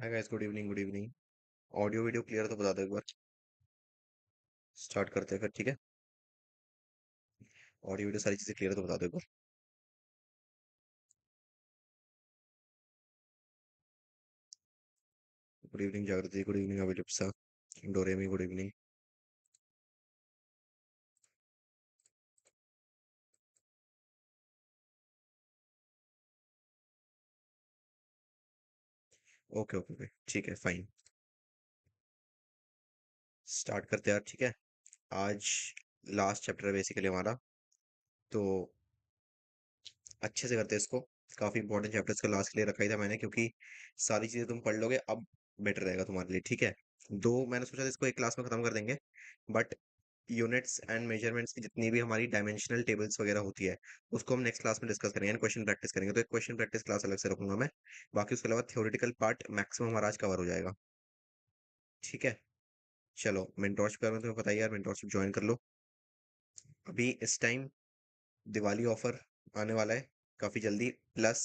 Hi guys, good evening good evening. Audio video clear तो बता दो एक बार। स्टार्ट करते हैं फिर, ठीक है। ऑडियो वीडियो सारी चीजें क्लियर तो बता दो एक बार। Good evening Jagriti, good evening Abhilipsa, Doremi, good evening. Okay okay okay, ठीक है, फाइन। स्टार्ट करते हैं यार, ठीक है। आज लास्ट चैप्टर है बेसिकली हमारा, तो अच्छे से करते हैं इसको। काफी इंपॉर्टेंट चैप्टर्स का लास्ट के लिए रखा ही था मैंने, क्योंकि सारी चीजें तुम पढ़ लोगे अब बेटर रहेगा तुम्हारे लिए, ठीक है। दो मैंने सोचा था इसको एक क्लास में खत्म कर देंगे, बट यूनिट्स एंड मेजरमेंट्स की जितनी भी हमारी डायमेंशनल टेबल्स वगैरह होती है, उसको हम नेक्स्ट क्लास में डिस्कस करेंगे, क्वेश्चन प्रैक्टिस करेंगे। तो एक क्वेश्चन प्रैक्टिस क्लास अलग से रखूंगा मैं। बाकी उसके अलावा थ्योरेटिकल पार्ट मैक्सिमम हमारा आज कवर हो जाएगा, ठीक है। चलो, मेंटोरशिप के बारे में तुम्हें पता ही है यार, मेंटोरशिप ज्वाइन कर लो। अभी इस टाइम दिवाली ऑफर आने वाला है काफी जल्दी, प्लस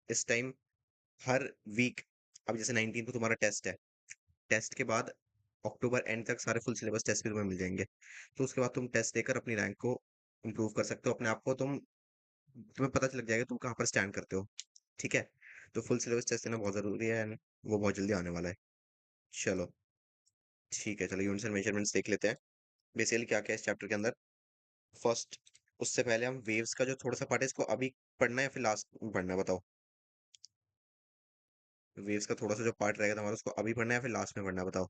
इस टाइम हर वीक, अब जैसे 19 को तुम्हारा टेस्ट है, टेस्ट के बाद अक्टूबर एंड तक सारे फुल सिलेबस टेस्ट भी तुम्हें मिल जाएंगे। तो उसके बाद तुम टेस्ट देकर अपनी रैंक को इम्प्रूव कर सकते हो, अपने आप को तुम्हें पता चल जाएगा तुम कहाँ पर स्टैंड करते हो, ठीक है। तो फुल सिलेबस टेस्ट देना बहुत जरूरी है एंड वो बहुत जल्दी आने वाला है। चलो, ठीक है, चलो यूनिट्स एंड मेजरमेंट्स देख लेते हैं। बेसिकली क्या क्या है इस चैप्टर के अंदर। फर्स्ट, उससे पहले हम वेव्स का जो थोड़ा सा पार्ट है, इसको अभी पढ़ना है या फिर लास्ट में पढ़ना है, बताओ। वेव्स का थोड़ा सा जो पार्ट रहेगा हमारा, उसको अभी पढ़ना है या फिर लास्ट में पढ़ना है, बताओ।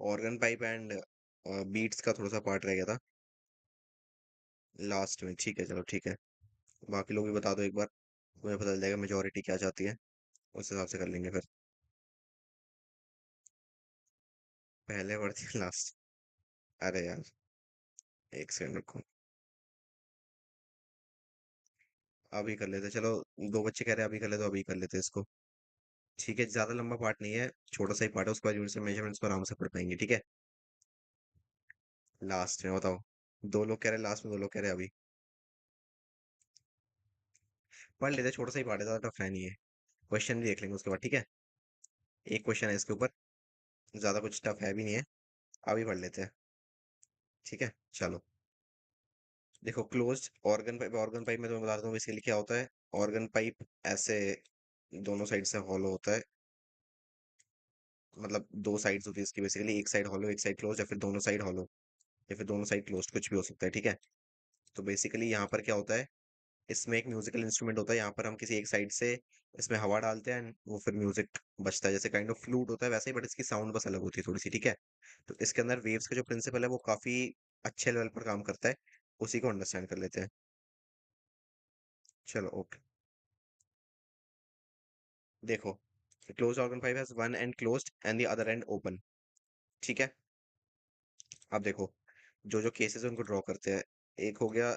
ऑर्गन पाइप एंड बीट्स का थोड़ा सा पार्ट रह गया था लास्ट में, ठीक है, चलो ठीक है। बाकी लोग भी बता दो एक बार, तुम्हें पता चल जाएगा मेजोरिटी क्या चाहती है, उस हिसाब से कर लेंगे फिर। पहले पढ़ती है लास्ट। अरे यार, एक सेकंड रखो। अभी कर लेते, चलो। दो बच्चे कह रहे हैं अभी कर लेते, तो अभी कर लेते इसको। ठीक है, ज्यादा लंबा पार्ट नहीं है, छोटा सा ही पार्ट है, उसके बाद यूनिट्स मेजरमेंट्स को आराम से पढ़ पाएंगे, ठीक है। लास्ट में बताओ। दो लोग कह रहे हैं लास्ट में, दो लोग कह रहे हैं अभी। पढ़ लेते, छोटा सा ही पार्ट है, ज्यादा टफ है नहीं है। क्वेश्चन भी देख लेंगे उसके बाद, ठीक है। एक क्वेश्चन है इसके ऊपर, ज्यादा कुछ टफ है भी नहीं है। अभी पढ़ लेते हैं, ठीक है, चलो। देखो, क्लोज्ड ऑर्गन पाइप में तुम्हें बता देता हूँ बेसिकली क्या होता है। ऑर्गन पाइप ऐसे दोनों साइड से हॉलो होता है, मतलब दो साइड्स होती है इसकी बेसिकली, एक साइड हॉलो एक साइड क्लोज, या फिर दोनों साइड हॉलो या फिर दोनों साइड क्लोज, कुछ भी हो सकता है, ठीक है। तो बेसिकली यहाँ पर क्या होता है, इसमें एक म्यूजिकल इंस्ट्रूमेंट होता है, यहाँ पर हम किसी एक साइड से इसमें हवा डालते हैं and वो फिर म्यूजिक बजता है, जैसे काइंड ऑफ फ्लूट होता है वैसे ही, बट इसकी साउंड बस अलग होती है थोड़ी सी, ठीक है। तो इसके अंदर वेव्स का जो प्रिंसिपल है वो काफी अच्छे लेवल पर काम करता है, उसी को अंडरस्टैंड कर लेते हैं। चलो, ओके। देखो, close organ pipe has one and closed end the other and open, ठीक है। अब देखो, जो जो केसेस है उनको ड्रॉ करते हैं। एक हो गया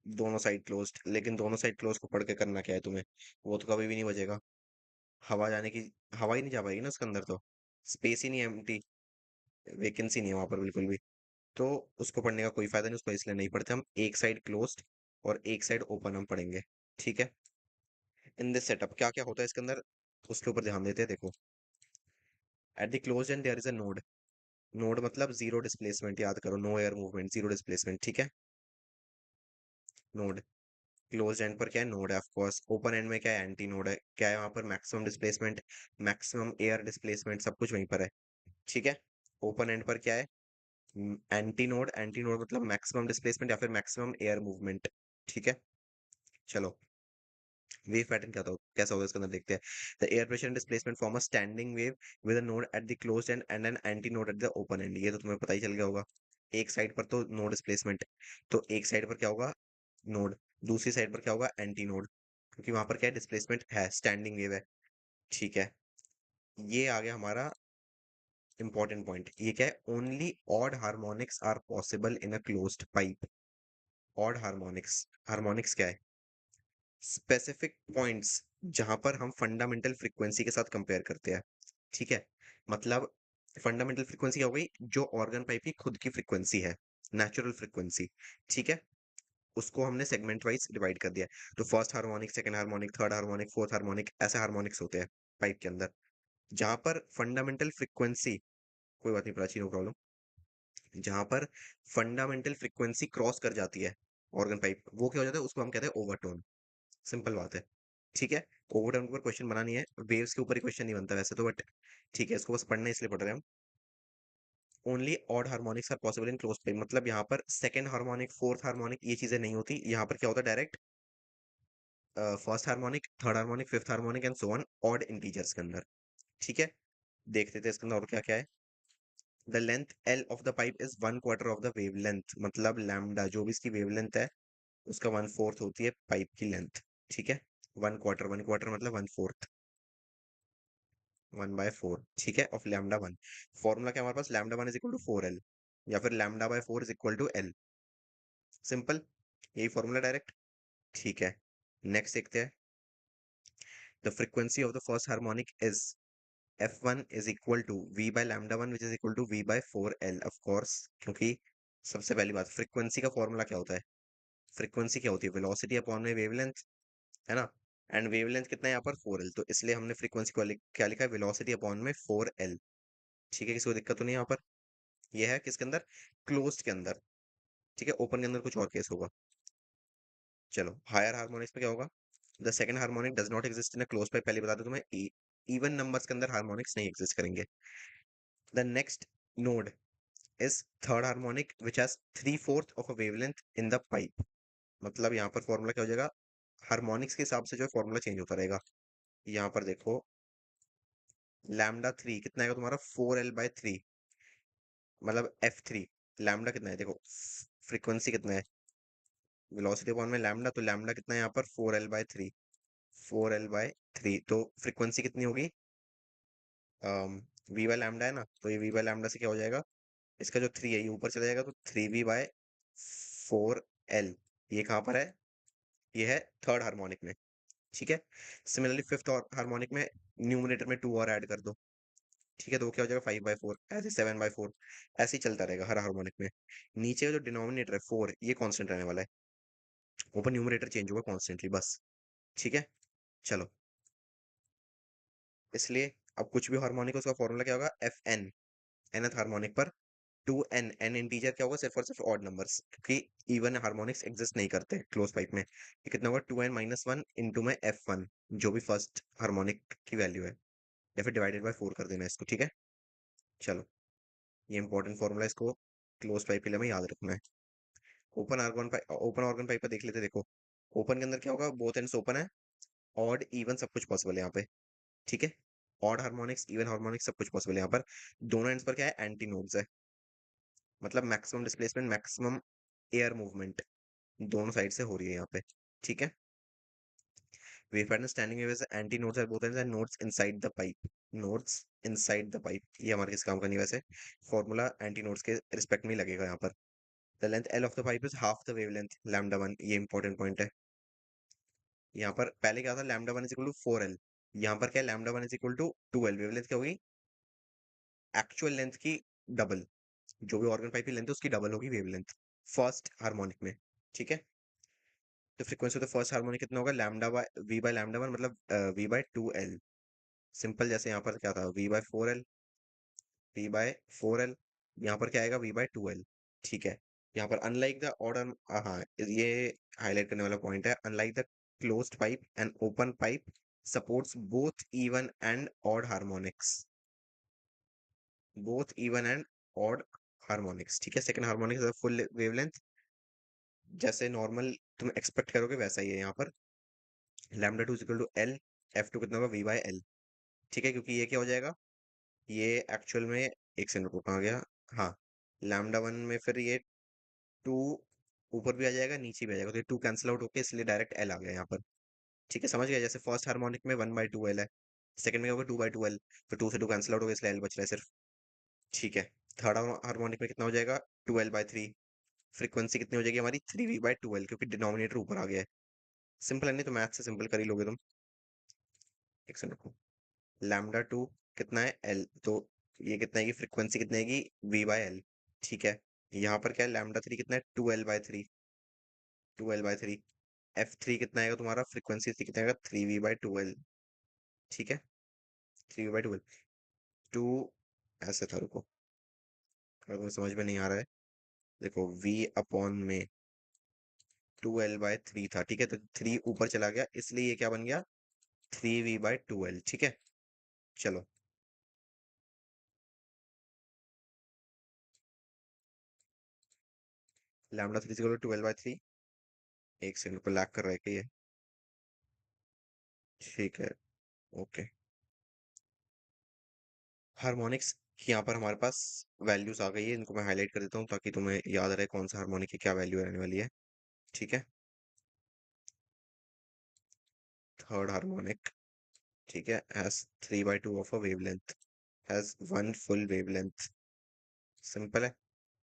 दोनों साइड क्लोज्ड, लेकिन दोनों साइड क्लोज को पढ़ के करना क्या है तुम्हें, वो तो कभी भी नहीं बचेगा। हवा जाने की, हवा ही नहीं जा पाएगी ना उसके अंदर, तो स्पेस ही नहीं है, एम्प्टी, वेकेंसी नहीं है वहां पर बिल्कुल भी। तो उसको पढ़ने का कोई फायदा नहीं, उसको इसलिए नहीं पढ़ते हम। एक साइड क्लोज्ड और एक साइड ओपन हम पढ़ेंगे, ठीक है। इन दिस सेटअप क्या क्या होता है इसके अंदर, उसके ऊपर ध्यान देते हैं। देखो, at the close end there is a node. Node मतलब जीरो डिस्प्लेसमेंट, याद करो, no air movement, zero displacement, ठीक है। नोड, क्लोज एंड पर क्या है, नोड है ऑफ कोर्स। ओपन एंड में क्या है, एंटी नोड है। क्या है वहां पर, maximum displacement, maximum air displacement, सब कुछ वहीं पर है, ठीक है। ओपन एंड पर क्या है, एंटी नोड। एंटी नोड मतलब मैक्सिमम डिस्प्लेसमेंट या फिर मैक्सिमम एयर मूवमेंट, ठीक है। चलो, वेव पैटर्न क्या होता कैसा होगा इसके अंदर देखते हैं। The air pressure and displacement form a standing wave with a node at the closed end an anti node at the open and, ये तो तुम्हें पता ही चल गया होगा। एक साइड पर तो नो डिस्प्लेसमेंट, तो एक साइड पर क्या होगा, नोड। दूसरी साइड पर क्या होगा, एंटी नोड, क्योंकि वहां पर क्या है, डिस्प्लेसमेंट है, स्टैंडिंग वेव है, ठीक है। ये आ गया हमारा इंपॉर्टेंट पॉइंट। ये क्या है, only odd harmonics are possible in a closed pipe. Odd harmonics, harmonics क्या है, स्पेसिफिक पॉइंट्स जहां पर हम फंडामेंटल फ्रीक्वेंसी के साथ कंपेयर करते हैं, ठीक है। मतलब फंडामेंटल फ्रीक्वेंसी क्या हो गई? जो ऑर्गन पाइप की खुद की फ्रीक्वेंसी है, नेचुरल फ्रीक्वेंसी। ठीक है, उसको हमने सेगमेंट वाइज डिवाइड कर दिया। तो first harmonic, second harmonic, third harmonic, fourth harmonic, ऐसे हार्मोनिक्स होते हैं पाइप के अंदर। जहां पर फंडामेंटल फ्रीक्वेंसी, कोई बात नहीं प्राची, नो प्रॉब्लम, जहां पर फंडामेंटल फ्रीक्वेंसी क्रॉस कर जाती है ऑर्गन पाइप, वो क्या हो जाता है? उसको हम कहते हैं ओवरटोन। सिंपल बात है। ठीक है, ओवरटोन के ऊपर क्वेश्चन बना नहीं है, वेव्स के ऊपर ही क्वेश्चन नहीं बनता वैसे तो, बट ठीक है, इसको बस पढ़ना है इसलिए पढ़ रहे हैं हम। Only odd harmonics are possible in close pipe, मतलब यहाँ पर सेकंड हार्मोनिक, फोर्थ हार्मोनिक, ये चीजें नहीं होती। यहाँ पर क्या होता है? Direct first harmonic, third harmonic, fifth harmonic and so on, odd integers के अंदर। ठीक है, देख लेते हैं इसके अंदर और क्या क्या है। The length L of the pipe is one quarter of the wave length, मतलब लैम्डा जो भी इसकी वेव लेंथ है उसका वन फोर्थ होती है पाइप की लेंथ। ठीक है, वन क्वार्टर मतलब one fourth, one by four. ठीक है, ऑफ लैम्डा वन। फॉर्मूला क्या हमारे पास? Lambda one is equal to four L, या फिर lambda by four is equal to L. Simple, यही फॉर्मूला डायरेक्ट। ठीक है, नेक्स्ट देखते हैं। The frequency of the first harmonic is F1 is equal to V by lambda 1 which is equal to V by 4L, of course, क्योंकि सबसे पहली बात, frequency का फॉर्मूला क्या होता है? फ्रीक्वेंसी क्या होती है? वेलोसिटी अपॉन में वेवलेंथ, है ना? एंड वेवलेंथ कितना है यहाँ पर? 4L, तो इसलिए हमने फ्रीक्वेंसी को क्या लिखा है? वेलोसिटी अपॉन में 4L। ठीक है, किसी को दिक्कत तो नहीं यहाँ पर? ये है किसके अंदर? क्लोज्ड के अंदर। ठीक है, ओपन के अंदर कुछ और केस होगा। चलो, हायर हार्मोनिक्स में क्या होगा? The second harmonic does not exist in a close pipe, पहले बता दो तुम्हें, इवन नंबर्स के अंदर हार्मोनिक्स नहीं एग्जिस्ट करेंगे। The next node is third harmonic which has three fourth of a wavelength in the pipe, मतलब यहाँ पर फॉर्मूला क्या हो जाएगा? हार्मोनिक्स के हिसाब से जो फॉर्मूला चेंज होता रहेगा। यहाँ पर देखो, लैम्डा थ्री कितना है तुम्हारा? 4L/3, मतलब F3। लैम्डा कितना है देखो, फ्रीक्वेंसी कितना है? वेलोसिटी अपॉन में लैम्डा, तो लैम्डा कितना है यहाँ पर? 4L/3, 4L/3, तो फ्रीक्वेंसी कितनी होगी? वी बाय लैम्डा है ना, तो ये वी बाय लैम्डा से क्या हो जाएगा? इसका जो थ्री है ये ऊपर चला जाएगा, तो 3V/4L। ये कहाँ पर है? ये है थर्ड हार्मोनिक में। ठीक है, सिमिलरली फिफ्थ और हार्मोनिक में न्यूमरेटर में टू और ऐड कर दो। ठीक है, तो वो क्या हो जाएगा? 5/4, ऐसे 7/4, ऐसे ही चलता रहेगा हर हार्मोनिक में। नीचे का जो डिनोमिनेटर है 4, ये कांस्टेंट रहने वाला है, ऊपर न्यूमरेटर चेंज होगा कॉन्स्टेंटली बस। ठीक है, चलो, इसलिए अब कुछ भी हार्मोनिक है उसका फॉर्मूला क्या होगा? FN, nth हार्मोनिक पर 2n, n इंटीजर क्या होगा? सिर्फ और सिर्फ ऑड नंबर्स, क्योंकि इवन हार्मोनिक्स एग्जिस्ट नहीं करते क्लोज पाइप में। ये कितना होगा? 2n-1 इंटू में F1, जो भी फर्स्ट हार्मोनिक की वैल्यू है, या फिर डिवाइडेड बाय 4 कर देना इसको। ठीक है, चलो, ये इंपॉर्टेंट फॉर्मूला, इसको क्लोज पाइप के लिए हमें याद रखना है। ओपन ऑर्गन पाइप पर देख लेते, देखो ओपन के अंदर क्या होगा? बोथ एंड्स ओपन है, ऑड इवन सब कुछ पॉसिबल है यहाँ पे। ठीक है, ऑड हार्मोनिक्स, इवन हार्मोनिक्स सब कुछ पॉसिबल है यहाँ पर। दोनों एंड्स पर क्या है? एंटी नोड्स है, मतलब maximum displacement, maximum air movement दोनों साइड से हो रही है यहाँ पे। ठीक है, wave pattern standing wave is anti nodes at both ends and nodes inside the pipe, nodes inside the pipe, ये हमारे किस काम का नहीं वैसे, फॉर्मूला एंटी नोड्स के रिस्पेक्ट में ही लगेगा यहाँ पर। The length L of the pipe is half the wavelength lambda one, ये इंपॉर्टेंट पॉइंट है। यहाँ पर पहले क्या था? Lambda one is equal to 4L, यहाँ पर क्या है? Lambda one is equal to 2L, wavelength क्या होगी? एक्चुअल लेंथ की डबल, जो भी ऑर्गन पाइप की लेंथ है उसकी डबल होगी वेवलेंथ फर्स्ट हार्मोनिक में। ठीक है, तो frequency of the first harmonic कितना होगा? Lambda by v by lambda one, मतलब V/2L। सिंपल, जैसे यहाँ पर क्या था? V/4L, V/4L, यहाँ पर क्या आएगा? V/2L। ठीक है, यहाँ पर अनलाइक द ऑर्डर, हाँ, ये हाईलाइट करने वाला पॉइंट है। Unlike the closed pipe and open pipe supports both even and odd harmonics, both even and odd harmonics. ठीक है, सेकंड हार्मोनिक फुल वेवलेंथ, जैसे नॉर्मल तुम एक्सपेक्ट करोगे वैसा ही है यहाँ पर। Lambda two equal to L, F2 कितना होगा? V/L। ठीक है, क्योंकि ये क्या हो जाएगा? ये एक्चुअल में, एक सेकंड को, कहाँ गया? हाँ, लैम्डा वन में फिर ये टू ऊपर भी आ जाएगा, नीचे भी आ जाएगा, तो ये टू कैंसिल आउट होके इसलिए डायरेक्ट एल आ गया यहाँ पर। ठीक है, समझ गया? जैसे फर्स्ट हार्मोनिक में 1/2L है, सेकंड में होगा 2/2L, तो टू से टू कैंसिल आउट हो गया, इसलिए एल बच रहा है सिर्फ। ठीक है, थर्ड हार्मोनिक में कितना हो जाएगा? 2L/3, फ्रीक्वेंसी कितनी हो जाएगी हमारी? 3V/2L, क्योंकि डिनोमिनेटर ऊपर आ गया है। सिंपल है, नहीं तो मैथ से सिंपल कर ही लोगे तुम। एक सेकंड को, लैम्डा टू कितना है? एल, तो ये कितना है, फ्रीक्वेंसी कितनी आएगी, वी बाय एल। ठीक है, यहाँ पर क्या है, लैम्डा थ्री कितना है, two L by three, two L by three. F three कितना आएगा तुम्हारा, फ्रीक्वेंसी थ्री कितना आएगा, three v by two L. ठीक है, three v by two L. Two, ऐसे था, रुको अगर तुम्हें समझ में नहीं आ रहा है, देखो वी अपॉन में टू एल बाय थ्री था, ठीक है, तो थ्री ऊपर चला गया, इसलिए ये क्या बन गया, three v by two L. ठीक है, चलो, lambda three equal to 12 by three. एक सेकंड को लैग कर रहा है क्या ये, ठीक है, ओके। हार्मोनिक्स की यहाँ पर हमारे पास वैल्यूज आ गई है, इनको मैं हाईलाइट कर देता हूँ ताकि तुम्हें याद रहे कौन सा हार्मोनिक की क्या वैल्यू रहने वाली है। ठीक है, थर्ड हार्मोनिक, ठीक है, has three by two of a wavelength, has one full wavelength. Simple है।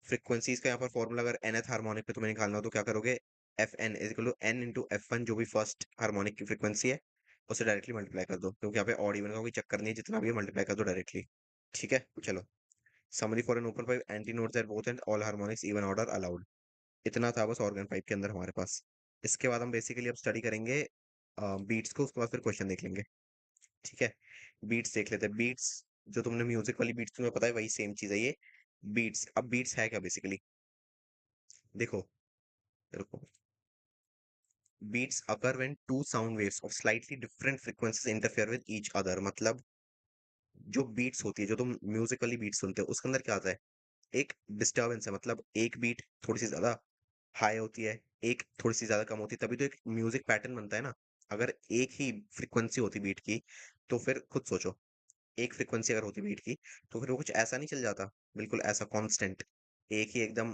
फ्रीक्वेंसीज का यहाँ पर फॉर्मूला, अगर nth हार्मोनिक पे तुम्हें निकालना हो तो क्या करोगे, F N is equal to N into F one, जो भी फर्स्ट हार्मोनिक की फ्रीक्वेंसी है, उसे डायरेक्टली मल्टीप्लाई कर दो, क्योंकि यहाँ पे ऑड इवन का कोई चक्कर नहीं है, जितना भी मल्टीप्लाई कर दो डायरेक्टली। ठीक है, चलो, summary for an open pipe, anti notes at both and, all harmonics even order allowed. इतना था बस ऑर्गन पाइप के अंदर हमारे पास। इसके बाद हम बेसिकली अब स्टडी करेंगे बीट्स को, उसके बाद फिर क्वेश्चन देख लेंगे। ठीक है, बीट्स देख लेते हैं। बीट्स, जो तुमने म्यूजिक वाली बीट्स, तुम्हें पता है वही सेम चीज है ये। बीट्स, अब बीट्स है क्या बेसिकली, देखो, रुको, beats occur when two sound waves of slightly different frequencies interfere with each other। मतलब जो बीट्स होती है, जो तुम म्यूजिक वाली बीट सुनते हो, उसके अंदर क्या आता है, एक डिस्टरबेंस है, मतलब एक बीट थोड़ी सी ज्यादा हाई होती है, एक थोड़ी सी ज्यादा कम होती है, तभी तो एक म्यूजिक पैटर्न बनता है ना। अगर एक ही फ्रीक्वेंसी होती बीट की, तो फिर खुद सोचो, एक फ्रीक्वेंसी अगर होती बीट की, तो फिर वो कुछ ऐसा नहीं चल जाता, बिल्कुल ऐसा कांस्टेंट, एक ही एकदम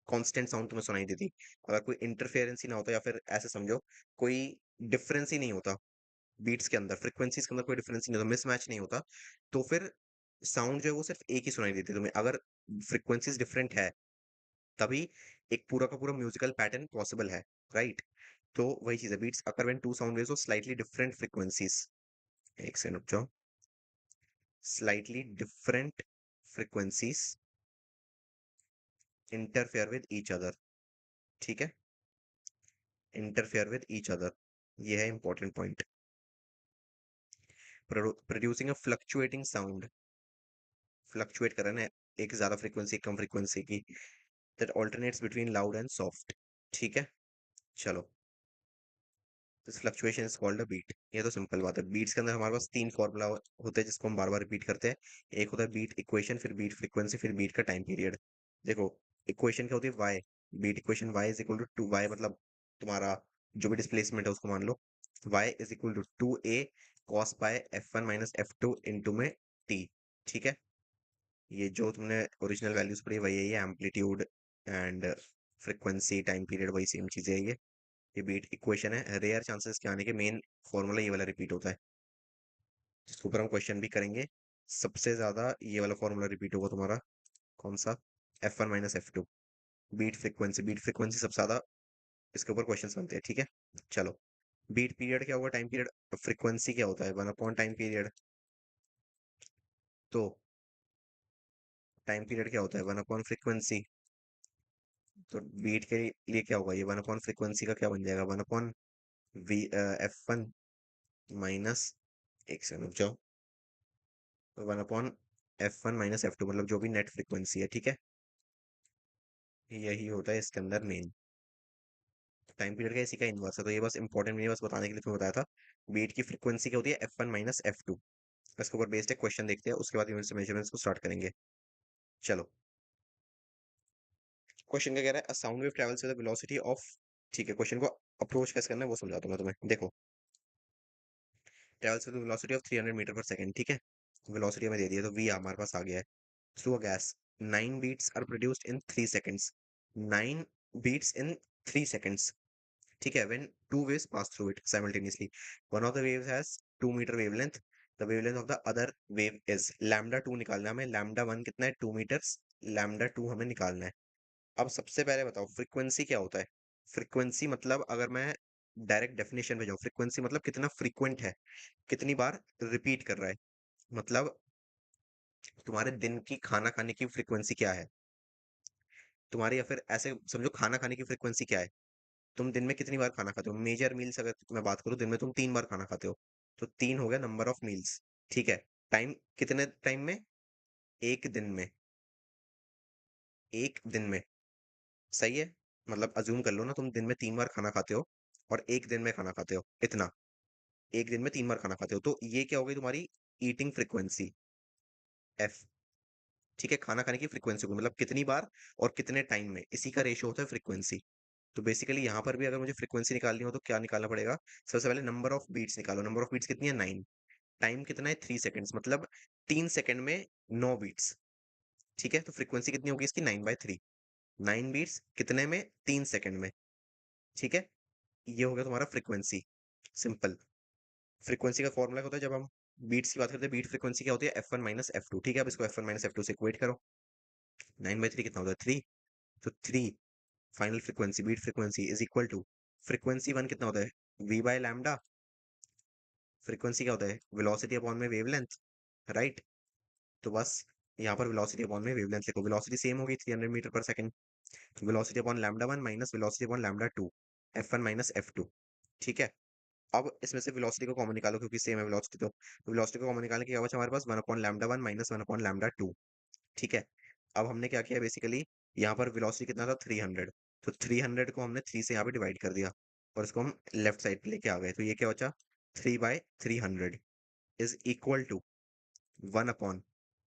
कांस्टेंट साउंड तुम्हें सुनाई देती। अगर कोई इंटरफेरेंस ही ना होता, या फिर ऐसे समझो, कोई डिफरेंस ही नहीं होता बीट्स के अंदर, फ्रीक्वेंसीज के अंदर कोई डिफरेंस ही नहीं होता, मिसमैच नहीं होता, तो फिर साउंड जो है वो सिर्फ एक ही सुनाई देती है तुम्हें। अगर फ्रीक्वेंसीज डिफरेंट है, तभी एक पूरा का पूरा म्यूजिकल पैटर्न पॉसिबल है, राइट। तो वही चीज है, beats occur when two sound waves of slightly different frequencies, एक सेकंड रुक जाओ, slightly different frequencies interfere with each other. ठीक है, इंटरफेयर विद ईच अदर, ये है important point. Producing a fluctuating sound, fluctuate कर रहा है ना, एक ज्यादा फ्रीक्वेंसी कम फ्रीक्वेंसी की, that alternates between loud and soft. ठीक है, चलो, this fluctuation is called a beat. ये तो सिंपल बात है। बीट्स के अंदर हमारे पास तीन फॉर्मूला होते हैं जिसको हम बार बार रिपीट करते हैं। एक होता है बीट इक्वेशन, फिर बीट फ्रीक्वेंसी, फिर बीट का टाइम पीरियड। देखो, इक्वेशन क्या होती है, Y, beat equation Y is equal to two Y, मतलब तुम्हारा जो भी डिस्प्लेसमेंट है उसको मान लो, Y is equal to two A cos pi F one minus F two into में टी। ठीक है, ये जो तुमने ओरिजिनल वैल्यूज पढ़ी वही है, ये amplitude and frequency time period वही सेम चीजें है ये बीट इक्वेशन है। रेयर चांसेस के आने के, मेन फॉर्मूला ये वाला रिपीट होता है, जिसके ऊपर हम क्वेश्चन भी करेंगे। सबसे ज्यादा ये वाला फॉर्मूला रिपीट होगा तुम्हारा, कौन सा, F one minus F two, beat frequency, beat frequency सबसे ज्यादा इसके ऊपर क्वेश्चन बनते हैं। ठीक है, चलो, बीट पीरियड क्या होगा, टाइम पीरियड, फ्रीक्वेंसी क्या होता है, वन अपॉन टाइम पीरियड, तो टाइम पीरियड क्या होता है, वन अपॉन फ्रीक्वेंसी। तो बीट के लिए क्या होगा, ये वन अपॉन फ्रीक्वेंसी का क्या बन जाएगा, one upon V F one minus, एक सेकंड रुक जाओ, one upon F one minus F to, मतलब जो भी नेट फ्रीक्वेंसी है। ठीक है, यही होता है इसके अंदर मेन, टाइम पीरियड का इसी का इनवर्स है। तो ये बस इंपॉर्टेंट नहीं है, बस बताने के लिए तुम्हें बताया था। बीट की फ्रीक्वेंसी क्या होती है, F one minus F to. इसके ऊपर बेस्ड है, क्वेश्चन देखते हैं, उसके बाद यूनिट से मेजरमेंट्स को स्टार्ट करेंगे। चलो, क्वेश्चन क्या कह रहा है, a sound wave travels with the velocity of, ठीक है, क्वेश्चन को अप्रोच कैसे करना है वो समझाता हूँ मैं तुम्हें, देखो, travels with the velocity of 300 metre per second. ठीक है, वेलोसिटी हमें दे दी है, तो वी हमारे पास आ गया है। Through a gas, 9 beats are produced in 3 seconds, 9 beats in 3 seconds। ठीक है, when two waves pass through it simultaneously, one of the waves has 2 meter wavelength, the wavelength of the other wave is lambda 2 निकालना है हमें, lambda 1 कितना है, 2 meters, lambda 2 हमें निकालना है। अब सबसे पहले बताओ फ्रीक्वेंसी क्या होता है। फ्रीक्वेंसी मतलब, अगर मैं डायरेक्ट डेफिनेशन पे जाऊं, फ्रीक्वेंसी मतलब कितना फ्रीक्वेंट है, कितनी बार रिपीट कर रहा है, मतलब तुम्हारे दिन की खाना खाने की फ्रीक्वेंसी क्या है तुम्हारी, या फिर ऐसे समझो खाना खाने की फ्रीक्वेंसी क्या है। तुम दिन में कितनी बार खाना खाते हो, मेजर मील्स अगर मैं बात करूँ, दिन में तुम 3 बार खाना खाते हो। तो 3 हो गया नंबर ऑफ मील्स। ठीक है। टाइम कितने टाइम में, एक दिन में, एक दिन में। सही है। मतलब अज्यूम कर लो ना, तुम दिन में 3 बार खाना खाते हो और एक दिन में खाना खाते हो इतना। एक दिन में 3 बार खाना खाते हो, तो ये क्या हो गई तुम्हारी ईटिंग फ्रीक्वेंसी, एफ। ठीक है, खाना खाने की फ्रीक्वेंसी को मतलब कितनी बार और कितने टाइम में, इसी का रेशियो होता है फ्रीक्वेंसी। तो बेसिकली यहाँ पर भी अगर मुझे फ्रीक्वेंसी निकालनी हो तो क्या निकालना पड़ेगा, सबसे पहले नंबर ऑफ बीट्स निकालो। नंबर ऑफ बीट्स कितनी है, 9। टाइम कितना है, 3 सेकेंड्स, मतलब 3 सेकेंड में 9 बीट्स। ठीक है, तो फ्रीक्वेंसी कितनी होगी इसकी, 9/3। 9 बीट्स कितने में, 3 सेकेंड में। ठीक है, ये हो गया तुम्हारा फ्रीक्वेंसी। सिंपल। फ्रीक्वेंसी का फॉर्मूला होता है, जब हम बीट्स की बात करते हैं, बीट फ्रीक्वेंसी क्या होती है, F1 - F2। ठीक है, अब इसको F1 - F2 से इक्वेट करो। 9/3 कितना होता है, 3। तो 3 final frequency, beat frequency is equal to frequency one कितना होता है, V/λ। फ्रीक्वेंसी क्या होता है, वेलोसिटी अपॉन में वेवलेंथ। राइट। तो बस यहाँ पर वेलोसिटी अपॉन में वेवलेंथ लिखो। वेलोसिटी सेम होगी 300 मीटर पर सेकंड। तो velocity upon λ1 minus velocity upon λ2, F1 - F2। ठीक है। अब इसमें से वेलोसिटी को कॉमन निकालो क्योंकि सेम है वेलोसिटी। तो वेलोसिटी को कॉमन निकालने के क्या बचा हमारे पास, 1/λ1 माइनस 1/λ2। ठीक है। अब हमने क्या किया बेसिकली, यहाँ पर वेलोसिटी कितना था, 300। तो 300 को हमने 3 से यहाँ पे डिवाइड कर दिया और इसको हम लेफ्ट साइड पे लेके आ गए। तो ये क्या बचा, 3/300 इज इक्वल टू 1 अपॉन,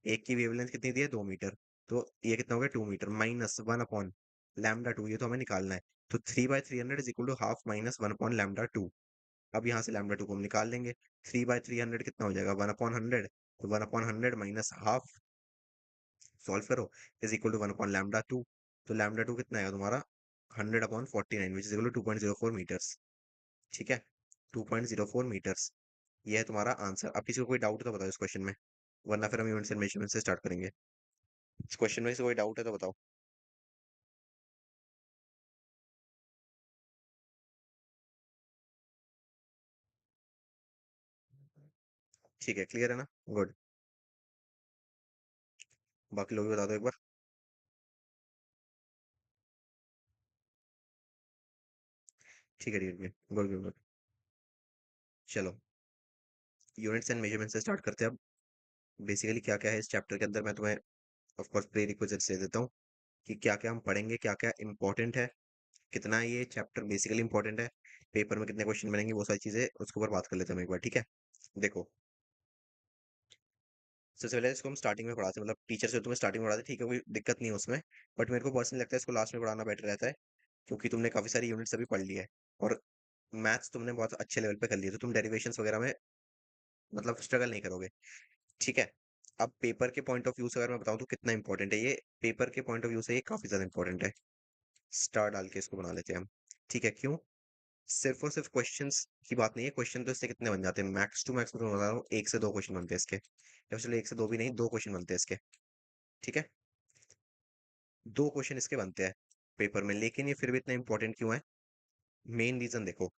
एक की वेवलेंथ कितनी दी है, 2 मीटर। तो ये कितना हो गया, 2 मीटर माइनस 1/λ2, ये तो हमें निकालना है। तो 3/300 is equal to half minus 1/λ2। अब यहाँ से λ2 को हम निकाल लेंगे। 3/300 कितना हो जाएगा, 1/100। तो 1/100 माइनस हाफ, सॉल्व करो, इज इक्वल टू 1/λ2। तो λ2 कितना आएगा तुम्हारा, 100/49 which is equal to 2.04 meters. ठीक है, 2.04 मीटर्स। ये है तुम्हारा आंसर। अब किसी को कोई डाउट तो बताओ इस क्वेश्चन में, वरना फिर हम यूनिट्स एंड मेजरमेंट से स्टार्ट करेंगे। इस क्वेश्चन में से कोई डाउट है तो बताओ। ठीक है, क्लियर है ना, गुड। बाकी लोग भी बता दो एक बार। ठीक है, ठीक है, गुड गुड गुड। चलो, यूनिट्स एंड मेजरमेंट से स्टार्ट करते हैं अब। बेसिकली क्या क्या है इस चैप्टर के अंदर, मैं तुम्हें ऑफ कोर्स प्री रिक्विजिट्स दे देता हूँ कि क्या क्या हम पढ़ेंगे, क्या क्या इंपॉर्टेंट है, कितना ये चैप्टर बेसिकली इंपॉर्टेंट है, पेपर में कितने क्वेश्चन बनेंगे, वो सारी चीजें उसके ऊपर बात कर लेते हैं हम एक बार। ठीक है, देखो, सबसे पहले इसको हम स्टार्टिंग में पढ़ाते हैं, मतलब टीचर से तुम्हें स्टार्टिंग में पढ़ाते हैं, ठीक है, कोई दिक्कत नहीं है उसमें। बट मेरे को पर्सनली लगता है इसको लास्ट में पढ़ाना बेटर रहता है, क्योंकि तुमने काफी सारी यूनिट्स अभी पढ़ ली है और मैथ्स तुमने बहुत अच्छे लेवल पे कर लिया, तो तुम डेरिवेशंस वगैरह में मतलब स्ट्रगल नहीं करोगे। ठीक है। अब पेपर के पॉइंट ऑफ व्यू से अगर मैं बताऊं तो कितना इंपॉर्टेंट है ये, पेपर के पॉइंट ऑफ व्यू से ये काफी ज्यादा इंपॉर्टेंट है। स्टार डाल के इसको बना लेते हैं हम। ठीक है, क्यों, सिर्फ और सिर्फ क्वेश्चंस की बात नहीं है, क्वेश्चन तो इससे कितने बन जाते हैं, मैक्स टू मैक्स मैं तुम्हें बता रहा हूँ, 1 से 2 क्वेश्चन बनते हैं इसके, या चलो 1 से 2 भी नहीं, 2 क्वेश्चन बनते हैं इसके। ठीक है, 2 क्वेश्चन इसके बनते हैं पेपर में, लेकिन ये फिर भी इतना इंपॉर्टेंट क्यों है, मेन रीजन देखो,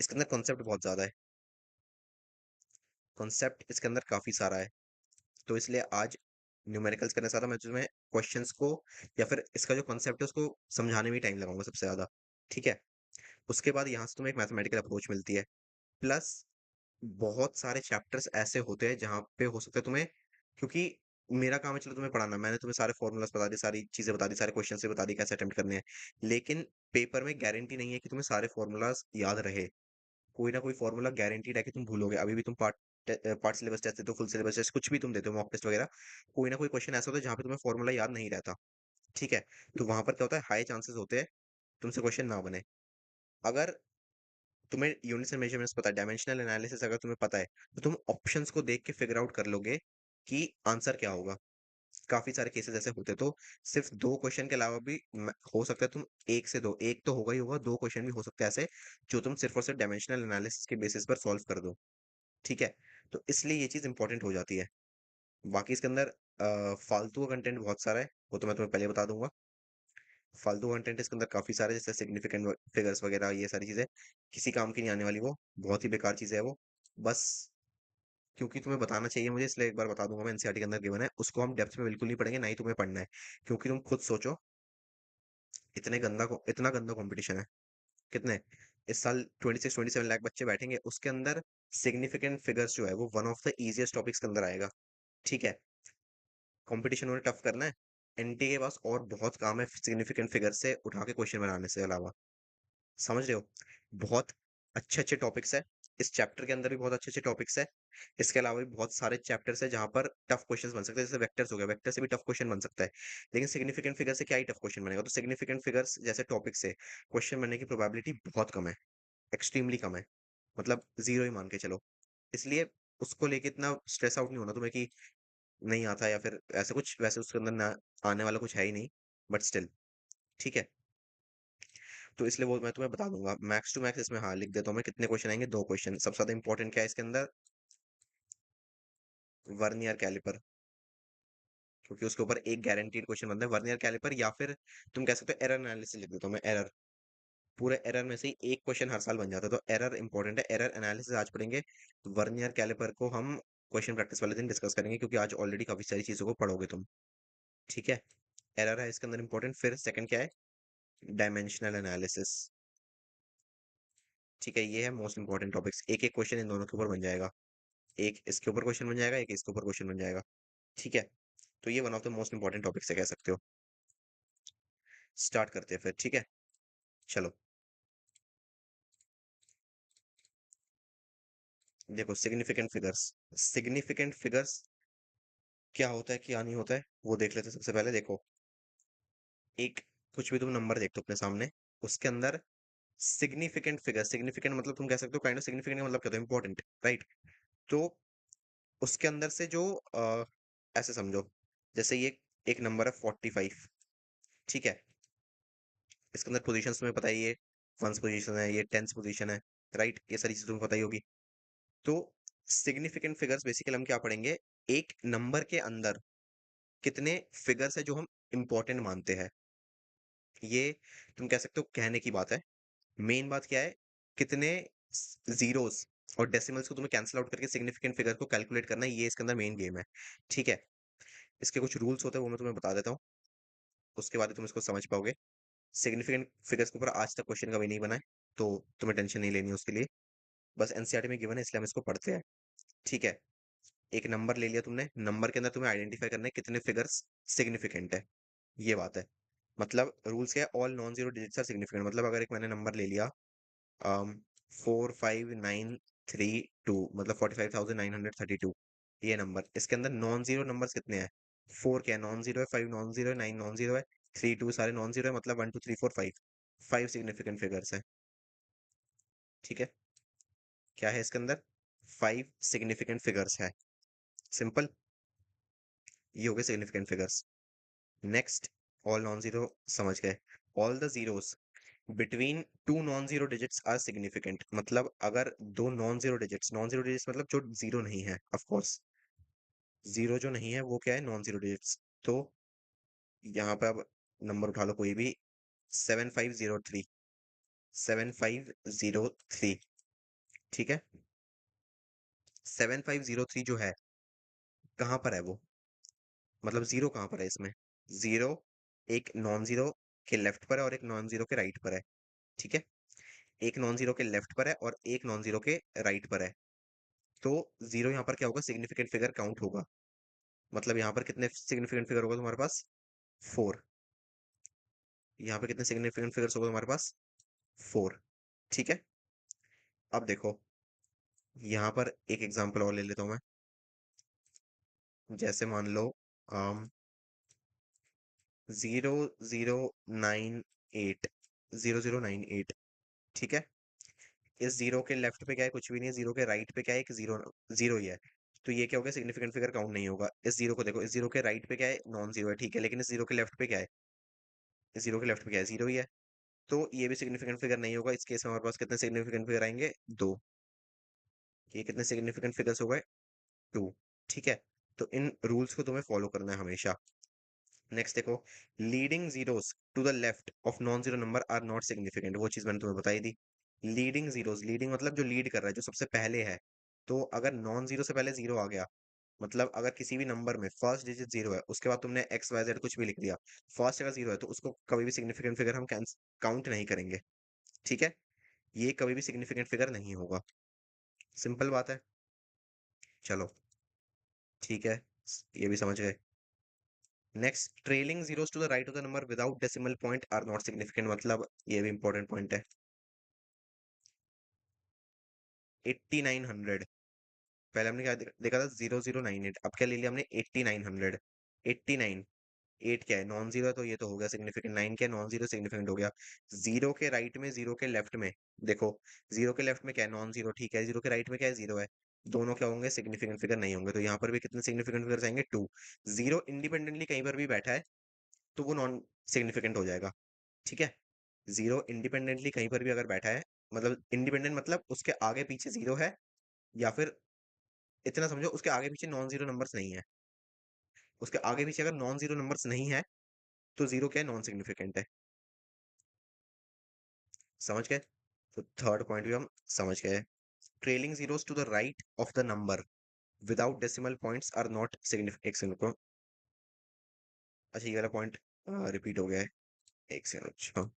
इसके अंदर कॉन्सेप्ट बहुत ज्यादा है, कॉन्सेप्ट इसके अंदर काफी सारा है। तो इसलिए आज न्यूमेरिकल्स करने से ज्यादा मैं तुम्हें क्वेश्चंस को या फिर इसका जो कॉन्सेप्ट है उसको समझाने में टाइम लगाऊंगा सबसे ज्यादा। ठीक है, उसके बाद यहाँ से तुम्हें एक मैथमेटिकल अप्रोच मिलती है, प्लस बहुत सारे चैप्टर्स ऐसे होते हैं जहाँ पे हो सकता है तुम्हें, क्योंकि मेरा काम है चलो तुम्हें पढ़ाना, मैंने तुम्हें सारे फॉर्मूलाज बता दी, सारी चीजें बता दी, सारे क्वेश्चन से बता दी कैसे अटेम्प्ट करने हैं, लेकिन पेपर में गारंटी नहीं है कि तुम्हें सारे फॉर्मूलाज याद रहे। कोई ना कोई फॉर्मूला गारंटीड है कि तुम भूलोगे, अभी भी तुम पार्ट सिलेबस टेस्ट देते हो, फुल सिलेबस टेस्ट कुछ भी तुम देते हो, मॉक टेस्ट वगैरह, कोई ना कोई क्वेश्चन ऐसा होता है जहाँ पे तुम्हें फॉर्मूला याद नहीं रहता। ठीक है, तो वहां पर क्या होता है, हाई चांसेस होते हैं तुमसे क्वेश्चन ना बने। अगर तुम्हें यूनिट्स एंड मेजरमेंट्स पता है, डायमेंशनल एनालिसिस अगर तुम्हें पता है, तो तुम ऑप्शंस को देख के फिगर आउट कर लोगे कि आंसर क्या होगा। काफी सारे केसेस ऐसे होते हैं, तो सिर्फ 2 क्वेश्चन के अलावा भी हो सकता है तुम 1 से 2, एक तो होगा ही होगा, 2 क्वेश्चन भी हो सकते हैं ऐसे जो तुम सिर्फ और सिर्फ डायमेंशनल एनालिसिस के बेसिस पर सॉल्व कर दो। ठीक है, तो इसलिए ये चीज इंपॉर्टेंट हो जाती है। बाकी इसके अंदर फालतू का कंटेंट बहुत सारा है, वो तो मैं तुम्हें पहले बता दूंगा। फालतू कंटेंट इसके अंदर काफी सारे, जैसे सिग्निफिकेंट फिगर्स वगैरह, ये सारी चीजें किसी काम की नहीं आने वाली, वो बहुत ही बेकार चीजें है वो। बस क्योंकि तुम्हें बताना चाहिए मुझे, इसलिए एक बार बता दूंगा मैं। एनसीईआरटी के अंदर गिवन है, उसको हम डेप्थ में बिल्कुल नहीं पढ़ेंगे, ना ही तुम्हें पढ़ना है। क्योंकि तुम खुद सोचो, इतना गंदा कंपटीशन है। कितने इस साल 26-27 लाख बच्चे बैठेंगे, उसके अंदर सिग्निफिकेंट फिगर्स जो है वो one of the easiest topics के अंदर आएगा। ठीक है, कंपटीशन उन्हें टफ करना है। एनटी के पास और बहुत काम है सिग्निफिकेंट फिगर से उठा के क्वेश्चन बनाने से अलावा। समझ रहे हो? बहुत अच्छे अच्छे टॉपिक्स है। इस चैप्टर के अंदर भी बहुत अच्छे अच्छे टॉपिक्स है। इसके अलावा भी बहुत सारे चैप्टर्स है जहां पर टफ क्वेश्चंस बन सकते हैं, जैसे वेक्टर्स हो गया, वेक्टर से भी टफ क्वेश्चन बन सकता है। लेकिन सिग्निफिकेंट फिगर से क्या ही टफ क्वेश्चन बनेगा? तो सिग्निफिकेंट फिगर्स जैसे टॉपिक से क्वेश्चन बनने की प्रोबेबिलिटी बहुत कम है, एक्सट्रीमली कम है, मतलब जीरो ही मान के चलो। इसलिए उसको लेके इतना स्ट्रेस आउट नहीं होना तुम्हें कि नहीं आता या फिर ऐसा कुछ, वैसे उसके अंदर ना आने वाला कुछ है ही नहीं, बट स्टिल ठीक है। तो इसलिए वो मैं तुम्हें बता दूंगा मैक्स टू मैक्स इसमें। हाँ, लिख देता हूँ मैं कितने क्वेश्चन आएंगे, 2 क्वेश्चन। सबसे ज्यादा इंपॉर्टेंट क्या है इसके अंदर? वर्नियर कैलिपर, क्योंकि उसके ऊपर एक गारंटीड क्वेश्चन बनता है वर्नियर कैलिपर, या फिर तुम कह सकते हो एरर एनालिसिस। लिख देता हूँ मैं एरर। पूरे एरर में से ही एक क्वेश्चन हर साल बन जाता है, तो एरर इंपॉर्टेंट है। एरर एनालिसिस आज पढ़ेंगे। वर्नियर कैलिपर को हम क्वेश्चन प्रैक्टिस वाले दिन डिस्कस करेंगे, क्योंकि आज ऑलरेडी काफी सारी चीजों को पढ़ोगे तुम। ठीक है, एरर है इसके अंदर इंपॉर्टेंट। फिर सेकंड क्या है? Dimensional analysis. ठीक है, ये है मोस्ट इंपॉर्टेंट टॉपिक्स। एक एक क्वेश्चन इन दोनों के ऊपर बन जाएगा। एक इसके ऊपर क्वेश्चन बन जाएगा, एक इसके ऊपर क्वेश्चन बन जाएगा। ठीक है, तो ये one of the most important topics है, कह सकते हो। स्टार्ट करते हैं फिर, ठीक है। चलो, देखो सिग्निफिकेंट फिगर्स। सिग्निफिकेंट फिगर्स क्या होता है, क्या नहीं होता है, वो देख लेते हैं। सबसे पहले देखो, एक कुछ भी तुम नंबर देखते हो अपने सामने, उसके अंदर सिग्निफिकेंट फिगर, सिग्निफिकेंट मतलब तुम कह सकते हो काइंड ऑफ सिग्निफिकेंट मतलब क्या होता है? Important, right? तो उसके अंदर से जो ऐसे समझो, जैसे ये एक नंबर है 45। ठीक है, इसके अंदर पोजीशन तुम्हें पता ही है, 1st पोजीशन है, ये 10th पोजीशन है, राइट? ये सारी चीजें तुम्हें पता ही होगी। तो सिग्निफिकेंट फिगर्स बेसिकली हम क्या पढ़ेंगे? एक नंबर के अंदर कितने फिगर्स है जो हम इंपॉर्टेंट मानते हैं। ये तुम कह सकते हो कहने की बात है। मेन बात क्या है? कितने जीरोस और डेसिमल्स को तुम्हें कैंसिल आउट करके सिग्निफिकेंट फिगर को कैलकुलेट करना है, ये इसके अंदर मेन गेम है। ठीक है, इसके कुछ रूल्स होते हैं, वो मैं तुम्हें बता देता हूँ, उसके बाद ही तुम इसको समझ पाओगे। सिग्निफिकेंट फिगर्स के ऊपर आज तक क्वेश्चन कभी नहीं बना है, तो तुम्हें टेंशन नहीं लेनी है उसके लिए। बस एनसीईआरटी में गिवन है, इसलिए हम इसको पढ़ते हैं। ठीक है, एक नंबर ले लिया तुमने, नंबर के अंदर तुम्हें आइडेंटिफाई करना है कितने फिगर्स सिग्निफिकेंट है। ये बात है। मतलब रूल्स क्या है? All non zero digits are significant. मतलब अगर एक मैंने नंबर ले लिया 45932, मतलब 45,932, ये नंबर, इसके अंदर नॉन जीरो नंबर्स कितने हैं? 4 क्या है? नॉन जीरो है, 5 नॉन जीरो है, 9 नॉन जीरो है, 3 2 सारे नॉन जीरो है, मतलब 1 2 3 4 5, 5 सिग्निफिकेंट फिगर्स है। ठीक है, क्या है इसके अंदर? 5 सिग्निफिकेंट फिगर्स है। सिंपल, ये हो गए significant figures. Next, all non zero समझ गए। All the zeros between two non zero digits are significant. मतलब अगर दो नॉन जीरो डिजिट्स मतलब जो जीरो नहीं है, ऑफ कोर्स जीरो जो नहीं है वो क्या है? Non zero digits. तो यहाँ पे अब नंबर उठा लो कोई भी, 7503, 7503। ठीक है, 7503 जो है, कहाँ पर है वो? मतलब जीरो कहाँ पर है इसमें? जीरो एक नॉन जीरो के लेफ्ट पर है और एक नॉन जीरो के राइट पर है। ठीक है, एक नॉन जीरो के लेफ्ट पर है और एक नॉन जीरो के राइट पर है। तो जीरो यहाँ पर क्या होगा? सिग्निफिकेंट फिगर काउंट होगा। मतलब यहाँ पर कितने सिग्निफिकेंट फिगर होगा तुम्हारे पास? 4। यहाँ पे कितने सिग्निफिकेंट फिगर्स होगा तुम्हारे पास? 4। ठीक है, अब देखो, यहाँ पर एक एग्जांपल और ले लेता हूँ मैं। जैसे मान लो 0098, 0098। ठीक है, इस जीरो के लेफ्ट पे क्या है? कुछ भी नहीं है। जीरो के राइट पे क्या है? एक जीरो, जीरो ही है। तो ये क्या हो गया? सिग्निफिकेंट फिगर काउंट नहीं होगा। इस जीरो को देखो, इस जीरो के राइट पे क्या है? नॉन जीरो है, ठीक है, लेकिन इस जीरो के लेफ्ट पे क्या है? इस जीरो के लेफ्ट पे क्या है? जीरो ही है। तो ये भी सिग्निफिकेंट फिगर नहीं होगा। इस केस में हमारे पास कितने सिग्निफिकेंट फिगर आएंगे? 2। ये कितने सिग्निफिकेंट फिगर्स हो गए? 2। ठीक है, तो इन रूल्स को तुम्हें फॉलो करना है हमेशा। नेक्स्ट देखो, leading zeros to the left of non zero number are not significant. वो चीज मैंने तुम्हें बताई दी। लीडिंग जीरोस, लीडिंग मतलब जो लीड कर रहा है, जो सबसे पहले है, तो अगर नॉन जीरो से पहले जीरो आ गया, मतलब अगर किसी भी नंबर में फर्स्ट डिजिट जीरो है, उसके बाद तुमने एक्स वाई जेड कुछ भी लिख दिया, फर्स्ट अगर जीरो है तो उसको कभी भी सिग्निफिकेंट फिगर हम काउंट नहीं करेंगे। ठीक है, ये कभी भी सिग्निफिकेंट फिगर नहीं होगा। सिंपल बात है। चलो ठीक है, ये भी समझ गए। Next, trailing zeros to the right of the number without decimal point are not significant, मतलब ये भी इंपॉर्टेंट पॉइंट है। 8900, पहले हमने क्या देखा था, 0098, अब क्या ले लिया हमने, 8900। 89, 8 क्या है, नॉन जीरो है, तो ये तो हो गया सिग्निफिकेंट। 9 क्या है, नॉन जीरो, सिग्निफिकेंट हो गया। जीरो के राइट में, जीरो के लेफ्ट में, देखो जीरो के लेफ्ट में क्या है, नॉन जीरो, ठीक है, जीरो के राइट में क्या है, जीरो है। दोनों क्या होंगे, सिग्निफिकेंट फिगर नहीं होंगे, तो यहाँ पर भी कितने सिग्निफिकेंट फिगर आएंगे, टू। जीरो इंडिपेंडेंटली कहीं पर भी बैठा है तो वो नॉन सिग्निफिकेंट हो जाएगा। ठीक है, जीरो इंडिपेंडेंटली कहीं पर भी अगर बैठा है, मतलब इंडिपेंडेंट मतलब उसके आगे पीछे जीरो है, या फिर इतना समझो उसके आगे पीछे नॉन जीरो नंबर्स नहीं है। उसके आगे पीछे अगर नॉन जीरो नंबर्स नहीं है तो जीरो क्या है, नॉन सिग्निफिकेंट है। समझ गए? तो थर्ड पॉइंट भी हम समझ गए। Trailing zeros to the right of the number without decimal points are not significant. अच्छा, ये वाला पॉइंट रिपीट हो गया है। एक सेकंड, अच्छा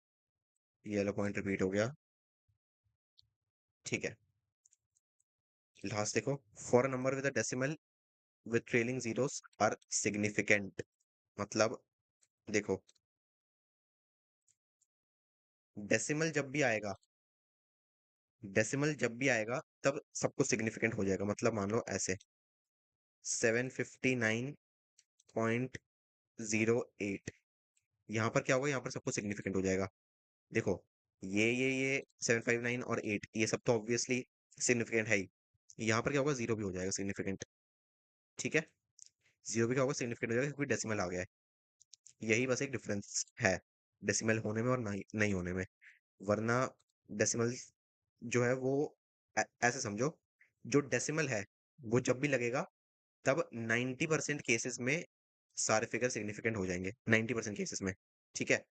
ये वाला पॉइंट रिपीट हो गया। ठीक है, लास्ट देखो, for a number with a decimal with trailing zeros are significant, मतलब देखो, डेसिमल जब भी आएगा, डेसिमल जब भी आएगा तब सब कुछ सिग्निफिकेंट हो जाएगा। मतलब मान लो ऐसे 759.08, यहाँ पर क्या होगा, यहाँ पर सब कुछ सिग्निफिकेंट हो जाएगा। देखो, ये 759 और 8, ये सब तो ऑब्वियसली सिग्निफिकेंट है ही। यहाँ पर क्या होगा, जीरो भी हो जाएगा सिग्निफिकेंट। ठीक है, जीरो भी क्या होगा, सिग्निफिकेंट हो जाएगा, क्योंकि डेसिमल आ गया है। यही बस एक डिफरेंस है डेसिमल होने में और नहीं नहीं होने में। वरना डेसिमल जो है वो ऐसे समझो, जो डेसिमल है वो जब भी लगेगा तब 90% केसेस में सारे फिगर सिग्निफिकेंट हो जाएंगे, 90% केसेस में। ठीक है,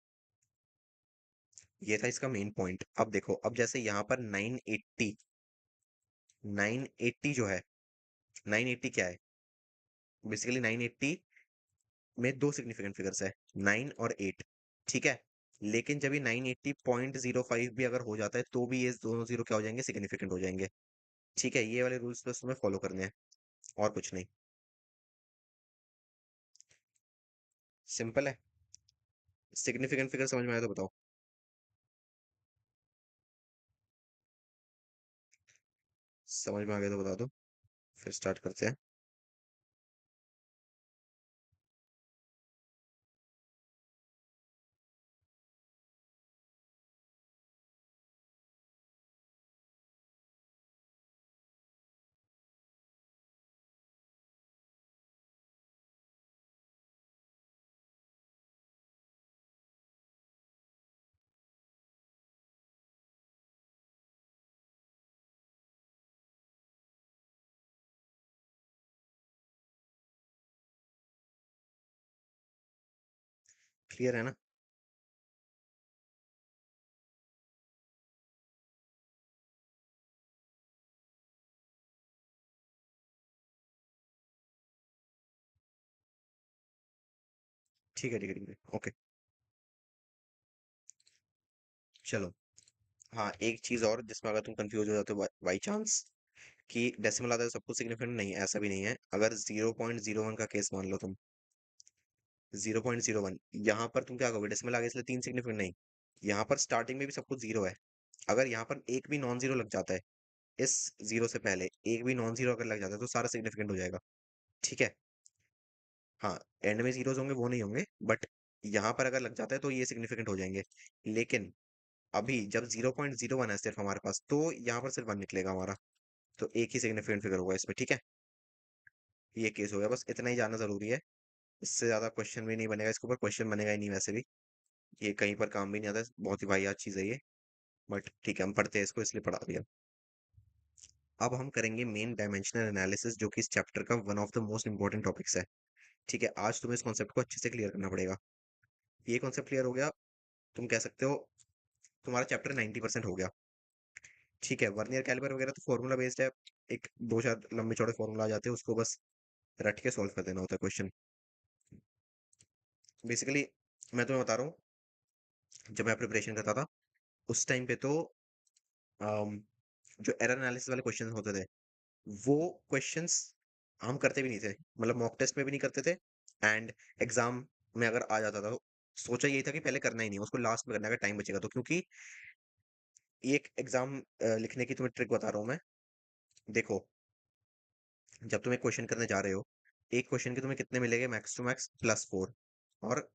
ये था इसका मेन पॉइंट। अब देखो, अब जैसे यहाँ पर 980, 980 जो है, 980 क्या है, बेसिकली 980 में दो सिग्निफिकेंट फिगर्स है, 9 और 8। ठीक है, लेकिन जब ये 980.05 भी अगर हो जाता है तो भी ये दोनों जीरो क्या हो जाएंगे, सिग्निफिकेंट हो जाएंगे। ठीक है, ये वाले रूल्स बस तुम्हें फॉलो करने हैं, और कुछ नहीं। सिंपल है। सिग्निफिकेंट फिगर समझ में आया तो बताओ। समझ में आ गया तो बता दो, फिर स्टार्ट करते हैं। क्लियर है ना? ठीक है, ठीक है, ठीक है, ओके। चलो, हाँ एक चीज और जिसमें अगर तुम कंफ्यूज हो जाते हो बाई चांस कि डेसिमल आता है सब कुछ सिग्निफिकेंट, नहीं ऐसा भी नहीं है। अगर 0.01 का केस मान लो तुम, 0.01, यहाँ पर तुम क्या कहोगे, डेसिमल आ गया इसलिए तीन सिग्निफिकेंट, नहीं। यहाँ पर स्टार्टिंग में भी सब कुछ जीरो है। अगर यहाँ पर एक भी नॉन जीरो लग जाता है, इस जीरो से पहले एक भी नॉन जीरो अगर लग जाता है तो सारा सिग्निफिकेंट हो जाएगा। ठीक है, हाँ एंड में जीरोस होंगे वो नहीं होंगे, बट यहाँ पर अगर लग जाता है तो ये सिग्निफिकेंट हो जाएंगे। लेकिन अभी जब 0.01 है सिर्फ हमारे पास, तो यहाँ पर सिर्फ वन निकलेगा हमारा, तो एक ही सिग्निफिकेंट फिगर होगा इसमें। ठीक है, ये केस हो गया, बस इतना ही जानना जरूरी है। इससे ज्यादा क्वेश्चन भी नहीं बनेगा, इसके ऊपर क्वेश्चन बनेगा ही नहीं वैसे भी। ये कहीं पर काम भी नहीं आता, बहुत ही वाहियात चीज है ये। बट ठीक है, हम पढ़ते हैं इसको इसलिए पढ़ा दिया। अब हम करेंगे मेन डायमेंशनल एनालिसिस, जो कि इस चैप्टर का one of the most important topics है। ठीक है, आज तुम्हें इस कॉन्सेप्ट को अच्छे से क्लियर करना पड़ेगा। ये कॉन्सेप्ट क्लियर हो गया, तुम कह सकते हो तुम्हारा चैप्टर 90% हो गया। ठीक है, वर्नियर कैलिपर वगैरह तो फॉर्मूला बेस्ड है, एक दो चार लंबे चौड़े फॉर्मूला आ जाते हैं, उसको बस रट के सॉल्व कर देना होता है क्वेश्चन। बेसिकली मैं तुम्हें बता रहा हूँ, जब मैं प्रिपरेशन करता था उस टाइम पे तो अम, जो एरर एनालिसिस वाले क्वेश्चन होते थे वो क्वेश्चंस हम करते भी नहीं थे, मतलब मॉक टेस्ट में भी नहीं करते थे, एंड एग्जाम में अगर आ जाता था तो सोचा यही था कि पहले करना ही नहीं, उसको लास्ट में करना अगर टाइम बचेगा तो। क्योंकि एक एग्जाम लिखने की तुम्हें ट्रिक बता रहा हूँ मैं। देखो, जब तुम एक क्वेश्चन करने जा रहे हो, एक क्वेश्चन के तुम्हें कितने मिलेंगे, मैक्स टू मैक्स +4 और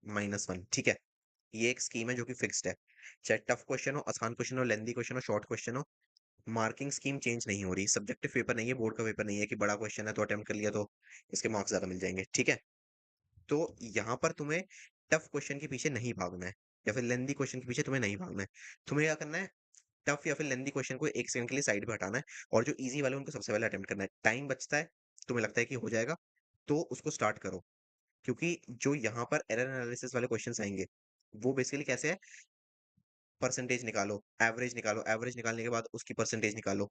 -1, ठीक है। ये एक स्कीम है जो कि फिक्स्ड है, चाहे टफ क्वेश्चन हो, आसान क्वेश्चन हो, लेंदी क्वेश्चन हो, शॉर्ट क्वेश्चन हो, मार्किंग स्कीम चेंज नहीं हो रही। सब्जेक्टिव पेपर नहीं है, बोर्ड का पेपर नहीं है कि बड़ा क्वेश्चन है तो अटेम्प्ट कर लिया तो इसके मार्क्स ज्यादा मिल जाएंगे, ठीक है। तो यहाँ पर तुम्हें टफ क्वेश्चन के पीछे नहीं भागना है, या फिर लेंदी क्वेश्चन के पीछे तुम्हें नहीं भागना है। तुम्हें क्या करना है, टफ या फिर लेंदी क्वेश्चन को एक सेकंड के लिए साइड पे हटाना है, और जो इजी वाले उनको सबसे पहले अटेम्प्ट करना है। टाइम बचता है, तुम्हें लगता है कि हो जाएगा, तो उसको स्टार्ट करो। क्योंकि जो यहाँ पर एरर एनालिसिस वाले क्वेश्चंस आएंगे वो बेसिकली कैसे है, परसेंटेज निकालो, एवरेज निकालो, एवरेज निकालने के बाद उसकी परसेंटेज निकालो,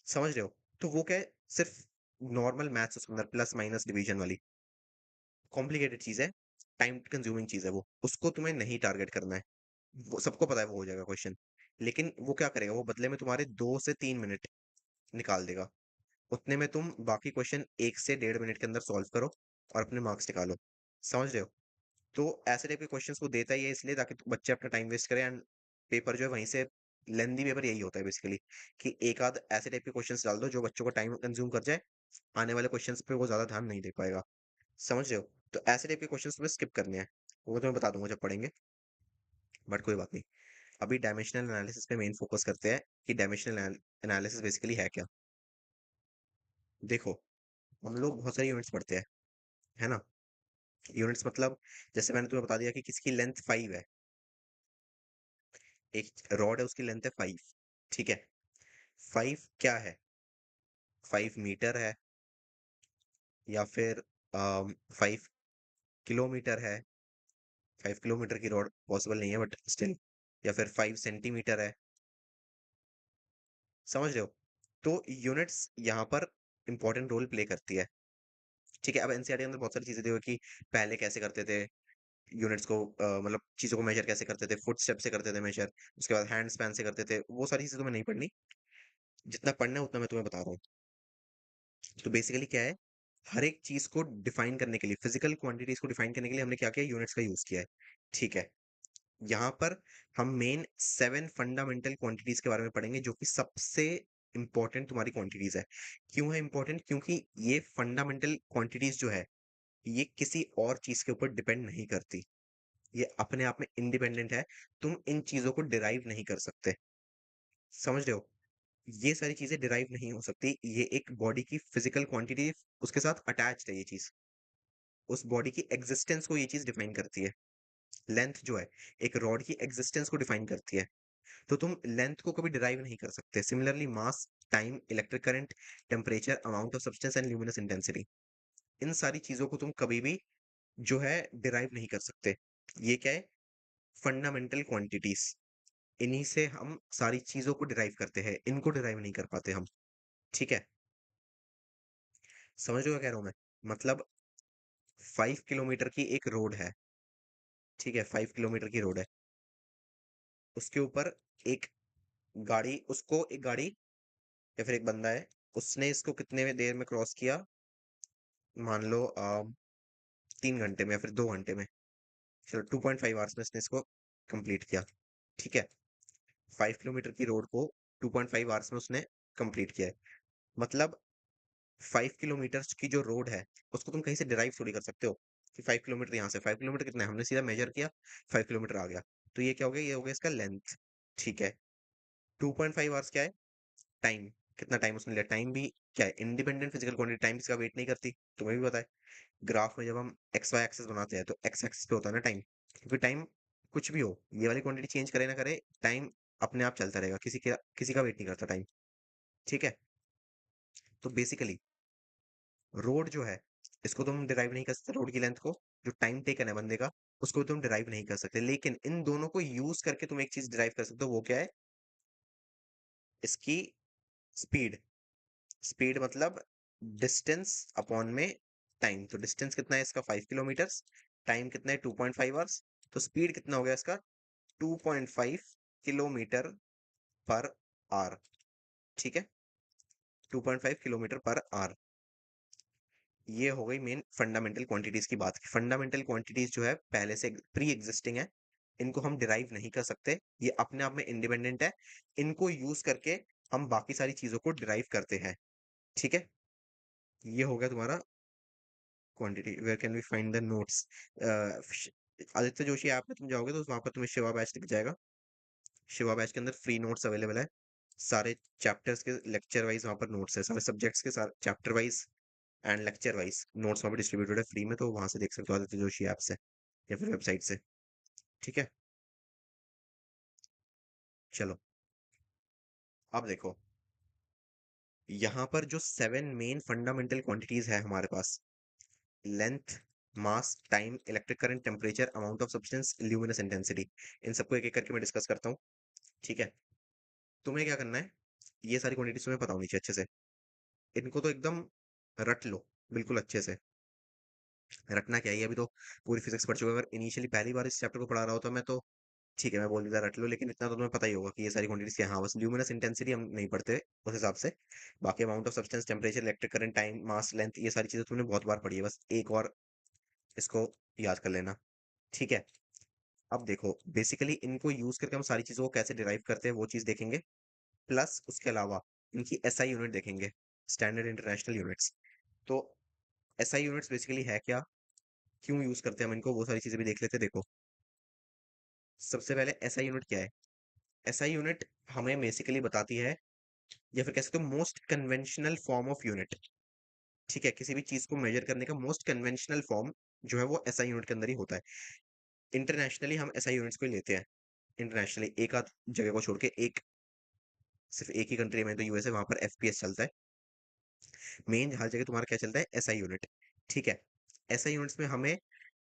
समझ रहे हो। तो वो क्या है, सिर्फ नॉर्मल मैथ्स उसके अंदर प्लस माइनस डिवीजन वाली कॉम्प्लिकेटेड चीज है, टाइम कंज्यूमिंग चीज है, वो उसको तुम्हें नहीं टारगेट करना है। वो सबको पता है वो हो जाएगा क्वेश्चन, लेकिन वो क्या करेगा, वो बदले में तुम्हारे 2 से 3 मिनट निकाल देगा। उतने में तुम बाकी क्वेश्चन 1 से 1.5 मिनट के अंदर सॉल्व करो और अपने मार्क्स निकालो, समझ रहे हो। तो ऐसे टाइप के क्वेश्चंस वो देता ही है इसलिए ताकि बच्चे अपना टाइम वेस्ट करें, एंड पेपर जो है वहीं से, लेंदी पेपर यही होता है बेसिकली, कि एक आध ऐसे टाइप के क्वेश्चंस डाल दो जो बच्चों को टाइम कंज्यूम कर जाए, आने वाले क्वेश्चंस पे वो ज्यादा ध्यान नहीं दे पाएगा, समझ रहे हो। तो ऐसे टाइप के क्वेश्चंस तुम्हें स्किप करने हैं, वो तो मैं बता दूंगा जब पढ़ेंगे, बट कोई बात नहीं। अभी डायमेंशनल एनालिसिस पे मेन फोकस करते हैं कि डायमेंशनल एनालिसिस बेसिकली है क्या। देखो, हम लोग बहुत सारी यूनिट्स पढ़ते हैं, है ना। यूनिट्स मतलब, जैसे मैंने तुम्हें बता दिया कि किसकी लेंथ 5 है, एक रॉड है उसकी लेंथ है 5, ठीक है। 5 क्या है, 5 मीटर है, या फिर 5 किलोमीटर है। 5 किलोमीटर की रॉड पॉसिबल नहीं है बट स्टिल, या फिर 5 सेंटीमीटर है, समझ रहे हो। तो यूनिट्स यहाँ पर इंपॉर्टेंट रोल प्ले करती है, ठीक है। अब एनसीईआरटी के अंदर बहुत सारी चीजें दी हुई कि पहले कैसे करते थे यूनिट्स को, मतलब चीजों को मेजर कैसे करते थे, फुट स्टेप से करते थे मेजर, उसके बाद हैंड स्पैन से करते थे, वो सारी चीजें तुम्हें नहीं पढ़नी। जितना पढ़ना है उतना मैं तुम्हें बता रहा हूँ। तो बेसिकली क्या है, हर एक चीज को डिफाइन करने के लिए, फिजिकल क्वांटिटीज को डिफाइन करने के लिए हमने क्या किया, यूनिट्स का यूज किया है, ठीक है। यहाँ पर हम मेन 7 फंडामेंटल क्वांटिटीज के बारे में पढ़ेंगे जो कि सबसे इंपॉर्टेंट तुम्हारी क्वांटिटीज है। क्यों है इंपॉर्टेंट, क्योंकि ये फंडामेंटल क्वांटिटीज जो है ये किसी और चीज के ऊपर डिपेंड नहीं करती, ये अपने आप में इंडिपेंडेंट है। तुम इन चीजों को डिराइव नहीं कर सकते, समझ रहे हो। ये सारी चीजें डिराइव नहीं हो सकती, ये एक बॉडी की फिजिकल क्वांटिटी, उसके साथ अटैच्ड है ये चीज, उस बॉडी की एग्जिस्टेंस को ये चीज डिफाइन करती है। लेंथ जो है एक रॉड की एग्जिस्टेंस को डिफाइन करती है, तो तुम लेंथ को कभी डिराइव नहीं कर सकते। Similarly mass, time, electric current, temperature, amount of substance and luminous intensity, इन सारी चीजों को तुम कभी भी जो है डिराइव नहीं कर सकते। ये क्या है, फंडामेंटल क्वांटिटीज, इन्हीं से हम सारी चीजों को डिराइव करते हैं, इनको डिराइव नहीं कर पाते हम, ठीक है। समझ रहे हो क्या कह रहा हूं मैं, मतलब 5 किलोमीटर की एक रोड है, ठीक है, 5 किलोमीटर की रोड है, उसके ऊपर एक गाड़ी, उसको एक गाड़ी या फिर एक बंदा है, उसने इसको कितने देर में क्रॉस किया, मान लो 3 घंटे में या फिर 2 घंटे में, चलो 2.5 आवर्स में इसने इसको कंप्लीट किया, ठीक है। 5 किलोमीटर की रोड को 2.5 आवर्स में उसने कंप्लीट किया है, मतलब 5 किलोमीटर की जो रोड है उसको तुम कहीं से डिराइव थोड़ी कर सकते हो कि 5 किलोमीटर यहाँ से, 5 किलोमीटर कितना है, हमने सीधा मेजर किया, 5 किलोमीटर आ गया। तो ये क्या हो गया, ये हो गया इसका लेंथ, ठीक है। 2.5 आवर्स क्या है, टाइम, कितना टाइम उसने लिया, टाइम भी क्या है, इंडिपेंडेंट फिजिकल क्वांटिटी, टाइम किसका वेट नहीं करती, तुम्हें भी पता है। ग्राफ में जब हम एक्स वाई एक्सेस बनाते हैं तो एक्स एक्सेस पे होता है ना टाइम, क्योंकि टाइम कुछ भी हो, ये वाली क्वांटिटी चेंज करे ना करे, टाइम अपने आप चलता रहेगा, किसी का वेट नहीं करता टाइम, ठीक है। तो बेसिकली रोड जो है इसको तुम डिराइव नहीं कर सकते, रोड की लेंथ को, जो टाइम टेकन है बंदे का उसको तुम डिराइव नहीं कर सकते, लेकिन इन दोनों को यूज करके तुम एक चीज डिराइव कर सकते हो, वो क्या है, इसकी स्पीड, स्पीड मतलब डिस्टेंस अपॉन में टाइम। तो डिस्टेंस कितना है इसका 5 किलोमीटर, टाइम कितना है 2.5 आवर्स। तो स्पीड कितना हो गया इसका 2.5 किलोमीटर पर आवर। ठीक है, 2.5 किलोमीटर पर आवर। ये हो गई मेन फंडामेंटल क्वांटिटीज की बात। फंडामेंटल क्वांटिटीज जो है पहले से प्री एग्जिस्टिंग है, इनको हम डिराइव नहीं कर सकते, ये अपने आप में इंडिपेंडेंट है। इनको यूज करके हम बाकी सारी चीजों को डिराइव करते हैं। ठीक है, ये हो गया तुम्हारा quantity. Where can we find the notes? Aditya Joshi app में तुम जाओगे तो वहां पर तुम्हें शिवा बैच दिख जाएगा। शिवा बैच के अंदर फ्री नोट्स अवेलेबल है। सारे चैप्टर्स के लेक्चर वाइज वहां पर नोट्स है, सारे सब्जेक्ट्स के सारे chapter wise and lecture wise notes वहां पर डिस्ट्रीब्यूटेड है फ्री में, तो वहां से देख सकते हो आदित्य जोशी ऐप से या फिर वेबसाइट से। ठीक है, चलो अब देखो, यहाँ पर जो 7 मेन फंडामेंटल क्वांटिटीज है हमारे पास, length, mass, time, electric current, temperature, amount of substance, luminous intensity. इन सबको एक एक करके मैं डिस्कस करता हूँ। ठीक है, तुम्हें क्या करना है, ये सारी क्वांटिटीज तुम्हें पता होनी चाहिए अच्छे से। इनको तो एकदम रट लो, बिल्कुल अच्छे से। रटना क्या है, ये अभी तो पूरी फिजिक्स पढ़ चुके हो। अगर इनिशियली पहली बार इस चैप्टर को पढ़ा रहा होता मैं तो ठीक है, मैं बोल देता रट लो, लेकिन इतना तो तुम्हें पता ही होगा कि ये सारी क्वांटिटीज क्या है। हाँ, बस ल्यूमिनस इंटेंसिटी हम नहीं पढ़ते उस हिसाब से। बाकी amount of substance, temperature, electric current, time, mass, length, ये सारी चीजें तुमने बहुत बार पढ़ी है, बस एक और इसको याद कर लेना। ठीक है, अब देखो बेसिकली इनको यूज करके हम सारी चीजों को कैसे डिराइव करते हैं वो चीज देखेंगे। प्लस उसके अलावा इनकी एसआई यूनिट देखेंगे, स्टैंडर्ड इंटरनेशनल यूनिट्स। तो एसआई यूनिट्स बेसिकली है क्या, क्यों यूज करते हैं हम इनको, वो सारी चीजें भी देख लेते हैं। देखो, सबसे पहले एसआई यूनिट क्या है। एसआई यूनिट हमें बेसिकली बताती है, या फिर कह सकते हो most conventional form of unit. ठीक है, किसी भी चीज को मेजर करने का मोस्ट कन्वेंशनल फॉर्म जो है वो एसआई यूनिट के अंदर ही होता है। इंटरनेशनली हम एसआई यूनिट्स को ही लेते हैं। इंटरनेशनली एक आध जगह को छोड़ के, एक सिर्फ एक ही कंट्री में, तो यूएसए, वहां पर एफपीएस चलता है। मेन हर जगह तुम्हारा क्या चलता है, एसआई यूनिट। ठीक है, एसआई यूनिट्स में हमें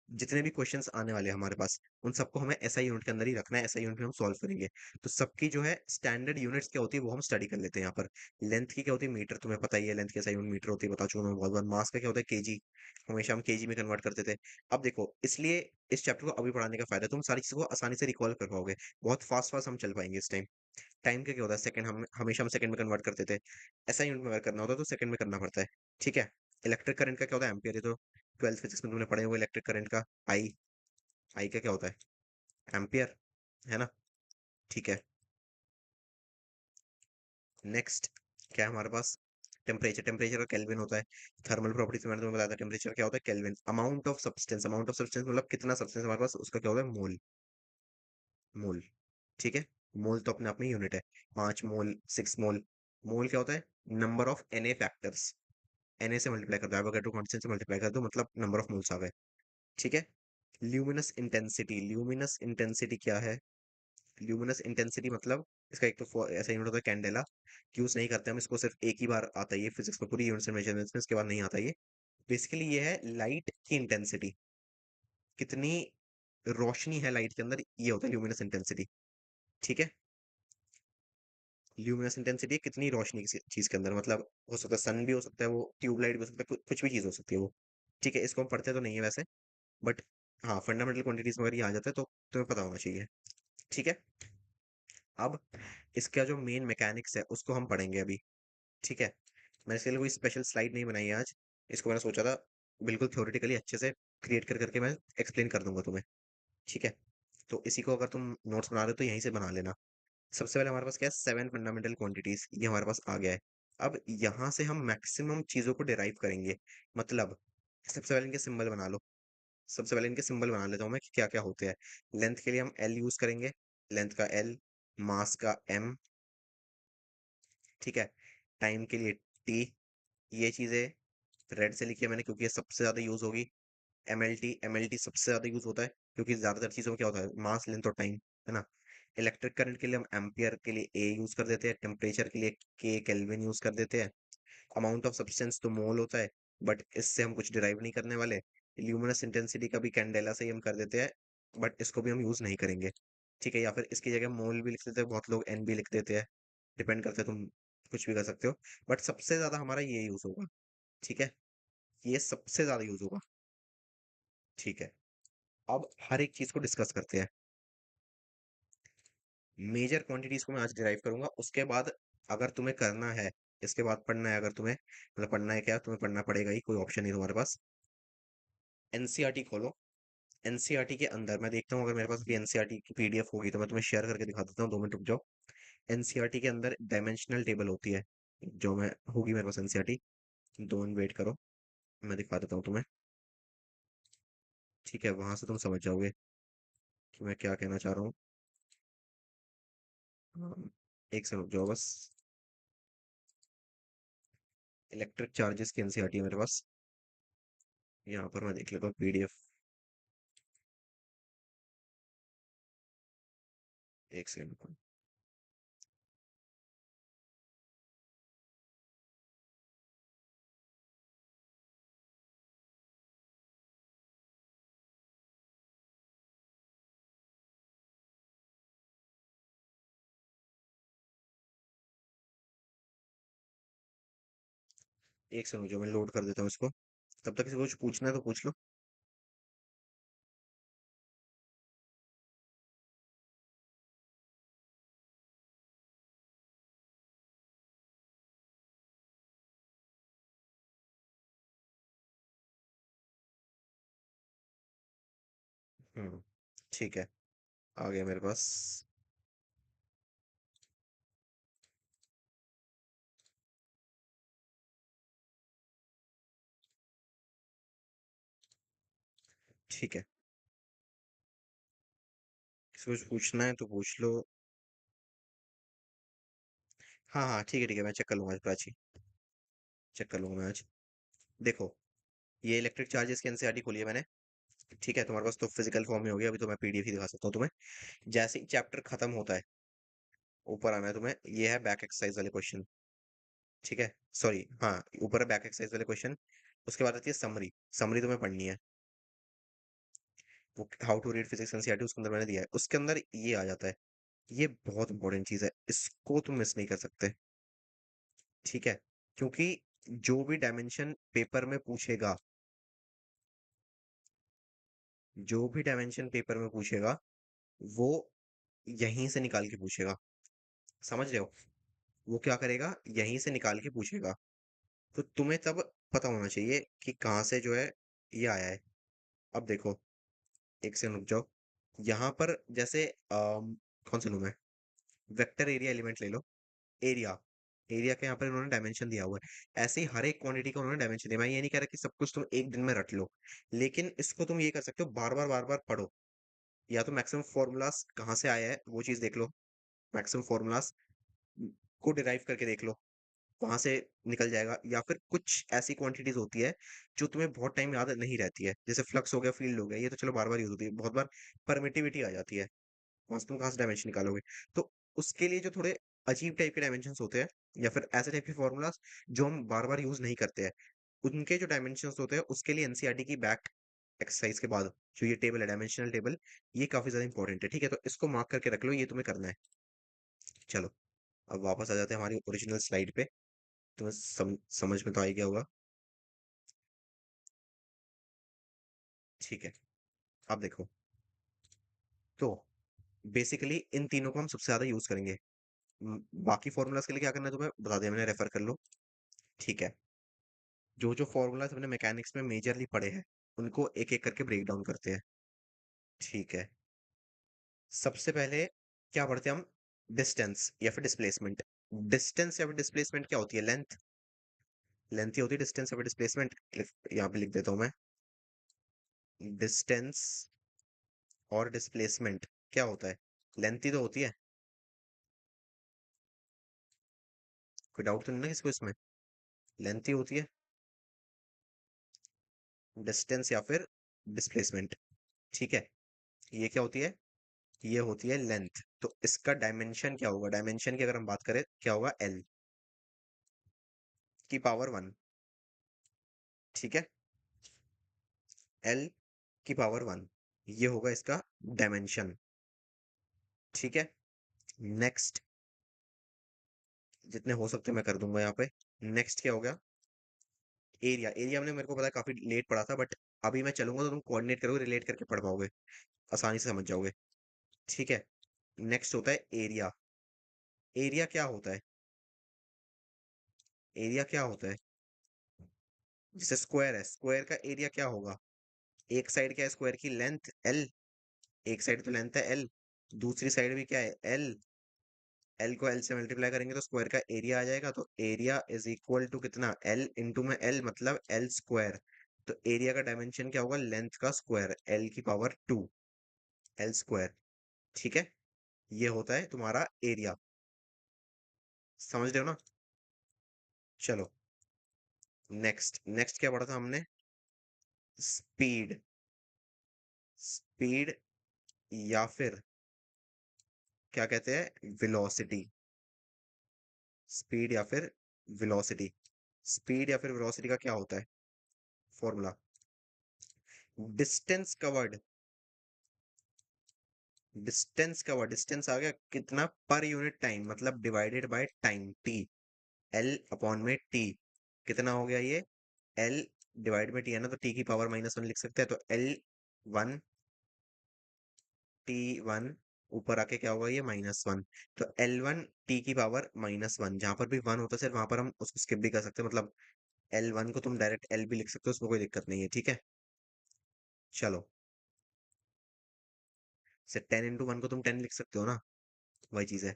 जितने भी क्वेश्चंस आने वाले हैं हमारे पास, उन सबको हमें एसआई यूनिट के अंदर ही रखना है, एसआई यूनिट में हम सॉल्व करेंगे। तो सबकी जो है स्टैंडर्ड यूनिट्स क्या होती है वो हम स्टडी कर लेते हैं यहाँ पर। लेंथ की क्या होती है, मीटर, तुम्हें पता ही है लेंथ की एसआई यूनिट मीटर होती है, बता चुका मैं बहुत बार। मास का क्या होता है, केजी, हमेशा हम केजी में कन्वर्ट करते थे। अब देखो, इसलिए इस चैप्टर को अभी पढ़ाने का फायदा, तुम सारी चीजों को आसानी से रिकॉल कर पाओगे, बहुत फास्ट फास्ट हम चल पाएंगे इस टाइम। टाइम का क्या होता है, सेकंड, हम हमेशा हम सेकंड में कन्वर्ट करते थे। ऐसा यूनिट में अगर करना होता है तो सेकंड में करना पड़ता है। ठीक है, इलेक्ट्रिक करंट का क्या होता है, एम्पियर। ये तो ट्वेल्थ फिजिक्स में तुमने पढ़े हुए इलेक्ट्रिक करंट का। आई, आई का क्या होता है, एम्पियर, है ना। ठीक है, नेक्स्ट क्या है हमारे पास, टेम्परेचर। टेम्परेचर का केल्विन होता है। थर्मल प्रॉपर्टी से मैंने तुम्हें बताया था, टेम्परेचर क्या होता है, kelvin. Amount of substance, amount of substance मतलब कितना सब्सटेंस हमारे पास, उसका क्या होता है, मोल। मोल, ठीक है। मोल तो अपने आप में यूनिट है, 5 मोल, 6 मोल। मोल क्या होता है, number of N A factors. N से मल्टीप्लाई कर दो, एवोगैड्रो कांस्टेंट से मल्टीप्लाई कर दो, मतलब नंबर ऑफ मोल्स आ गए। ठीक है, ल्यूमिनस इंटेंसिटी। ल्यूमिनस इंटेंसिटी क्या है, ल्यूमिनस इंटेंसिटी मतलब इसका एक तो ऐसा यूनिट होता है कैंडेला। यूज नहीं करते हम इसको, सिर्फ एक ही बार आता है ये फिजिक्स में, पूरी यूनिट्स एंड मेजरमेंट्स में, इसके बाद नहीं आता ये। बेसिकली ये है लाइट की इंटेंसिटी, कितनी रोशनी है लाइट के अंदर, ये होता है ल्यूमिनस इंटेंसिटी। ठीक है, ल्यूमिनस इंटेंसिटी कितनी रोशनी किसी चीज के अंदर, मतलब हो सकता है सन भी हो सकता है, वो ट्यूबलाइट भी हो सकता है, कुछ भी चीज हो सकती है वो। ठीक है, इसको हम पढ़ते तो नहीं है वैसे, बट हाँ फंडामेंटल क्वांटिटीज में अगर ये आ जाता है तो तुम्हें पता होना चाहिए। ठीक है, अब इसका जो मेन मैकेनिक्स है उसको हम पढ़ेंगे अभी। ठीक है, मैंने इसके लिए कोई स्पेशल स्लाइड नहीं बनाई है आज। इसको मैंने सोचा था बिल्कुल थ्योरेटिकली अच्छे से क्रिएट कर करके मैं एक्सप्लेन कर दूंगा तुम्हें। ठीक है, तो इसी को अगर तुम नोट्स बना रहे हो तो यहीं से बना लेना। सबसे पहले हमारे पास क्या है, 7 फंडामेंटल क्वांटिटीज, ये हमारे पास आ गया है। अब यहाँ से हम मैक्सिमम चीजों को डिराइव करेंगे। मतलब सबसे पहले इनके सिंबल बना लो। सबसे पहले इनके सिंबल बना लेता हूँ मैं कि क्या क्या होते हैं। लेंथ के लिए हम एल यूज करेंगे, लेंथ का एल, मास का एम। ठीक है, टाइम के लिए टी। ये चीजें रेड से लिखी है मैंने क्योंकि ये सबसे ज्यादा यूज होगी। M L T, M L T सबसे ज्यादा यूज होता है क्योंकि ज्यादातर चीजों में क्या होता है, मास, लेंथ और टाइम, है ना। इलेक्ट्रिक करंट के लिए हम एम्पियर के लिए ए यूज कर देते हैं, टेम्परेचर के लिए के, केल्विन यूज कर देते हैं। अमाउंट ऑफ सब्सटेंस तो मोल होता है, बट इससे हम कुछ डिराइव नहीं करने वाले। ल्यूमिनस इंटेंसिटी का भी कैंडेला से ही हम कर देते हैं, बट इसको भी हम यूज नहीं करेंगे। ठीक है, या फिर इसकी जगह मोल भी लिख देते हैं बहुत लोग, एन भी लिख देते हैं, डिपेंड करता है तुम कुछ भी कर सकते हो, बट सबसे ज्यादा हमारा ये यूज होगा। ठीक है, ये सबसे ज्यादा यूज होगा। ठीक है, अब हर एक चीज को डिस्कस करते हैं। मेजर क्वांटिटीज को मैं आज डिराइव करूंगा, उसके बाद अगर तुम्हें करना है, इसके बाद पढ़ना है, अगर तुम्हें मतलब पढ़ना है क्या, तुम्हें पढ़ना पड़ेगा ही, कोई ऑप्शन नहीं तुम्हारे पास। एनसीईआरटी खोलो। एनसीईआरटी के अंदर मैं देखता हूँ, अगर मेरे पास भी एनसीईआरटी की पीडीएफ होगी तो मैं तुम्हें शेयर करके दिखा देता हूँ, 2 मिनट रुक जाओ। एनसीईआरटी के अंदर डायमेंशनल टेबल होती है, जो मैं होगी मेरे पास एनसीईआरटी। 2 मिनट वेट करो, मैं दिखा देता हूँ तुम्हें। ठीक है, वहां से तुम समझ जाओगे कि मैं क्या कहना चाह रहा हूँ। हाँ, एक सेकंड रुक जाओ बस। इलेक्ट्रिक चार्जेस की एनसीईआरटी है मेरे पास, यहाँ पर मैं देख लेता हूँ पीडीएफ। एक सेकंड। एक सेकंड जो मैं लोड कर देता हूँ इसको, तब तक किसी को कुछ पूछना है तो पूछ लो। हम्म, ठीक है, आ गया मेरे पास। ठीक है, किसी को कुछ पूछना है तो पूछ लो। हाँ हाँ, ठीक है ठीक है, मैं चेक कर लूंगा आज प्राची, चेक कर लूंगा मैं आज। देखो, ये इलेक्ट्रिक चार्जेस की एनसीईआरटी खोली है मैंने। ठीक है, तुम्हारे पास तो फिजिकल फॉर्म में हो गया, अभी तो मैं पीडीएफ ही दिखा सकता हूँ तुम्हें। जैसे ही चैप्टर खत्म होता है, ऊपर आना है तुम्हें, ये है बैक एक्सरसाइज वाले क्वेश्चन। ठीक है, सॉरी हाँ, ऊपर है बैक एक्सरसाइज वाले क्वेश्चन। उसके बाद आती है समरी। समरी तुम्हें पढ़नी है, वो how to read physics NCERT उसके अंदर मैंने दिया है, उसके अंदर ये आ जाता है। ये बहुत इंपॉर्टेंट चीज है, इसको तुम मिस नहीं कर सकते। ठीक है, क्योंकि जो भी डायमेंशन पेपर में पूछेगा, जो भी डायमेंशन पेपर में पूछेगा, वो यहीं से निकाल के पूछेगा। समझ रहे हो? वो क्या करेगा, यहीं से निकाल के पूछेगा। तो तुम्हें तब पता होना चाहिए कि कहाँ से जो है ये आया है। अब देखो, एक से रुक जाओ। यहाँ पर जैसे कौन सा लूं मैं, वेक्टर एरिया एलिमेंट ले लो। एरिया, एरिया के यहाँ पर इन्होंने डायमेंशन दिया हुआ है। ऐसे ही हर एक क्वांटिटी का उन्होंने डायमेंशन दिया। मैं ये नहीं कह रहा कि सब कुछ तुम एक दिन में रट लो, लेकिन इसको तुम ये कर सकते हो, बार बार पढ़ो। या तो मैक्सिमम फॉर्मूलाज कहाँ से आया है वो चीज देख लो, मैक्सिमम फॉर्मूलाज को डिराइव करके देख लो, वहां से निकल जाएगा। या फिर कुछ ऐसी क्वांटिटीज होती है जो तुम्हें बहुत टाइम याद नहीं रहती है, जैसे फ्लक्स हो गया, फील्ड हो गया, ये तो चलो बार बार यूज होती है, बहुत बार परमिटिविटी आ जाती है, वहां से तुम कहाँ से डायमेंशन निकालोगे। तो उसके लिए जो थोड़े अजीब टाइप के डायमेंशन होते हैं, या फिर ऐसे टाइप के फॉर्मूलाज जो हम बार बार यूज नहीं करते हैं, उनके जो डायमेंशन होते हैं, उसके लिए एनसीईआरटी की बैक एक्सरसाइज के बाद जो ये टेबल है, डायमेंशनल टेबल, ये काफी ज्यादा इंपॉर्टेंट है। ठीक है, तो इसको मार्क करके रख लो, ये तुम्हें करना है। चलो, अब वापस आ जाते हैं हमारी ओरिजिनल स्लाइड पे। तुम्हें समझ में तो आ ही गया होगा। ठीक है, अब देखो, तो बेसिकली इन तीनों को हम सबसे ज्यादा यूज करेंगे। बाकी फॉर्मूलाज के लिए क्या करना है तुम्हें बता दिया मैंने, रेफर कर लो। ठीक है, जो जो फॉर्मूलाज हमने मैकेनिक्स में मेजरली पढ़े हैं, उनको एक एक करके ब्रेक डाउन करते हैं। ठीक है, सबसे पहले क्या पढ़ते हैं हम, डिस्टेंस या फिर डिस्प्लेसमेंट। डिस्टेंस या फिर डिस्प्लेसमेंट क्या होती है, लेंथ। लेंथ ही होती है डिस्टेंस या फिर डिस्प्लेसमेंट। यहाँ पे लिख देता हूँ मैं, डिस्टेंस और डिस्प्लेसमेंट क्या होता है, लेंथ ही तो होती है। कोई डाउट तो नहीं ना किसको इसमें, लेंथ ही होती है, डिस्टेंस या फिर डिस्प्लेसमेंट। ठीक है, ये क्या होती है, ये होती है लेंथ। तो इसका डायमेंशन क्या होगा, डायमेंशन की अगर हम बात करें क्या होगा, एल की पावर 1। ठीक है, एल की पावर 1, ये होगा इसका डायमेंशन। ठीक है, नेक्स्ट, जितने हो सकते मैं कर दूंगा यहाँ पे। नेक्स्ट क्या हो गया? एरिया। एरिया हमने मेरे को पता है काफी लेट पढ़ा था, बट अभी मैं चलूंगा तो तुम कोऑर्डिनेट करोगे, रिलेट करके पढ़ पाओगे, आसानी से समझ जाओगे। ठीक है। नेक्स्ट होता है एरिया। एरिया क्या होता है? एरिया क्या होता है? जैसे स्क्वायर है, स्क्वायर का एरिया क्या होगा? एक साइड क्या है स्क्वायर की? Length L. एक साइड तो लेंथ है एल, दूसरी साइड भी क्या है? एल। एल को एल से मल्टीप्लाई करेंगे तो स्क्वायर का एरिया आ जाएगा। तो एरिया इज इक्वल टू कितना? एल इंटू में एल, मतलब एल स्क्वायर। तो एरिया का डायमेंशन क्या होगा? लेंथ का स्क्वायर, एल की पावर 2, एल स्क्वायर। ठीक है। ये होता है तुम्हारा एरिया। समझ रहे हो ना? चलो, नेक्स्ट नेक्स्ट क्या पढ़ा था हमने? स्पीड। स्पीड या फिर क्या कहते हैं? वेलोसिटी। स्पीड या फिर वेलोसिटी। स्पीड या फिर वेलोसिटी का क्या होता है formula? Distance covered. Distance covered, distance आ गया कितना? पर यूनिट टाइम, मतलब divided by time T. L upon में टी। कितना हो गया ये? एल डिवाइड में टी है ना, तो टी की पावर -1 लिख सकते हैं। तो एल वन टी 1, ऊपर आके क्या होगा? ये -1। तो L1 टी की पावर -1, जहां पर भी 1 होता है सिर्फ वहां पर हम उसको स्किप भी कर सकते हैं, मतलब L1 को तुम डायरेक्ट L भी लिख सकते हो, उसमें कोई दिक्कत नहीं है। ठीक है। चलो, से 10 × 1 को तुम 10 लिख सकते हो ना, वही चीज है।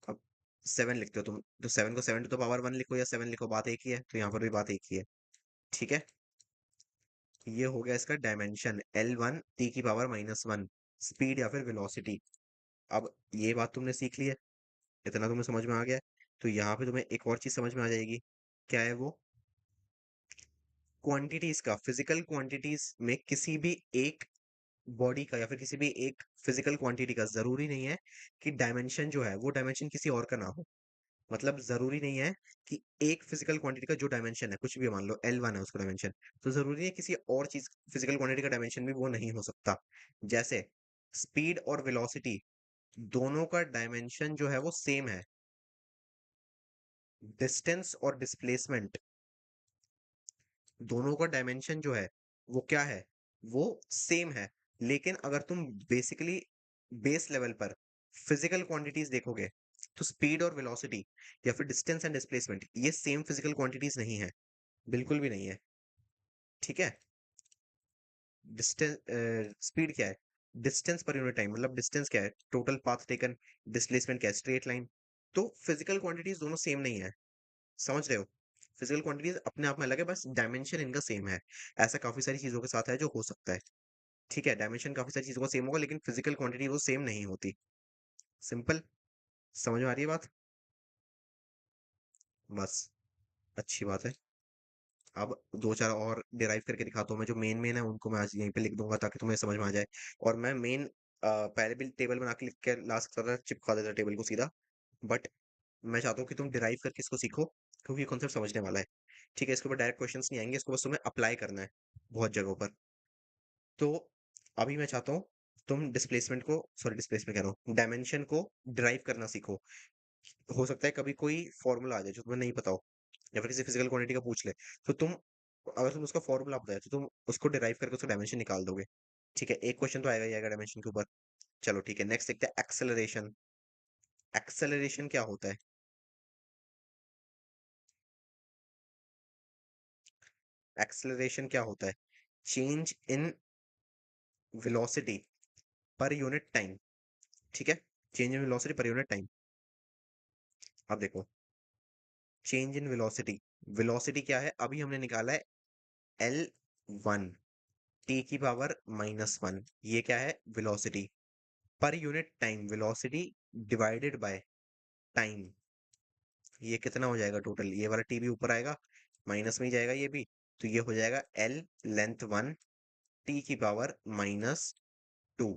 अब 7 लिखते हो तुम, तो 7 को 7 to the power 1 लिखो या 7 लिखो, बात एक ही है। तो यहाँ पर भी बात एक ही है। ठीक है। ये हो गया इसका डायमेंशन, L1 टी की पावर -1, स्पीड या फिर वेलोसिटी। अब ये बात तुमने सीख ली है, इतना तुम्हें समझ में आ गया है। तो यहाँ पे तुम्हें एक और चीज समझ में आ जाएगी। क्या है वो? क्वांटिटीज का, फिजिकल क्वांटिटीज में किसी भी एक बॉडी का या फिर किसी भी एक फिजिकल क्वांटिटी का जरूरी नहीं है कि डायमेंशन जो है वो डायमेंशन किसी और का ना हो। मतलब जरूरी नहीं है कि एक फिजिकल क्वांटिटी का जो डायमेंशन है, कुछ भी मान लो L1 है उसका डायमेंशन, तो जरूरी है किसी और चीज फिजिकल क्वांटिटी का डायमेंशन भी वो नहीं हो सकता। जैसे स्पीड और वेलोसिटी, दोनों का डायमेंशन जो है वो सेम है। डिस्टेंस और डिस्प्लेसमेंट, दोनों का डायमेंशन जो है वो क्या है? वो सेम है। लेकिन अगर तुम बेसिकली बेस लेवल पर फिजिकल क्वांटिटीज देखोगे, तो स्पीड और वेलोसिटी या फिर डिस्टेंस एंड डिस्प्लेसमेंट, ये सेम फिजिकल क्वांटिटीज नहीं है, बिल्कुल भी नहीं है। ठीक है। डिस्टेंस, स्पीड क्या है? डिस्टेंस पर यूनिट टाइम, मतलब डिस्टेंस क्या है? Total path taken. डिस्प्लेसमेंट क्या है? Straight line. तो फिजिकल क्वांटिटीज दोनों सेम नहीं है। समझ रहे हो? फिजिकल क्वांटिटीज अपने आप में अलग है, बस डायमेंशन इनका सेम है। ऐसा काफी सारी चीजों के साथ है जो हो सकता है। ठीक है, डायमेंशन काफी सारी चीजों का सेम होगा, लेकिन फिजिकल क्वांटिटी वो सेम नहीं होती। सिंपल। समझ में आ रही है बात? बस, अच्छी बात है। अब दो चार और डिराइव करके दिखाता हूँ मैं, जो मेन मेन है उनको मैं आज यहीं पे लिख दूंगा ताकि तुम्हें समझ में आ जाए। और मैं मेन पहले भी टेबल बना के लिख के ला सकता था, चिपका देता टेबल को सीधा, बट मैं चाहता हूँ कि तुम डिराइव करके इसको सीखो, क्योंकि ये कॉन्सेप्ट समझने वाला है। ठीक है, इसके ऊपर डायरेक्ट क्वेश्चंस नहीं आएंगे, इसको बस तुम्हें अप्लाई करना है बहुत जगहों पर। तो अभी मैं चाहता हूँ तुम डिस्प्लेसमेंट को, सॉरी डिस्प्लेसमेंट कह रहा हूँ, डायमेंशन को ड्राइव करना सीखो। हो सकता है कभी कोई फॉर्मूला आ जाए जो तुम्हें नहीं पता हो, या फिर किसी फिजिकल क्वांटिटी का पूछ ले, तो तुम, अगर तुम उसका फॉर्मूला पता है तो तुम उसको डिराइव करके उसका डायमेंशन निकाल दोगे। ठीक है, एक क्वेश्चन तो आएगा ही आएगा डायमेंशन के ऊपर। चलो ठीक है, नेक्स्ट देखते हैं एक्सेलरेशन। एक्सेलरेशन क्या होता है? एक्सेलरेशन क्या होता है? चेंज इन वेलोसिटी पर यूनिट टाइम। ठीक है, चेंज इन वेलोसिटी पर यूनिट टाइम। अब देखो, चेंज इन वेलोसिटी, वेलोसिटी क्या है? अभी हमने निकाला है L1 टी की पावर -1, ये क्या है? वेलोसिटी। पर unit time velocity divided by time, ये कितना हो जाएगा टोटल? ये वाला टी भी ऊपर आएगा, माइनस में ही जाएगा ये भी। तो ये हो जाएगा L लेंथ 1 टी की पावर -2,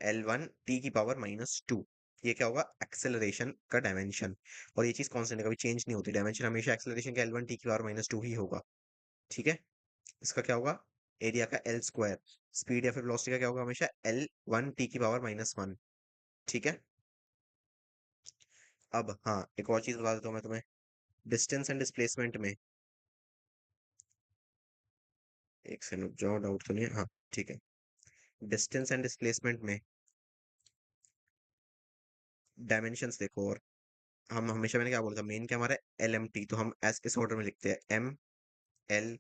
L1 टी की पावर -2। ये क्या होगा? एक्सेलरेशन का डायमेंशन। और ये चीज कांस्टेंट है, कभी चेंज नहीं होती, डायमेंशन हमेशा एक्सेलरेशन का L1 टी की पावर -2 ही होगा। ठीक है। इसका क्या होगा? एरिया का एल स्क्वायर। स्पीड या फिर वेलोसिटी का क्या होगा? हमेशा L1 टी की पावर -1। ठीक है। अब हाँ, एक और चीज बता देता हूँ मैं तुम्हें। डिस्टेंस एंड डिस्प्लेसमेंट में, एक सेकंड रुक जाओ, डाउट तो नहीं है, हाँ ठीक है। डिस्टेंस एंड डिस्प्लेसमेंट में डायमेंशंस देखो, और हम हमेशा, मैंने क्या बोला था, मेन क्या हमारा एल एम टी, तो हम एस इस ऑर्डर में लिखते हैं, एम एल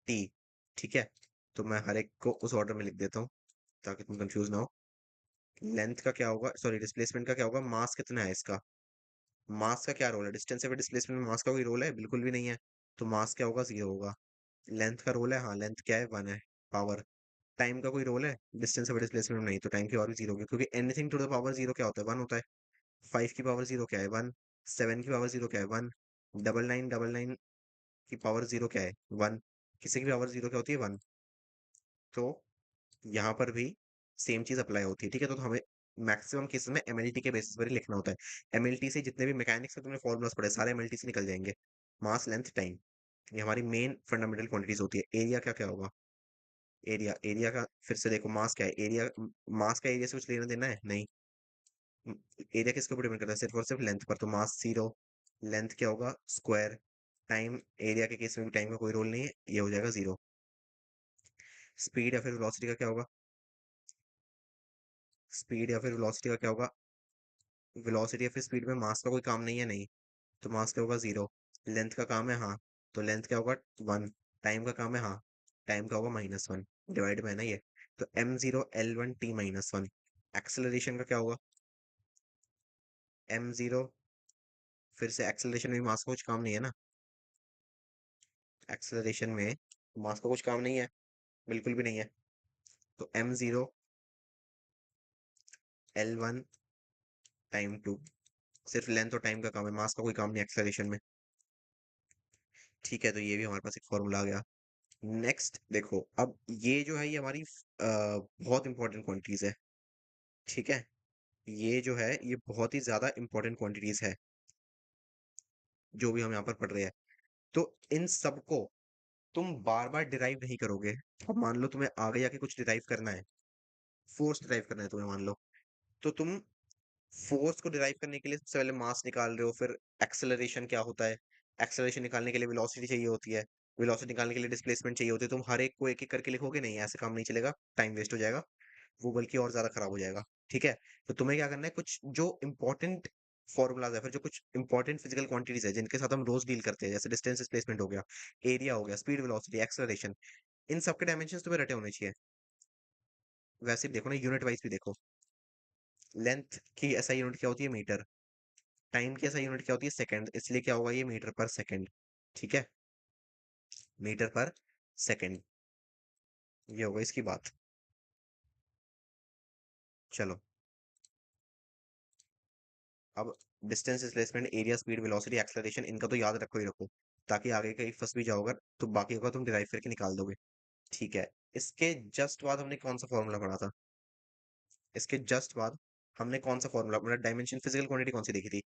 टी। ठीक है, तो मैं हर एक को उस ऑर्डर में लिख देता हूँ ताकि तुम कंफ्यूज ना हो। लेंथ का क्या होगा, सॉरी डिस्प्लेसमेंट का क्या होगा, मास कितना है इसका, मास का क्या रोल है, डिस्टेंस या डिस्प्लेसमेंट में मास का कोई रोल है, बिल्कुल भी नहीं है। तो मास क्या होगा, जीरो होगा। लेंथ का रोल है, हाँ लेंथ क्या है, वन है, पावर। टाइम का कोई रोल है, डिस्टेंस या डिस्प्लेसमेंट में नहीं, तो टाइम की पावर भी जीरो होगी, क्योंकि anything to the power zero क्या होता है, वन होता है। 5 की पावर जीरो क्या है, वन। 7 की पावर जीरो क्या है, वन। डबल नाइन की पावर जीरो क्या है, वन। किसी की पावर जीरो क्या होती है, वन। तो यहाँ पर भी सेम चीज अप्लाई होती है, ठीक है। तो हमें मैक्सिमम केसेस में एमएलटी के बेसिस पर ही लिखना होता है। एमएलटी से जितने भी मैकेनिक्स के तुमने फॉर्मुलास पढ़े, सारे एमएलटी से निकल जाएंगे। मास, लेंथ, टाइम, ये हमारी मेन फंडामेंटल क्वांटिटीज होती है। एरिया का क्या होगा, एरिया, एरिया का फिर से देखो, मास क्या है, एरिया, मास का एरिया से कुछ लेना देना है नहीं। एरिया किसके ऊपर डिपेंड करता है, सिर्फ और सिर्फ लेंथ पर, तो मास जीरो। लेंथ क्या होगा, स्क्वायर। टाइम, एरिया के केस में भी टाइम का कोई रोल नहीं है, ये हो जाएगा जीरो। स्पीड या फिर वेलोसिटी का क्या होगा, स्पीड या फिर वेलोसिटी का क्या होगा, वेलोसिटी या फिर स्पीड में मास का कोई काम नहीं है, नहीं। तो मास क्या होगा, जीरो। लेंथ का काम है, हाँ, तो लेंथ क्या होगा, वन। टाइम का काम है, हाँ, टाइम का होगा -1, डिवाइड में है ना ये। तो m0 l1t-1। एक्सेलरेशन का क्या होगा, m0, फिर से एक्सेलरेशन में मास का कुछ काम नहीं है ना, एक्सेलरेशन में मास का कुछ काम नहीं है, बिल्कुल भी नहीं है। तो m0 l1 टाइम 2, सिर्फ लेंथ और टाइम का काम है, मास का कोई काम नहीं एक्सेलरेशन में। ठीक है, तो ये भी हमारे पास एक फॉर्मूला आ गया। नेक्स्ट देखो, अब ये जो है, ये हमारी बहुत इंपॉर्टेंट क्वांटिटीज है, ठीक है। ये जो है, ये बहुत ही ज्यादा इंपॉर्टेंट क्वांटिटीज है, जो भी हम यहाँ पर पढ़ रहे हैं। तो इन सबको तुम बार बार डिराइव नहीं करोगे। अब मान लो तुम्हें आगे जाके कुछ डिराइव करना है, फोर्स डिराइव करना है तुम्हें, मान लो। तो तुम फोर्स को डिराइव करने के लिए सबसे पहले मास निकाल रहे हो, फिर एक्सेलरेशन क्या होता है, एक्सेलरेशन निकालने के लिए वेलोसिटी चाहिए होती है, वेलोसिटी निकालने के लिए डिस्प्लेसमेंट चाहिए होती है। तुम हर एक को एक एक करके लिखोगे नहीं, ऐसे काम नहीं चलेगा, टाइम वेस्ट हो जाएगा, वो बल्कि और ज्यादा खराब हो जाएगा। ठीक है, तो तुम्हें क्या करना है, कुछ जो इंपॉर्टेंट फॉर्मूलाज है, फिर जो कुछ इंपॉर्टेंट फिजिकल क्वांटिटीज है जिनके साथ हम रोज डील करते हैं, जैसे डिस्टेंस डिस्प्लेसमेंट हो गया, एरिया हो गया, स्पीड वेलोसिटी एक्सेलरेशन, इन सबके डायमेंशन तुम्हें रटे होने चाहिए। वैसे भी देखो ना, यूनिट वाइज भी देखो। लेंथ की ऐसा यूनिट क्या होती है, मीटर। टाइम की ऐसा यूनिट क्या होती है, सेकंड, इसलिए क्या होगा, ये मीटर पर सेकंड। ठीक है, मीटर पर सेकंड, ये होगा इसकी बात। चलो, अब distance displacement area speed velocity acceleration, इनका तो याद रखो ही रखो, ताकि आगे कहीं फंस भी जाओगे तो बाकी का तुम डिराइव करके निकाल दोगे। ठीक है, इसके जस्ट बाद हमने कौन सा फॉर्मूला पढ़ा था, इसके जस्ट बाद हमने कौन सा फॉर्मूला, मतलब डायमेंशन फिजिकल क्वांटिटी कौन सी देखी थी।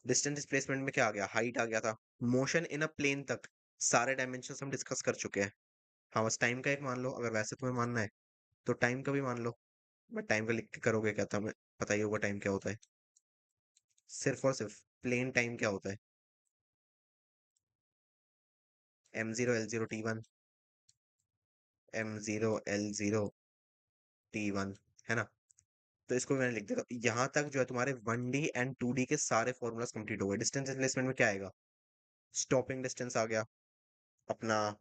डिस्टेंस डिस्प्लेसमेंट में क्या आ गया, हाइट आ गया था। मोशन इन अ प्लेन तक सारे डायमेंशन हम डिस्कस कर चुके हैं। हाँ, बस टाइम का एक मान लो, अगर वैसे तुम्हें मानना है तो टाइम का भी मान लो। बट टाइम का लिख के करोगे क्या, तुम्हें पता ही होगा टाइम क्या होता है। सिर्फ और सिर्फ प्लेन टाइम क्या होता है, m0 l0t1, m0 l0t1, है ना। तो इसको मैंने लिख दिया, यहाँ तक जो है तुम्हारे 1D एंड 2D के सारे फॉर्मूलाज कंप्लीट हो गए। डिस्टेंस डिस्प्लेसमेंट में क्या आएगा, स्टॉपिंग डिस्टेंस आ गया अपना,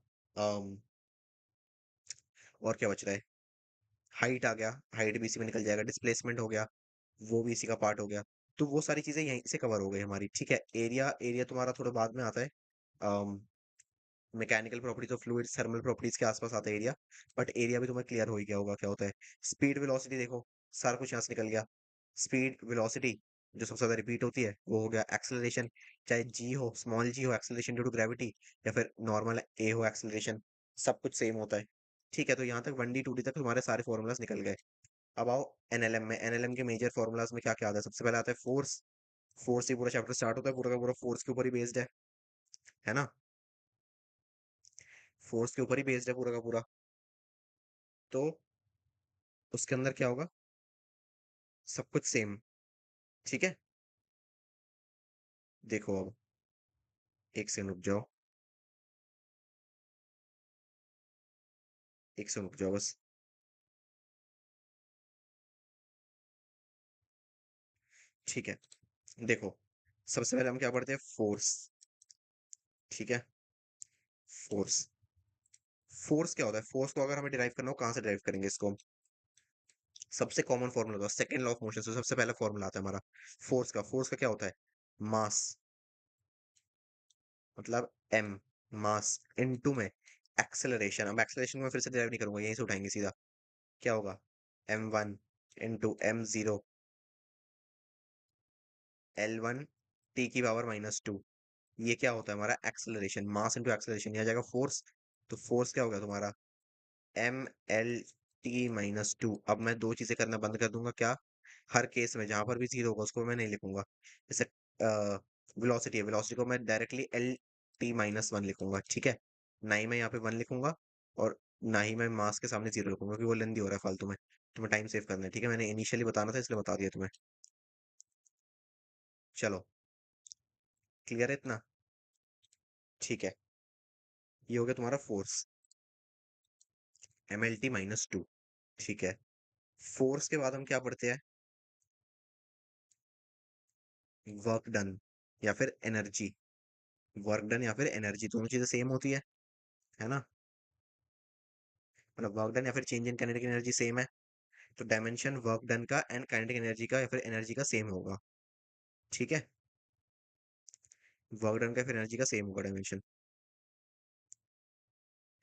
और क्या बच रहा है, हाइट आ गया, हाइट भी इसी में निकल जाएगा, डिस्प्लेसमेंट हो गया, वो भी इसी का पार्ट हो गया। तो वो सारी चीजें यहीं से कवर हो गई हमारी। ठीक है, एरिया, एरिया तुम्हारा थोड़ा बाद में आता है, मैकेनिकल प्रॉपर्टीज और फ्लूइड्स थर्मल प्रॉपर्टीज के आसपास आता है एरिया। बट एरिया भी तुम्हें क्लियर हो ही गया होगा क्या होता है। स्पीड वेलोसिटी देखो, सारा कुछ यहाँ से निकल गया। स्पीड वेलोसिटी जो सबसे ज्यादा रिपीट होती है वो हो गया एक्सेलरेशन, चाहे जी हो, स्मॉल जी हो एक्सेलरेशन ड्यू टू ग्रेविटी, या फिर नॉर्मल ए हो एक्सेलरेशन, सब कुछ सेम होता है। ठीक है, तो यहाँ तक 1D 2D तक तुम्हारे सारे फॉर्मूलाज निकल गए। अब आओ एनएलएम में, एनएलएम के मेजर फॉर्मूलाज में क्या क्या आता है, सबसे पहले आता है फोर्स। फोर्स से पूरा चैप्टर स्टार्ट होता है, पूरा का पूरा फोर्स के ऊपर ही बेस्ड है ना, फोर्स के ऊपर ही बेस्ड है पूरा का पूरा। तो उसके अंदर क्या होगा, सब कुछ सेम। ठीक है, देखो अब, एक सेकंड रुक जाओ, एक सेकंड रुक जाओ बस। ठीक है, देखो, सबसे पहले हम क्या पढ़ते हैं, फोर्स। ठीक है, फोर्स। फोर्स क्या होता है, फोर्स को अगर हमें डिराइव करना हो, कहाँ से डिराइव करेंगे इसको हम? सबसे कॉमन फॉर्मूला होता है सेकंड लॉ ऑफ मोशन से, सबसे पहला फॉर्मूला आता है हमारा फोर्स का क्या होता है, मास, मतलब एम, मास इनटू में एक्सेलरेशन। अब एक्सेलरेशन में फिर से डिराइव नहीं करूंगा, यहीं से उठाएंगे सीधा। क्या होगा, m1 into m0 l1 t की पावर -2। ये क्या होता है हमारा, एक्सेलरेशन, मास इंटू एक्सेलरेशन, यह आ जाएगा फोर्स। तो फोर्स क्या होगा तुम्हारा, mlt-2। अब मैं दो चीजें करना बंद कर दूंगा, क्या, हर केस में जहां पर भी जीरो होगा उसको मैं नहीं लिखूंगा। जैसे वेलोसिटी है, वेलोसिटी को मैं डायरेक्टली l t-1 लिखूंगा, ठीक है। ना ही मैं यहाँ पे 1 लिखूंगा, और ना ही मैं मास के सामने जीरो लिखूंगा, क्योंकि वो लेंदी हो रहा है फालतू में। तुम्हें टाइम सेव करना है, ठीक है, मैंने इनिशियली बताना था इसलिए बता दिया तुम्हें। चलो, क्लियर है इतना? ठीक है, ये हो गया तुम्हारा फोर्स, mlt-2। ठीक है, फोर्स के बाद हम क्या पढ़ते हैं, वर्क डन या फिर एनर्जी। वर्क डन या फिर एनर्जी दोनों चीजें सेम होती है ना, मतलब वर्क डन या फिर change in kinetic energy same है, तो डायमेंशन वर्क डन का एंड काइनेटिक एनर्जी का या फिर एनर्जी का सेम होगा। ठीक है, वर्क डन का फिर एनर्जी का सेम होगा डायमेंशन।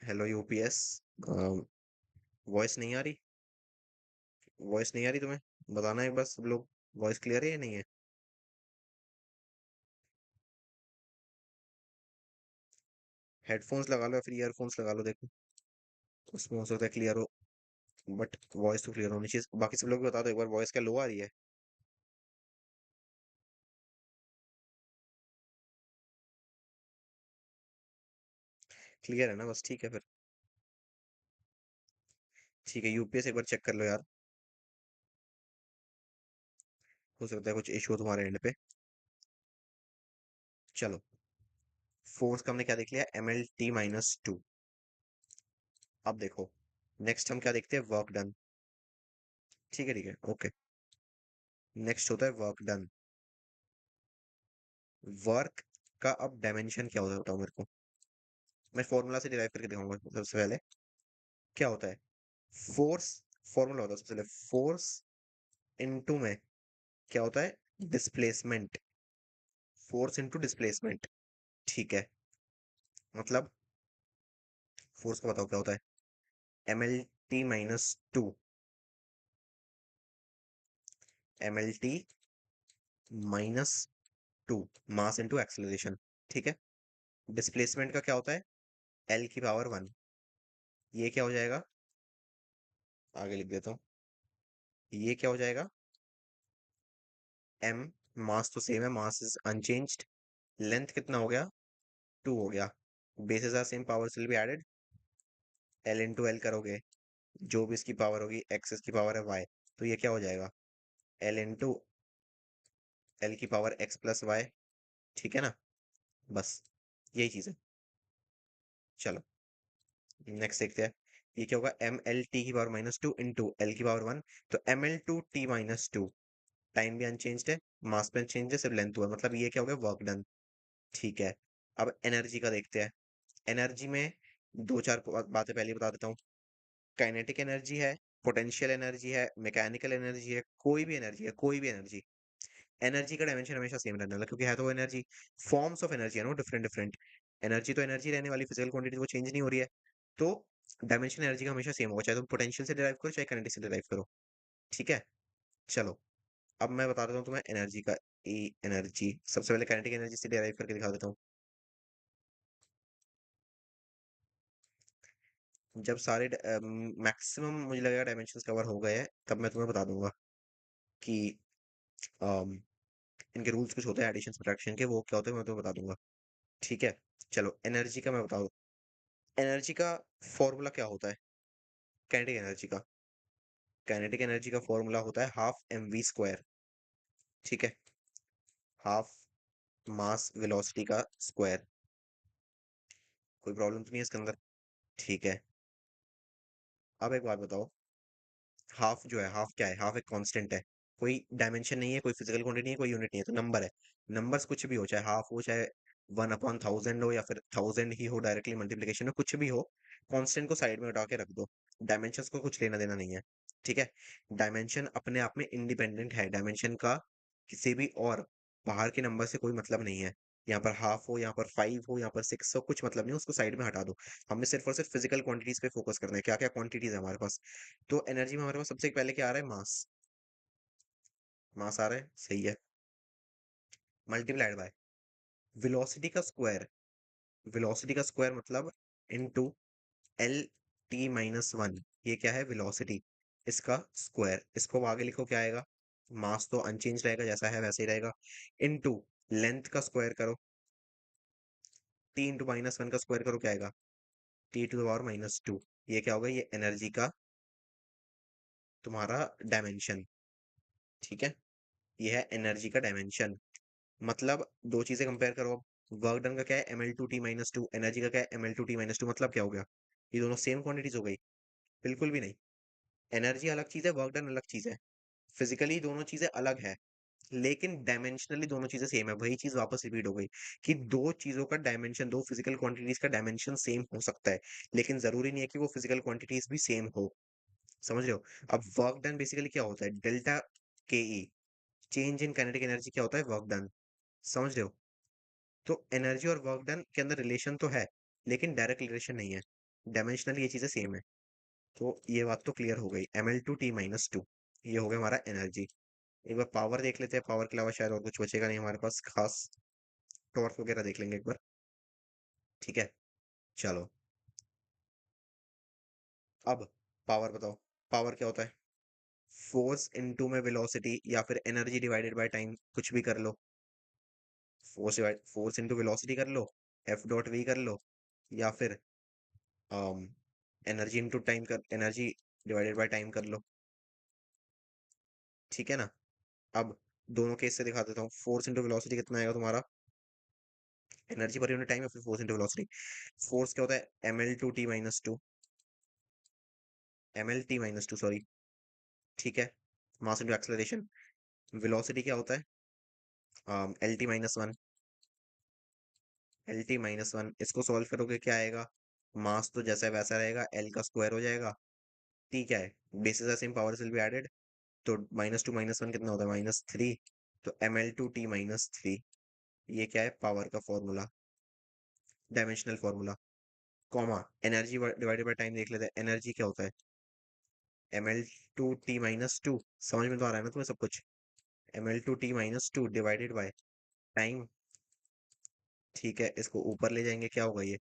हेलो यूपीएस, वॉइस नहीं आ रही, वॉइस नहीं आ रही तुम्हें, बताना एक बार सब लोग, वॉइस क्लियर है या नहीं है? हेडफोन्स लगा लो या फिर ईयरफोन्स लगा लो, देखो उसमें हो सकता है क्लियर हो, बट वॉइस तो क्लियर होनी चाहिए। बाकी सब लोग भी बता दो एक बार, वॉइस क्या लो आ रही है? क्लियर है ना, बस ठीक है फिर। ठीक है, यूपीएस एक बार चेक कर लो यार, हो सकता है कुछ इशू हो तुम्हारे एंड पे। चलो, फोर्स का हमने क्या देख लिया, mlt-2। अब देखो, नेक्स्ट हम क्या देखते हैं, वर्क डन। ठीक है, ओके। नेक्स्ट होता है वर्क डन। वर्क का अब डायमेंशन क्या होता है बताओ मेरे को, मैं फॉर्मूला से डिराइव करके दिखाऊंगा सबसे पहले। क्या होता है, फोर्स, फॉर्मूला होता है सबसे पहले, फोर्स इनटू में क्या होता है, डिस्प्लेसमेंट, फोर्स इनटू डिस्प्लेसमेंट। ठीक है, मतलब फोर्स का बताओ क्या होता है, mlt-2, mlt-2 mass into acceleration. ठीक है, डिस्प्लेसमेंट का क्या होता है, l⁻⁻⁴। ये क्या हो जाएगा, आगे लिख देता हूँ, ये क्या हो जाएगा, m, मास तो सेम है, मास इज अनचेंज्ड, लेंथ कितना हो गया, 2 हो गया, bases are same, powers will be added, l into L करोगे, जो भी इसकी पावर होगी, x इसकी पावर है y, तो ये क्या हो जाएगा, l इंटू एल की पावर x प्लस वाई। ठीक है ना, बस यही चीज है। चलो, नेक्स्ट देखते हैं, ये क्या होगा, mlt⁻⁻2 इंटू एल की पावर 1। तो ml2t-2, टाइम भी अनचेंज्ड है, मास भी अनचेंज्ड है, सिर्फ लेंथ हुआ, मतलब ये क्या हो गया, वर्क डन। ठीक है, अब एनर्जी का देखते हैं। एनर्जी में दो चार बातें पहले ही बता देता हूँ। काइनेटिक एनर्जी है, पोटेंशियल एनर्जी है, मैकेनिकल एनर्जी है, कोई भी एनर्जी है, कोई भी एनर्जी, एनर्जी का डायमेंशन हमेशा सेम रहने वाला, क्योंकि है तो एनर्जी, फॉर्म्स ऑफ एनर्जी है ना डिफरेंट डिफरेंट। एनर्जी तो एनर्जी रहने वाली, फिजिकल क्वांटिटी वो चेंज नहीं हो रही है, तो डायमेंशन एनर्जी का हमेशा सेम होगा, चाहे तुम पोटेंशियल से डिराइव करो चाहे काइनेटिक से डिराइव करो। ठीक है, चलो, अब मैं बता देता हूँ तुम्हें एनर्जी का, ई एनर्जी सबसे पहले काइनेटिक एनर्जी से डिराइव करके दिखा देता हूँ। जब सारे मैक्सिमम मुझे लगेगा डायमेंशंस कवर हो गए हैं, तब मैं तुम्हें बता दूंगा कि अम, इनके रूल्स कुछ होते हैं एडिशन सब्ट्रैक्शन के, वो क्या होते हैं मैं तुम्हें बता दूंगा। ठीक है, चलो एनर्जी का मैं बता दूं। एनर्जी का फॉर्मूला क्या होता है, काइनेटिक एनर्जी का, काइनेटिक एनर्जी का फॉर्मूला होता है हाफ mv स्क्वायर। ठीक है, हाफ मास वेलोसिटी का स्क्वायर। कोई प्रॉब्लम तो नहीं है इसके अंदर? ठीक है। अब एक बात बताओ, हाफ जो है, हाफ क्या है? हाफ एक कांस्टेंट है, कोई डायमेंशन नहीं है, कोई फिजिकल क्वांटिटी नहीं है, कोई यूनिट नहीं है, तो नंबर है। नंबर्स कुछ भी हो, चाहे हाफ हो, चाहे 1/1000 हो, या फिर 1000 ही हो डायरेक्टली मल्टीप्लिकेशन में, कुछ भी हो, कांस्टेंट को साइड में हटा के रख दो। डायमेंशंस को कुछ लेना देना नहीं है। ठीक है। डायमेंशन अपने आप में इंडिपेंडेंट है, डायमेंशन का किसी भी और बाहर के नंबर से कोई मतलब नहीं है। यहाँ पर हाफ हो, यहाँ पर 5 हो, यहाँ पर 6 हो, कुछ मतलब नहीं, उसको साइड में हटा दो। हमें सिर्फ और सिर्फ फिजिकल क्वांटिटीज पे फोकस करना है, क्या क्या क्वांटिटीज है हमारे पास। तो एनर्जी में हमारे पास सबसे पहले क्या आ रहा है? मास। मास आ रहा है, सही है। मल्टीप्लाइड बाय वेलोसिटी का स्क्वायर। वेलोसिटी का स्क्वायर मतलब into L T minus one. ये क्या है? वेलोसिटी, इसका स्क्वायर। इसको आगे लिखो, क्या आएगा? मास तो अनचेंज रहेगा, जैसा है वैसे ही रहेगा, इनटू लेंथ का स्क्वायर करो। टी इंटू माइनस वन का स्क्वायर करो, क्या आएगा? T to the power minus two. ये क्या होगा? ये एनर्जी का तुम्हारा डायमेंशन। ठीक है। ये है एनर्जी का डायमेंशन। मतलब दो चीजें कंपेयर करो अब। वर्क डन का क्या है? ml2t-2। एनर्जी का क्या है? ml2t-2। मतलब क्या हो गया? ये दोनों सेम क्वांटिटीज हो गई? बिल्कुल भी नहीं। एनर्जी अलग चीज है, वर्क डन अलग चीज है। फिजिकली दोनों चीजें अलग है, लेकिन डायमेंशनली दोनों चीजें सेम है। वही चीज वापस रिपीट हो गई कि दो चीजों का डायमेंशन, दो फिजिकल क्वांटिटीज का डायमेंशन सेम हो सकता है, लेकिन जरूरी नहीं है कि वो फिजिकल क्वांटिटीज भी सेम हो। समझ रहे हो? अब वर्क डन बेसिकली क्या होता है? डेल्टा के ई, चेंज इन काइनेटिक एनर्जी क्या होता है? Work done. समझ रहे हो? तो एनर्जी और वर्क डन के अंदर रिलेशन तो है, लेकिन डायरेक्ट रिलेशन नहीं है। डायमेंशनली ये चीजें सेम है। तो ये बात तो क्लियर हो गई, ml2t-2। ये हो गया हमारा एनर्जी। एक बार पावर देख लेते हैं, पावर के अलावा शायद और कुछ बचेगा नहीं हमारे पास खास। टॉर्क वगैरह देख लेंगे एक बार। ठीक है, चलो। अब पावर बताओ, पावर क्या होता है? फोर्स इनटू में वेलोसिटी, या फिर एनर्जी डिवाइडेड बाय टाइम, कुछ भी कर लो। Force divide, force into velocity कर लो, एफ डॉट वी कर लो, या फिर एनर्जी इनटू टाइम कर, एनर्जी डिवाइडेड बाय टाइम कर लो। ठीक है ना? अब दोनों केस से दिखा देता हूँ। फोर्स इंटू वेलोसिटी कितना आएगा तुम्हारा? एनर्जी पर यूनिट टाइम है, फिर फोर्स इंटू वेलोसिटी। फोर्स क्या होता है? ml2t-2। ml t-2, sorry. ठीक है। Mass into acceleration. वेलोसिटी क्या होता है? lt-1। lt-1, इसको सॉल्व करोगे क्या आएगा? मास तो जैसा है वैसा रहेगा, एल का स्क्वायर हो जाएगा। टी क्या है? Bases are same, powers will be added. तो -2 - 1 कितना होता है? -3। तो ml2t-3। ये क्या है? पावर का formula, dimensional formula. Comma, energy divided by time देख लेते हैं। एनर्जी क्या होता है? ml2t-2। समझ में तो आ रहा है ना तुम्हें सब कुछ? ml2t-2 divided by time. ठीक है, इसको ऊपर ले जाएंगे, क्या होगा ये?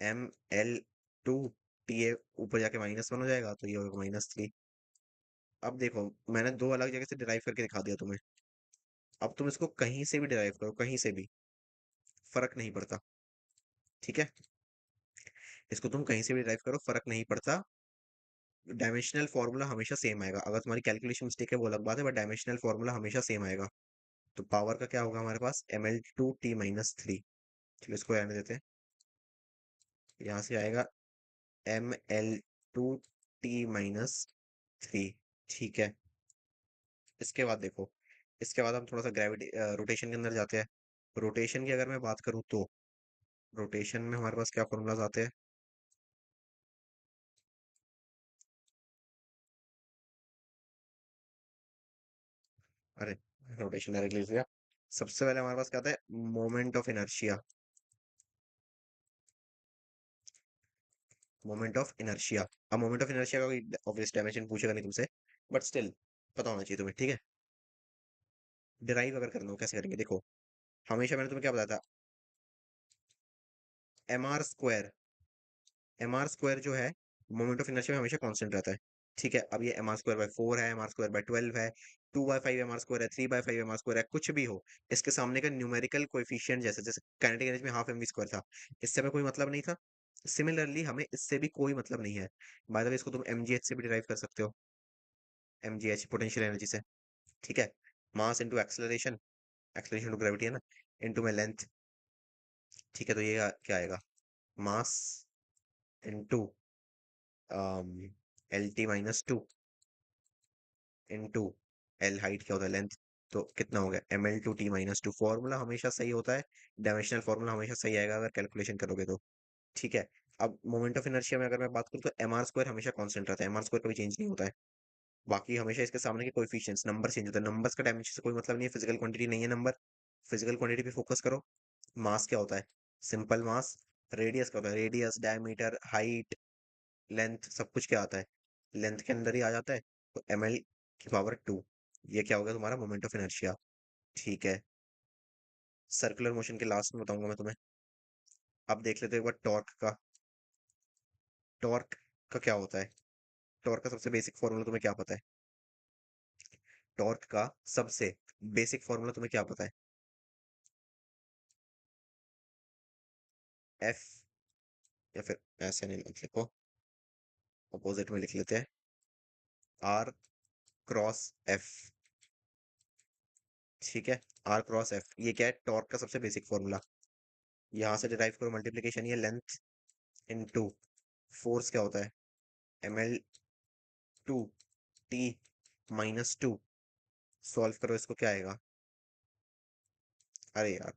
ml2 टी ऊपर जाके -1 हो जाएगा, तो ये होगा -3। अब देखो, मैंने दो अलग जगह से डिराइव करके दिखा दिया तुम्हें। अब तुम इसको कहीं से भी डिराइव करो, कहीं से भी, फर्क नहीं पड़ता। ठीक है। इसको तुम कहीं से भी डिराइव करो, फर्क नहीं पड़ता। डायमेंशनल फॉर्मूला हमेशा सेम आएगा। अगर तुम्हारी कैलकुलेशन मिस्टेक है वो अलग बात है, बट डायमेंशनल फॉर्मूला हमेशा सेम आएगा। तो पावर का क्या होगा हमारे पास? ml2t-3। चलो इसको रहने देते हैं। यहाँ से आएगा ml2t-3। ठीक है। इसके बाद देखो, इसके बाद हम थोड़ा सा ग्रेविटी रोटेशन के अंदर जाते हैं। रोटेशन की अगर मैं बात करूँ तो रोटेशन में हमारे पास क्या फॉर्मूलाज आते हैं? अरे, रोटेशन डायरेक्टली लिख दिया। सबसे पहले हमारे पास क्या आता है? Moment of inertia. Moment of inertia. अब मोमेंट ऑफ इनर्शिया का कोई ऑब्वियस डायमेंशन पूछेगा नहीं तुमसे, बट स्टिल पता होना चाहिए तुम्हें। ठीक है। डिराइव अगर करना हो कैसे करेंगे, देखो। हमेशा मैंने तुम्हें क्या बताया था? M R square. M R square जो है, मोमेंट ऑफ इनर्शिया में हमेशा कांस्टेंट रहता है। ठीक है। अब ये mr²/4 है, mr²/12 है, 2/5 mr² है, 3/5 mr² है, कुछ भी हो, इसके सामने का न्यूमेरिकल कोएफिशिएंट, जैसे जैसे काइनेटिक एनर्जी में हाफ mv² था, इससे हमें कोई मतलब नहीं था। सिमिलरली हमें इससे भी कोई मतलब नहीं है। बाय द वे, इसको तुम mgh से भी डिराइव कर सकते हो, mgh पोटेंशियल एनर्जी से। ठीक है। Mass into acceleration, acceleration to gravity है ना, इनटू में लेंथ। ठीक है, तो ये क्या आएगा, mass into L T minus two into L, height क्या होता है, लेंथ। तो कितना हो गया, M L two T minus two. Formula हमेशा सही होता है, डायमेंशनल फॉर्मूला हमेशा सही आएगा अगर कैलकुलेशन करोगे तो। ठीक है। अब मोमेंट ऑफ इनर्शिया में अगर मैं बात करूँ तो एम आर स्क्वायर हमेशा कांस्टेंट रहता है, एम आर स्क्वायर कभी चेंज नहीं होता है। बाकी हमेशा इसके सामने के कोएफिशिएंट्स, नंबर चेंज होता है, नंबर्स का डायमेंशन से कोई मतलब नहीं है, फिजिकल क्वांटिटी नहीं है नंबर। फिजिकल क्वांटिटी पे फोकस करो। मास क्या होता है, सिंपल मास। रेडियस क्या होता है, रेडियस, डायमीटर, हाइट, लेंथ, सब कुछ क्या आता है, लेंथ के अंदर ही आ जाता है। तो एम एल की पावर टू, ये क्या हो गया तुम्हारा मोमेंट ऑफ इनर्शिया। ठीक है। सर्कुलर मोशन के लास्ट में बताऊंगा मैं तुम्हें। अब देख लेते हैं एक बार टॉर्क का। टॉर्क का क्या होता है, टॉर्क का सबसे बेसिक फॉर्मूला तुम्हें क्या पता है, टॉर्क का सबसे बेसिक फॉर्मूला तुम्हें क्या पता है, एफ, या फिर ऐसे नहीं लिख लिखो, अपोजिट में लिख लेते हैं, आर क्रॉस एफ। ठीक है, आर क्रॉस एफ, ये क्या है, टॉर्क का सबसे बेसिक फॉर्मूला। यहां से डिराइव करो, मल्टीप्लीकेशन, ये लेंथ इनटू फोर्स क्या होता है, M L two T minus two. Solve करो इसको, क्या आएगा, अरे यार,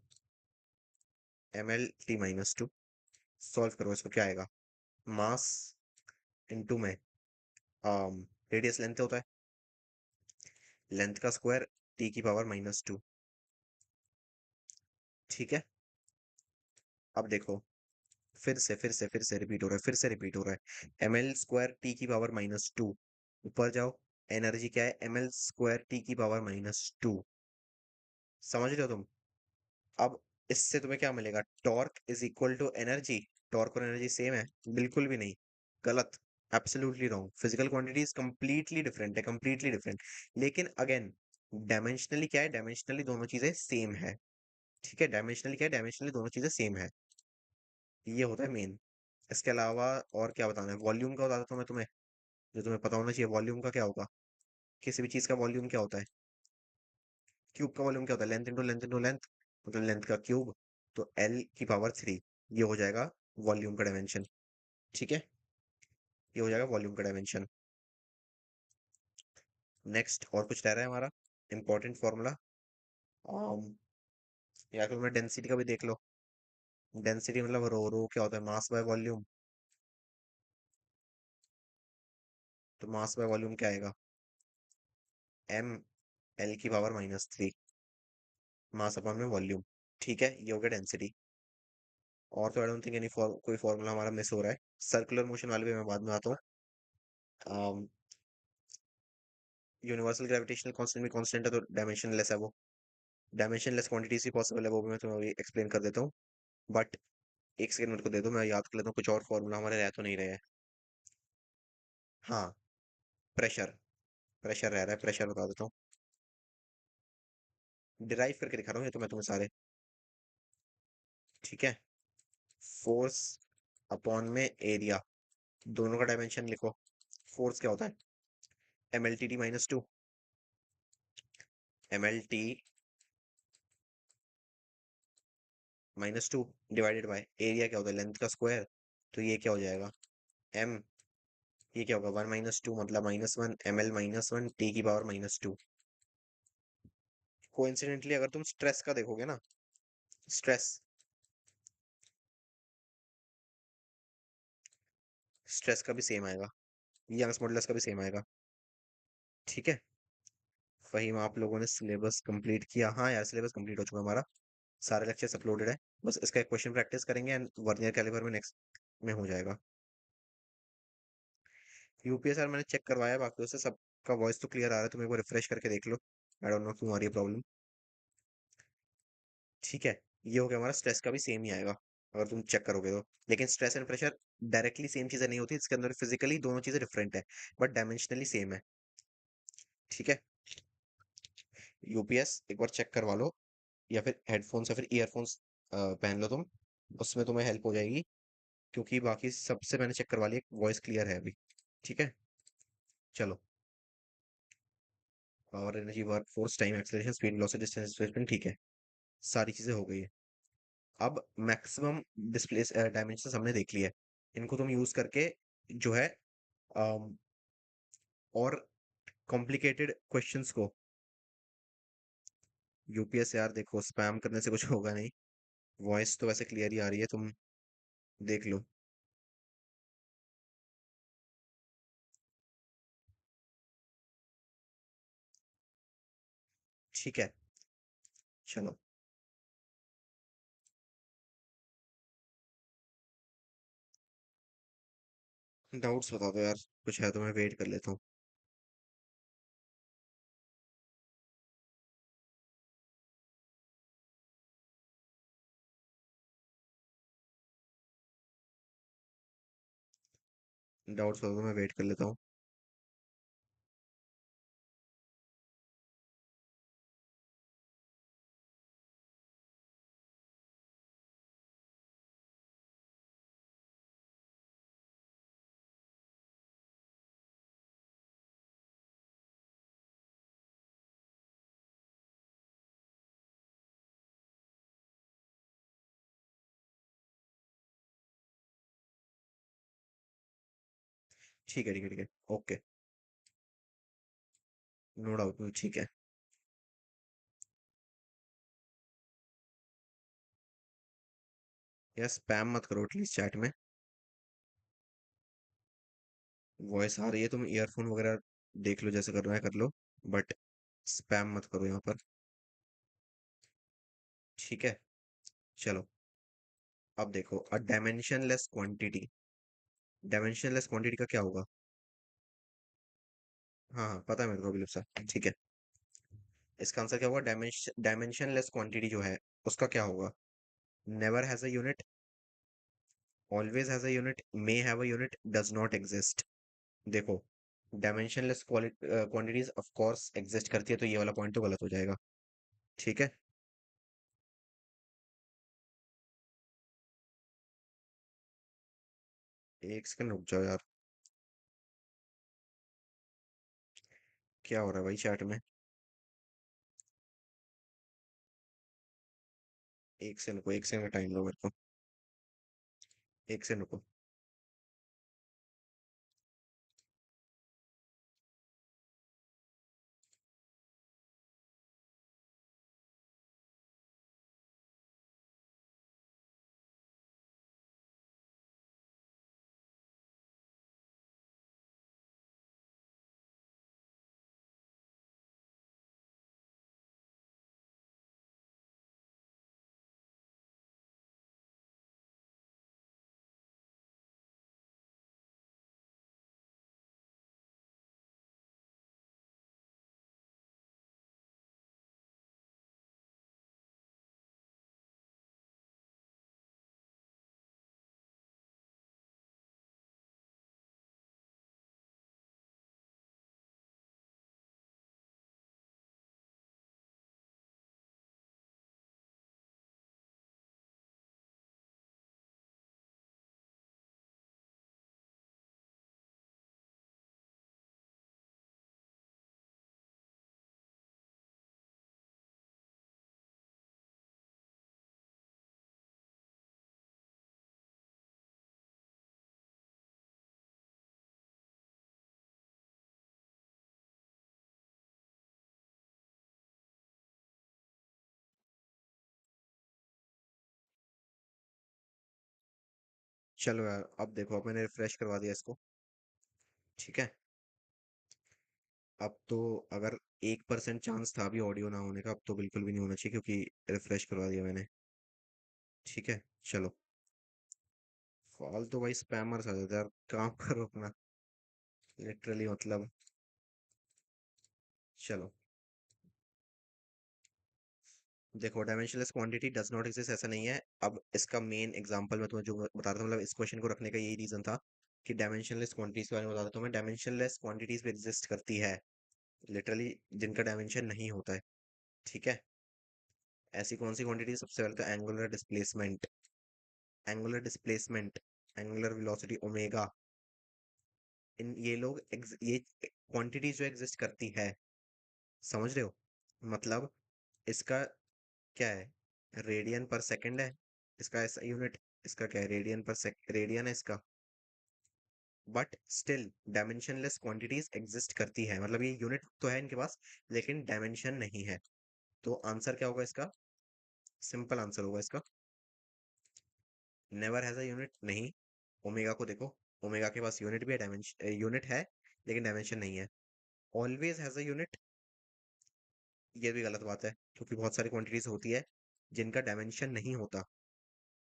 M L T minus two. Solve करो इसको, क्या आएगा, मास इनटू में रेडियस, लेंथ होता है, लेंथ का स्क्वायर, टी की पावर माइनस टू। ठीक है। अब देखो, फिर से रिपीट हो रहा है, फिर से रिपीट हो रहा है, एम एल स्क्वायर टी की पावर माइनस टू। ऊपर जाओ, एनर्जी क्या है, एम एल स्क्वायर टी की पावर माइनस टू। समझ रहे हो तुम। अब इससे तुम्हें क्या मिलेगा, torque is equal to energy. Torque और एनर्जी सेम है, बिल्कुल भी नहीं, गलत, absolutely wrong. Physical quantities completely different है, कंप्लीटली डिफरेंट। लेकिन अगेन, डायमेंशनली क्या है, डायमेंशनली दोनों चीजें सेम है। ठीक है, डायमेंशनली क्या है, डायमेंशनली दोनों चीजें सेम है। ये होता है मेन। इसके अलावा और क्या बताना है, वॉल्यूम का बताता हूँ मैं तुम्हें, जो तुम्हें पता होना चाहिए। वॉल्यूम का क्या होगा, किसी भी चीज का वॉल्यूम क्या होता है, क्यूब का वॉल्यूम क्या होता है, लेंथ इंटू लेंथ, मतलब लेंथ का क्यूब। तो एल की पावर थ्री, ये हो जाएगा वॉल्यूम का डायमेंशन। ठीक है, ये हो जाएगा वॉल्यूम का डायमेंशन। नेक्स्ट और कुछ रह रहा है हमारा इंपॉर्टेंट फॉर्मूला, या फिर मैं डेंसिटी का भी देख लो। डेंसिटी मतलब रो, रो क्या होता है, मास बाय वॉल्यूम। तो मास बाय वॉल्यूम क्या आएगा, एम एल की power minus three, mass upon में वॉल्यूम। ठीक है, ये हो गया डेंसिटी। और तो आई डोंट थिंक एनी कोई फॉर्मूला हमारा मिस हो रहा है। सर्कुलर मोशन वाले पे मैं बाद में आता हूँ। यूनिवर्सल ग्रेविटेशनल कांस्टेंट भी कांस्टेंट है, तो डायमेंशनलेस है वो। डायमेंशनलेस क्वांटिटीज ही पॉसिबल है, वो भी मैं तुम्हें अभी एक्सप्लेन कर देता हूँ। बट एक सेकंड मेरे को दे दो, मैं याद कर लेता हूँ कुछ और फॉर्मूला हमारे रह तो नहीं रहे हैं। हाँ, प्रेशर, प्रेशर रह रहा है, प्रेशर बता देता हूँ, डिराइव करके दिखा रहा हूँ ये तो मैं तुम्हें सारे। ठीक है, फोर्स अपॉन में एरिया, दोनों का डायमेंशन लिखो। फोर्स क्या होता है, M L T T minus two, M L T minus two divided by area क्या होता है, लेंथ का स्क्वायर। तो ये क्या हो जाएगा, एम, ये क्या होगा, वन माइनस टू, मतलब minus one, M L minus one T की पावर माइनस टू। कोइंसिडेंटली अगर तुम स्ट्रेस का देखोगे ना, स्ट्रेस, स्ट्रेस का भी सेम आएगा, यंग्स मॉडुलस का भी सेम आएगा। ठीक है। वही आप लोगों ने सिलेबस कंप्लीट किया, हाँ यार सिलेबस कंप्लीट हो चुका हमारा, सारे लेक्चर्स अपलोडेड है। बस इसका एक क्वेश्चन प्रैक्टिस करेंगे एंड वर्नियर कैलिपर में नेक्स्ट में हो जाएगा। यूपीएसआर मैंने चेक करवाया है, बाकी उससे सबका वॉइस तो क्लियर आ रहा है, तुम एक बार रिफ्रेश करके देख लो, आई डोंट नो क्यों आ रही है प्रॉब्लम। ठीक है, ये हो गया हमारा, स्ट्रेस का भी सेम ही आएगा अगर तुम चेक करोगे तो। लेकिन stress and pressure directly same चीजें नहीं होती, इसके अंदर फिजिकली दोनों चीजें डिफरेंट है, बट डायमेंशनली सेम है। ठीक है, यूपीएस एक बार चेक करवा लो, या फिर हेडफोन्स या फिर ईयरफोन्स पहन लो तुम, उसमें तुम्हें हेल्प हो जाएगी। क्योंकि बाकी सबसे मैंने चेक करवा लिया, वॉइस क्लियर है अभी। ठीक है, चलो। Power, energy, work force, time, acceleration, speed, velocity, distance, displacement, ठीक है। सारी चीजें हो गई है। अब मैक्सिमम डिस्प्ले डायमेंशन हमने देख लिया है। इनको तुम यूज करके जो है अम, और कॉम्प्लिकेटेड क्वेश्चंस को, यूपीएस यार देखो स्पैम करने से कुछ होगा नहीं। वॉइस तो वैसे क्लियर ही आ रही है, तुम देख लो। ठीक है, चलो। डाउट्स बता दो यार, कुछ है तो मैं वेट कर लेता हूँ। डाउट्स बता दो, मैं वेट कर लेता हूँ। ठीक है, ठीक है, ठीक है। ओके। नो डाउट, ठीक है। यार स्पैम मत करो एटलीस्ट चैट में। वॉइस आ रही है, तुम ईयरफोन वगैरह देख लो, जैसे करना है कर लो, बट स्पैम मत करो यहाँ पर। ठीक है, चलो। अब देखो, अ डायमेंशनलेस क्वांटिटी। डायमेंशनलेस क्वांटिटी का क्या होगा? हाँ हाँ, पता है मेरे को, बिल्कुल सर। ठीक है, इसका आंसर क्या होगा? डायमेंशनलेस क्वांटिटी जो है उसका क्या होगा? Never has a unit, always has a unit, may have a unit, does not exist. देखो, dimensionless quantities of course exist करती है, तो ये वाला पॉइंट तो गलत हो जाएगा। ठीक है। एक सेकंड रुक जाओ यार। क्या हो रहा है भाई चैट में? एक सेकंड रुको, एक सेकंड का टाइम दो मेरे को। एक सेकंड रुको। चलो यार, अब देखो, अब मैंने रिफ्रेश करवा दिया इसको। ठीक है। अब तो अगर 1% चांस था अभी ऑडियो ना होने का, अब तो बिल्कुल भी नहीं होना चाहिए, क्योंकि रिफ्रेश करवा दिया मैंने। ठीक है, चलो। फालतू भाई स्पैमर्स आ जाते हैं यार, काम करो अपना। लिटरली मतलब। चलो। देखो, dimensionless quantity does not exist ऐसा नहीं है। अब इसका मेन एग्जांपल मैं तुम्हें जो बता रहा था, मतलब इस क्वेश्चन को रखने का यही रीजन था कि डायमेंशनलेस क्वांटिटीज के बारे में बता देता हूँ मैं। डायमेंशनलेस क्वांटिटीज भी एग्जिस्ट करती है, लिटरली, जिनका डायमेंशन नहीं होता है। ठीक है। ऐसी कौन सी क्वांटिटी? सबसे पहले तो angular displacement. Angular displacement, angular velocity omega. इन ये लोग ये क्वांटिटी जो एग्जिस्ट करती है, समझ रहे हो? मतलब इसका क्या है? रेडियन पर सेकंड है इसका ऐसा यूनिट। इसका क्या है, रेडियन पर रेडियन है इसका। But still dimensionless quantities exist करती है, मतलब ये यूनिट तो है इनके पास लेकिन डायमेंशन नहीं है। तो आंसर क्या होगा इसका? सिंपल आंसर होगा इसका, नेवर हैज अ यूनिट नहीं। ओमेगा को देखो, ओमेगा के पास यूनिट भी है, डायमेंशन यूनिट है लेकिन डायमेंशन नहीं है। ऑलवेज हैज अ यूनिट, ये भी गलत बात है क्योंकि बहुत सारी क्वांटिटीज होती है जिनका डायमेंशन नहीं होता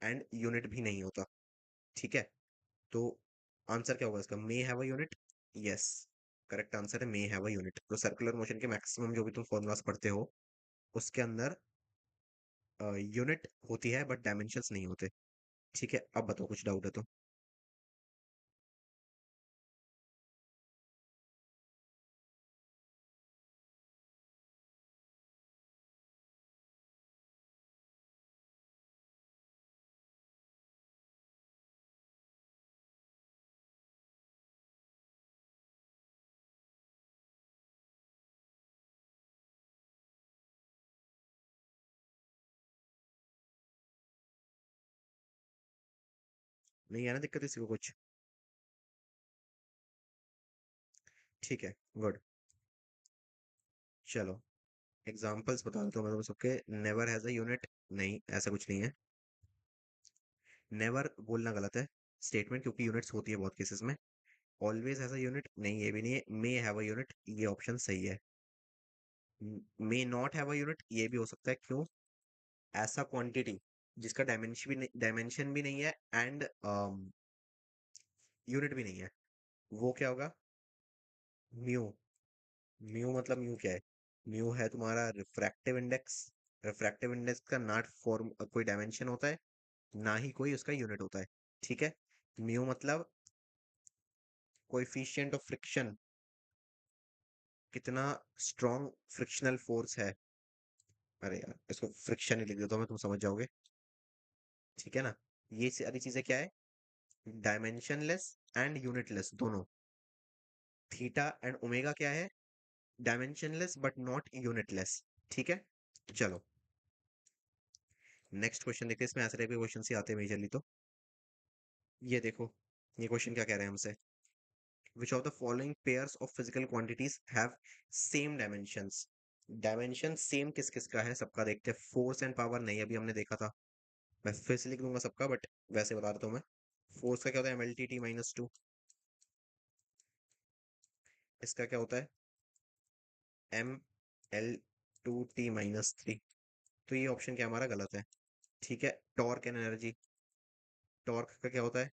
एंड यूनिट भी नहीं होता। ठीक है, तो आंसर क्या होगा इसका? मे have a unit. Yes, correct answer है मे हैव अ यूनिट। तो सर्कुलर मोशन के मैक्सिमम जो भी तुम फॉर्मूलाज पढ़ते हो उसके अंदर यूनिट होती है बट डायमेंशंस नहीं होते। ठीक है, अब बताओ कुछ डाउट है तो। नहीं है ना दिक्कत इसी को कुछ? ठीक है, गुड। चलो एग्जांपल्स बता देता हूँ मैं तुम्हें सबके। नेवर हैज अ यूनिट, नहीं ऐसा कुछ नहीं है। नेवर बोलना गलत है स्टेटमेंट, क्योंकि यूनिट्स होती है बहुत केसेस में। ऑलवेज हैज अ यूनिट नहीं, ये भी नहीं है। मे हैव अ यूनिट, ये ऑप्शन सही है। May not have a unit, ये भी हो सकता है। क्यों? ऐसा क्वांटिटी जिसका डायमेंशन भी नहीं है एंड यूनिट भी नहीं है, वो क्या होगा? म्यू। म्यू मतलब म्यू क्या है? म्यू है तुम्हारा रिफ्रैक्टिव इंडेक्स। रिफ्रैक्टिव इंडेक्स का नॉट फॉर्म कोई डायमेंशन होता है, ना ही कोई उसका यूनिट होता है। ठीक है, म्यू मतलब कोएफिशिएंट ऑफ फ्रिक्शन, कितना स्ट्रॉन्ग फ्रिक्शनल फोर्स है। अरे यार, इसको फ्रिक्शन ही लिख देता हूँ मैं, तुम समझ जाओगे। ठीक है ना? ये सारी चीजें क्या है? डायमेंशनलेस एंड यूनिटलेस दोनों। थीटा एंड ओमेगा क्या है? Dimensionless but not unitless. ठीक है, चलो नेक्स्ट क्वेश्चन देखते हैं। इसमें ऐसे टाइप के क्वेश्चन ही आते हैं मेजरली तो। ये देखो, ये क्वेश्चन क्या कह रहे हैं हमसे? Which of the following pairs of physical quantities have same dimensions? Dimension same किस किस का है सबका देखते हैं। फोर्स एंड पावर नहीं, अभी हमने देखा था। मैं फिर से लिख दूंगा सबका, बट वैसे बता देता हूँ मैं। फोर्स का क्या होता है? mLT/2। इसका क्या होता है? mL/2T-3। तो ये ऑप्शन क्या हमारा गलत है। ठीक है, टॉर्क एंड एनर्जी। टॉर्क का क्या होता है?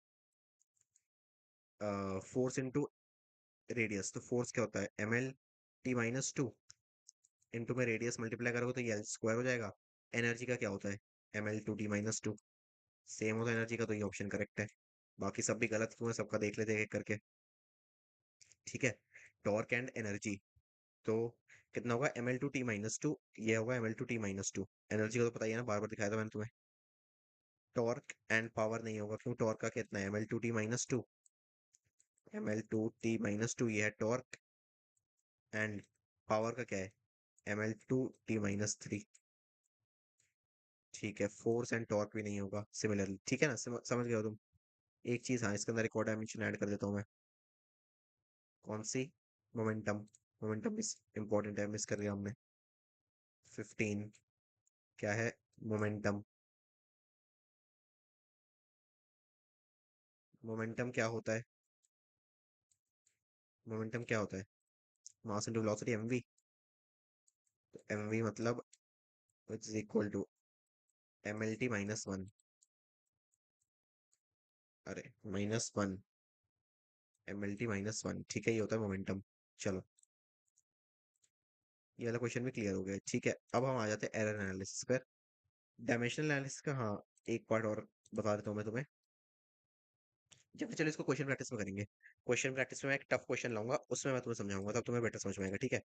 Force into radius. तो फोर्स क्या होता है? mL/T-2 इंटू में रेडियस मल्टीप्लाई करोगे तो ये एल स्क्वायर हो जाएगा। एनर्जी का क्या होता है? mL/2T-2। सेम होता है एनर्जी का, तो ये ऑप्शन करेक्ट है। बाकी सब भी गलत क्यों है, सबका देख लेते हैं एक करके। ठीक है, टॉर्क एंड एनर्जी तो कितना होगा? mL/T-2, ये होगा mL/T-2। एनर्जी का तो पता ही है ना, बार बार दिखाया था मैंने तुम्हें। टॉर्क एंड पावर नहीं होगा, क्यों? टॉर्क का कितना है? mL/T-2। mL/T-2 ये है टॉर्क, एंड पावर का क्या है? mL/T-3। ठीक है, फोर्स एंड टॉर्क भी नहीं होगा सिमिलरली। ठीक है ना, समझ गए हो तुम? एक चीज हाँ, इसके अंदर एक और डायमेंशन ऐड कर देता हूँ मैं। कौन सी? मोमेंटम। मोमेंटम मिस इंपॉर्टेंट है, मिस कर गया हमने। 15। क्या है मोमेंटम? मोमेंटम क्या होता है? मोमेंटम क्या होता है? Mass into velocity, MV. तो एमवी मतलब इज इक्वल टू mLT-1। अरे -1, mLT-1। ठीक है, ये होता है मोमेंटम। चलो, ये वाला क्वेश्चन भी क्लियर हो गया। ठीक है, अब हम आ जाते हैं एरर एनालिसिस पर। डायमेंशनल एनालिसिस का हाँ, एक पार्ट और बता देता हूँ मैं तुम्हें। जब चलो इसको क्वेश्चन प्रैक्टिस में करेंगे। क्वेश्चन प्रैक्टिस में मैं एक टफ क्वेश्चन लाऊंगा, उसमें मैं तुम्हें समझाऊंगा, तब तुम्हें बेटर समझ में आएगा। ठीक है,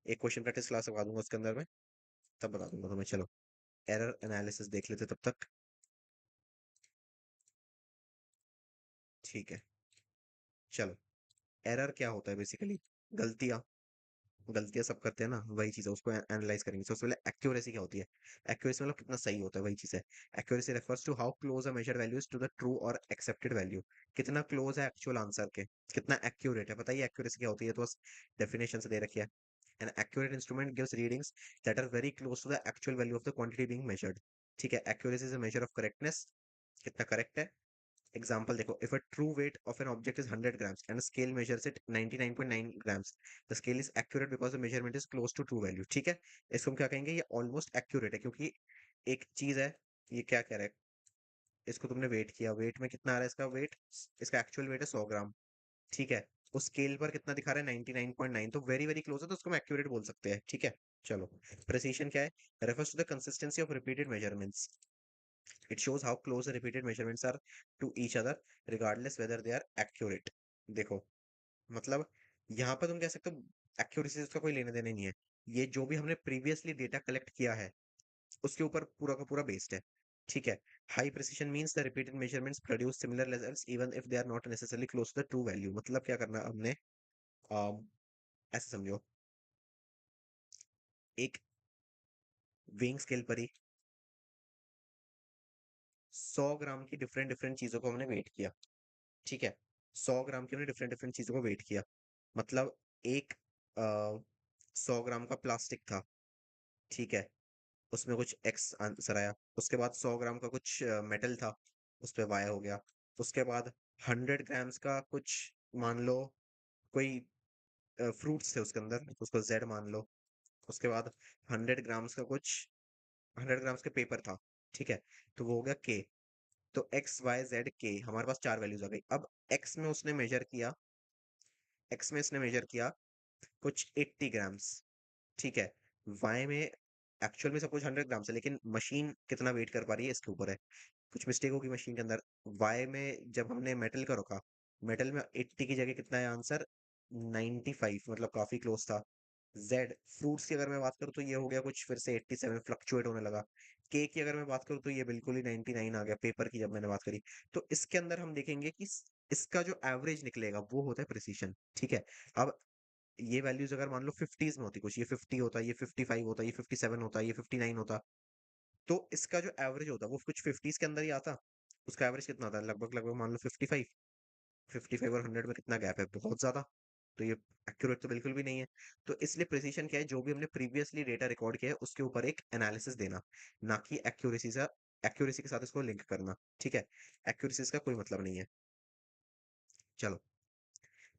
एक क्वेश्चन प्रैक्टिस क्लास लगा दूंगा उसके अंदर में, तब बता दूंगा तुम्हें। चलो एरर एनालिसिस देख लेते तब तक। ठीक है, चलो। एरर क्या होता है? बेसिकली गलतियां। गलतियां सब करते हैं ना, वही चीज है, उसको एनालाइज करेंगे। सबसे पहले एक्यूरेसी क्या होती है? एक्यूरेसी मतलब कितना सही होता है, वही चीज है। Accuracy refers to how close a measure value is to the true और एक्सेप्टेड वैल्यू। कितना क्लोज है एक्चुअल आंसर के, कितना एक्यूरेट है। बताइए एक्यूरेसी क्या होती है, तो बस डेफिनेशन से दे रखी है। An accurate instrument gives readings that are very close to the actual value of the quantity being measured. ठीक है, accuracy is a measure of correctness, कितना करेक्ट है। एग्जाम्पल देखो, if a true weight of an object is 100 grams and a scale measures it 99.9 grams, the scale is accurate because the measurement is close to true value। ठीक है, इसको हम क्या कहेंगे, ये ऑलमोस्ट एक्यूरेट है, क्योंकि एक चीज है, ये क्या कह रहा है, इसको तुमने वेट किया, वेट में कितना आ रहा है इसका वेट, इसका एक्चुअल वेट है 100 ग्राम। ठीक है, उस स्केल पर कितना दिखा रहा है, 99.9, तो वेरी वेरी क्लोज है, तो उसको हम एक्यूरेट बोल सकते हैं। ठीक है, चलो। प्रिसीशन क्या है? Refers to the consistency of repeated measurements. It shows how close the repeated measurements are to each other regardless whether they are accurate। देखो, मतलब यहाँ पर तुम कह सकते हो एक्यूरेसी से उसका कोई लेने देने नहीं है, ये जो भी हमने प्रीवियसली डेटा कलेक्ट किया है उसके ऊपर पूरा का पूरा बेस्ड है। ठीक है, high precision means the repeated measurements produce similar results even if they are not necessarily close to the true value. मतलब क्या करना हमने, ऐसे समझो, एक वेइंग स्केल पर ही 100 ग्राम की डिफरेंट डिफरेंट चीजों को हमने वेट किया। ठीक है, 100 ग्राम की हमने डिफरेंट डिफरेंट चीजों को वेट किया। मतलब एक 100 ग्राम का प्लास्टिक था। ठीक है, उसमें कुछ एक्स आंसर आया। उसके बाद 100 ग्राम का कुछ मेटल था, उस पर वाई हो गया। उसके बाद 100 ग्राम्स का कुछ, मान लो कोई फ्रूट्स थे उसके अंदर, उसको जेड मान लो। उसके बाद 100 ग्राम्स का कुछ, 100 ग्राम्स के पेपर था। ठीक है, तो वो हो गया के। तो एक्स वाई जेड के, हमारे पास चार वैल्यूज आ गई। अब एक्स में उसने मेजर किया, एक्स में इसने मेजर किया कुछ 80 ग्राम्स। ठीक है, वाई में एक्चुअल में सब कुछ 100 ग्राम्स है, लेकिन मशीन कितना वेट कर पा रही है इसके ऊपर है, कुछ मिस्टेक होगी मशीन के अंदर। वाई में जब हमने मेटल का रखा, मेटल में 80 की जगह कितना है आंसर, 95, मतलब काफी क्लोज था। जेड फ्रूट्स की अगर मैं बात करूँ तो ये हो गया कुछ फिर से 87, फ्लक्चुएट होने लगा। के की अगर मैं बात करूँ तो ये बिल्कुल ही 99 आ गया, पेपर की जब मैंने बात करी। तो इसके अंदर हम देखेंगे कि इसका जो एवरेज निकलेगा वो होता है प्रिसीशन। ठीक है, अब ये वैल्यूज अगर मान लो फिफ्टीज में होती, कुछ ये 50 होता, ये 55 होता, ये 57 होता, ये 59 होता, तो इसका जो एवरेज होता वो कुछ फिफ्टीज के अंदर ही आता। उसका एवरेज कितना आता है, लगभग लगभग मान लो 55। 55 और 100 में कितना गैप है, बहुत ज्यादा। तो ये एक्यूरेट तो बिल्कुल भी नहीं है। तो इसलिए प्रिसीशन क्या है, जो भी हमने प्रीवियसली डेटा रिकॉर्ड किया है उसके ऊपर एक एनालिसिस देना, ना कि एक्यूरेसी से, एक्यूरेसी के साथ इसको लिंक करना। ठीक है, एक्यूरेसी इसका कोई मतलब नहीं है। चलो,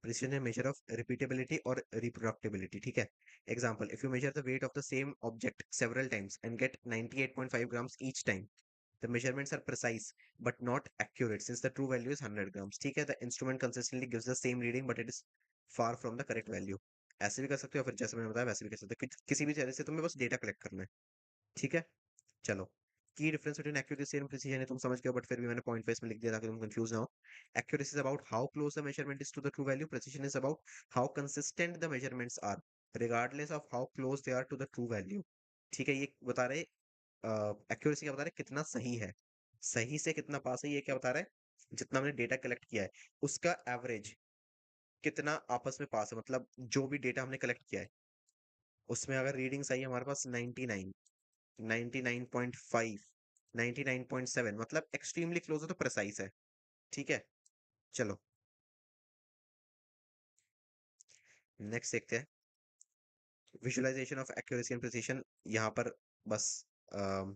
precision है measure of repeatability और reproducibility। ठीक है, example, if you measure the weight of the same object several times and get 98.5 grams each time, the measurements are precise but not accurate since the true value is 100 grams। ठीक है, the instrument consistently gives the same reading but it is far from the correct value। ऐसे भी कर सकते हो, फिर जैसे मैंने बताया वैसे भी कर सकते हो, किसी भी तरह से तुम्हें बस डेटा कलेक्ट करना है। ठीक है, चलो। की difference between accuracy and precision है तुम समझ गए, बट फिर भी मैंने पॉइंट वाइज में लिख दिया ताकि तुम कंफ्यूज ना हो। Accuracy is about how close the measurement is to the true value, precision is about how consistent the measurements are regardless of how close they are to the true value. ठीक है, ये बता रहे, accuracy क्या बता रहे, कितना सही है, सही से कितना पास है, ये क्या बता रहा है, जितना हमने डेटा कलेक्ट किया है उसका एवरेज कितना आपस में पास है, मतलब जो भी डेटा हमने कलेक्ट किया है उसमें अगर रीडिंग सही है हमारे पास 99, 99.5, 99.7, मतलब एक्सट्रीमली क्लोज है तो प्रिसाइज है। ठीक है, चलो नेक्स्ट देखते हैं, visualization of accuracy and precision. यहाँ पर बस अम,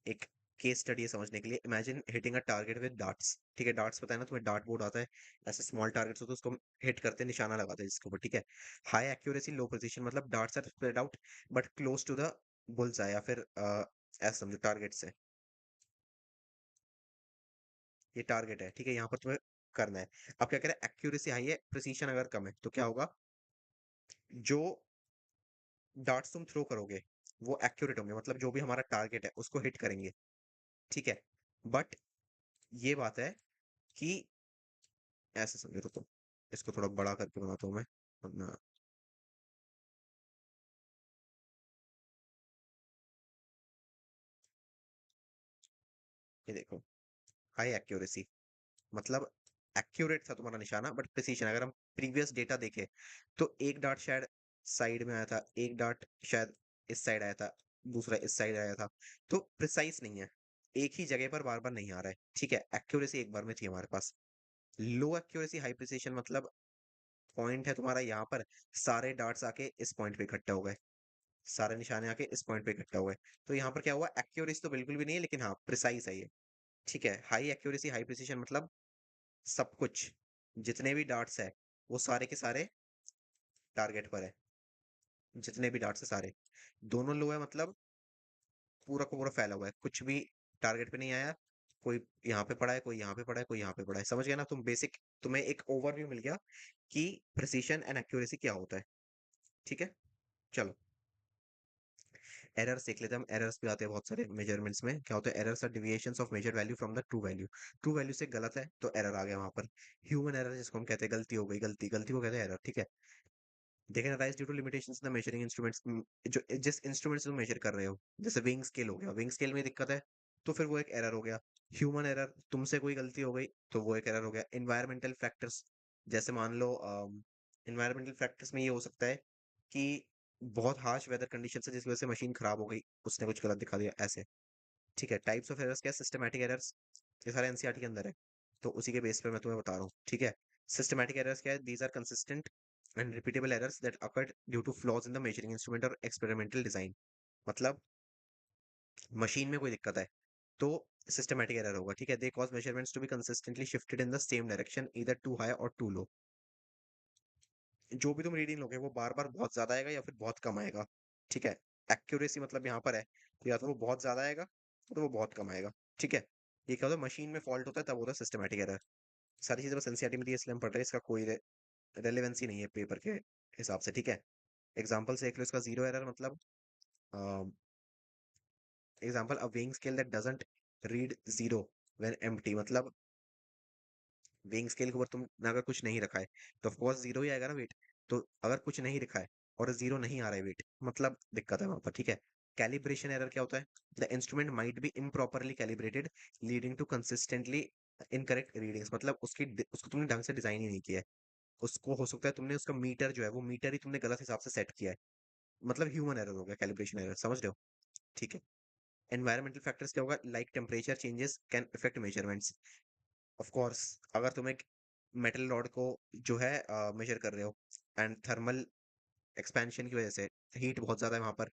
एक केस स्टडी है समझने के लिए। Imagine hitting a target with darts. ठीक है, डार्ट्स पता है ना तुम्हें, डार्ट बोर्ड आता है, ऐसे स्मॉल टारगेट्स होते हैं, उसको हिट करते हैं, निशाना लगाते हैं जिसके ऊपर। ठीक है, हाई एक्यूरेसी लो प्रिसिशन, मतलब darts are spread out but close to the bulls या फिर ऐसा समझो टारगेट से, ये टारगेट है। ठीक है, यहाँ पर तुम्हें करना है। अब क्या करें, एक्यूरेसी हाई है, प्रिसीशन अगर कम है तो क्या होगा, जो डार्ट्स तुम थ्रो करोगे वो एक्यूरेट होंगे, मतलब जो भी हमारा टारगेट है उसको हिट करेंगे। ठीक है, बट ये बात है कि ऐसे समझो, तो इसको थोड़ा बड़ा करके बनाता हूँ मैं अपना, ये देखो, हाई एक्यूरेसी मतलब एक्यूरेट था तुम्हारा निशाना, बट प्रिसीशन अगर हम प्रीवियस डेटा देखें तो एक डार्ट शायद साइड में आया था, एक डार्ट शायद इस साइड आया था, दूसरा इस साइड आया था। तो प्रिसाइज नहीं है, एक ही जगह पर बार बार नहीं आ रहा है, ठीक है। एक्यूरेसी एक बार में थी हमारे पास। लो एक्यूरेसी हाई प्रिसिशन मतलब पॉइंट है तुम्हारा यहाँ पर, सारे डार्ट्स आके इस पॉइंट पे इकट्ठे हो गए, सारे निशाने आके इस पॉइंट पे इकट्ठा हुए। तो यहाँ पर क्या हुआ, एक्यूरेसी तो बिल्कुल भी नहीं है, लेकिन हाँ प्रिसाइज है ये, ठीक है। हाई एक्यूरेसी हाई प्रिसिशन मतलब सब कुछ, जितने भी डार्ट्स है वो सारे के सारे टारगेट पर है, जितने भी डार्ट्स है सारे। दोनों लो है मतलब पूरा का पूरा फैला हुआ है, कुछ भी टारगेट पे नहीं आया। कोई यहाँ पे पड़ा है, कोई यहाँ पे पड़ा है, कोई यहाँ पे पड़ा है, समझ गया ना तुम बेसिक। तुम्हें एक ओवरव्यू मिल गया कि प्रिसिशन एंड एक्यूरेसी क्या होता है, ठीक है। चलो एरर्स देख लेते हैं हम। एरर्स भी आते हैं बहुत सारे मेजरमेंट्स में। क्या होता है, errors are deviations of measure value from the true value. True value से गलत है तो एरर आ गया वहां पर। ह्यूमन एरर जिसको हम कहते हैं, गलती हो गई, गलती गलती को कहते हैं एरर, ठीक है। देखना, rise due to limitations in the measuring instruments, जो जिस इंस्ट्रूमेंट से तुम मेजर कर रहे हो, जैसे विंग स्केल हो गया, विंग स्केल में दिक्कत है तो फिर वो एक एरर हो गया। ह्यूमन एरर, तुमसे कोई गलती हो गई तो वो एक एरर हो गया। इन्वायरमेंटल फैक्टर्स, जैसे मान लो इन्वायरमेंटल फैक्टर्स में ये हो सकता है कि बहुत हार्श वेदर कंडीशन है जिसकी वजह से मशीन खराब हो गई, उसने कुछ गलत दिखा दिया, ऐसे, ठीक है। टाइप्स ऑफ एरर्स क्या है, सिस्टमैटिक एरर्स, ये सारे एनसीईआरटी के अंदर है, तो उसी के बेस पे मैं तुम्हें बता रहा हूँ, ठीक है। सिस्टमैटिक एरर्स क्या है, these are consistent and repeatable errors that occurred due to flaws in the measuring instrument or experimental design. मतलब मशीन में कोई दिक्कत है तो सिस्टमैटिक एरर होगा, ठीक है। They cause measurements to be consistently shifted in the same direction, either too high or too low. जो भी तुम रीडिंग लोगे वो बार बार बहुत ज्यादा आएगा या फिर बहुत कम आएगा, ठीक है। एक्यूरेसी मतलब यहाँ पर है तो या तो वो बहुत ज्यादा आएगा तो वो बहुत कम आएगा, ठीक है। ये क्या होता है, मशीन में फॉल्ट होता है तब होता है सिस्टमैटिक एरर। सारी चीजें बस एनसीईआरटी में दी है, इसलिए हम पढ़ रहे हैं, इसका कोई रेलेवेंसी नहीं है पेपर के हिसाब से, ठीक है। एग्जाम्पल से देख लो इसका, जीरो एरर मतलब example, a weighing scale that doesn't read zero when empty, मतलब वेइंग स्केल के ऊपर तुमने अगर कुछ नहीं रखा है तो ऑफ कोर्स जीरो ही आएगा ना वेट। तो अगर कुछ नहीं लिखा है और जीरो नहीं आ रहा है वेट, मतलब दिक्कत है वहां पर, ठीक है। कैलिब्रेशन एरर क्या होता है, the instrument might be improperly calibrated leading to consistently incorrect readings, मतलब उसको तुमने ढंग से डिजाइन ही नहीं किया है। उसको हो सकता है तुमने उसका मीटर जो है वो मीटर ही तुमने गलत हिसाब से सेट किया है, मतलब ह्यूमन एरर हो गया, कैलिब्रेशन एरर, समझ रहे हो, ठीक है। एनवायरमेंटल फैक्टर्स क्या होगा, like temperature changes can affect measurements. Of course अगर तुम एक मेटल रॉड को जो है मेजर कर रहे हो एंड थर्मल एक्सपेंशन की वजह से हीट बहुत ज्यादा है वहां पर,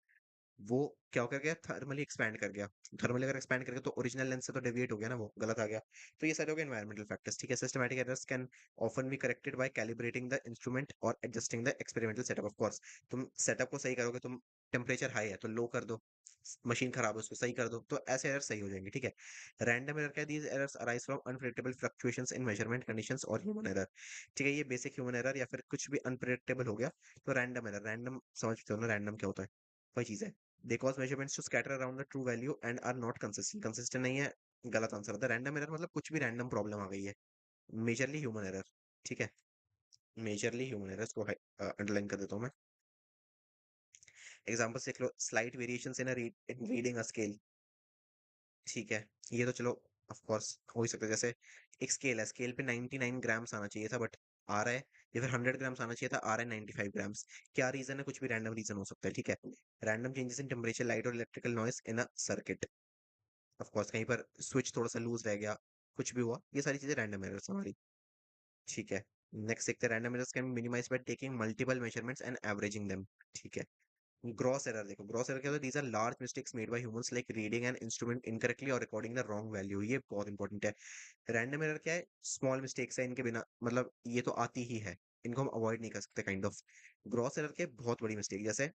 वो क्या कर गया, थर्मली एक्सपैंड कर गया। थर्मली अगर एक्सपैंड कर गया तो ओरिजिनल लेंथ से तो डेविएट हो गया ना, वो गलत आ गया। तो ये सारे हो गए एनवायरमेंटल फैक्टर्स, ठीक है। Systematic errors can often be corrected by calibrating the instrument और adjusting the experimental setup. Of course तुम सेटअप को सही करोगे, तुम टेम्परेचर हाई है तो लो कर दो, मशीन खराब है उसको सही कर दो, तो ऐसे एरर सही हो जाएंगे, ठीक है। रैंडम एरर क्या है, these errors arise from unpredictable fluctuations in measurement conditions और ह्यूमन एरर, ठीक है। ये बेसिक ह्यूमन एरर या फिर कुछ भी अनप्रेडिक्टेबल हो गया तो रैंडम एरर। रैंडम समझते हो ना, रैंडम क्या होता है, वही चीज है। They cause measurements to scatter around the true value and are not consistent, consistent नहीं है, गलत आंसर होता है। रैंडम एरर मतलब कुछ भी रैंडम प्रॉब्लम आ गई है, मेजरली ह्यूमन एरर, ठीक है। मेजरली ह्यूमन एरर्स को अंडरलाइन कर देता हूँ मैं। एग्जांपल देख लो, slight variations in reading a scale, ठीक है। ये तो चलो ऑफ कोर्स हो ही सकता है, जैसे एक स्केल है, स्केल पे 99 ग्राम्स आना चाहिए था बट आ रहा है, या फिर 100 ग्राम्स आना चाहिए था, आ रहा है 95 ग्राम्स। क्या रीजन है, कुछ भी रैंडम रीजन हो सकता है, ठीक है। Random changes in temperature, light और electrical noise in a circuit, of course कहीं पर स्विच थोड़ा सा लूज रह गया, कुछ भी हुआ, ये सारी चीजें रैंडम एरर्स हमारी, ठीक है। नेक्स्ट देखते हैं, random errors can minimize by taking multiple measurements and averaging them, ठीक है। ग्रॉस एरर देखो, ग्रॉस एरर क्या होता है, these are large mistakes made by humans like reading an instrument incorrectly or recording the wrong value, ये बहुत important है। Random error क्या है, स्मॉल मिस्टेक्स है, इनके बिना मतलब ये तो आती ही है, इनको हम अवॉइड नहीं कर सकते काइंड ऑफ। ग्रॉस एरर क्या है, बहुत बड़ी मिस्टेक, जैसे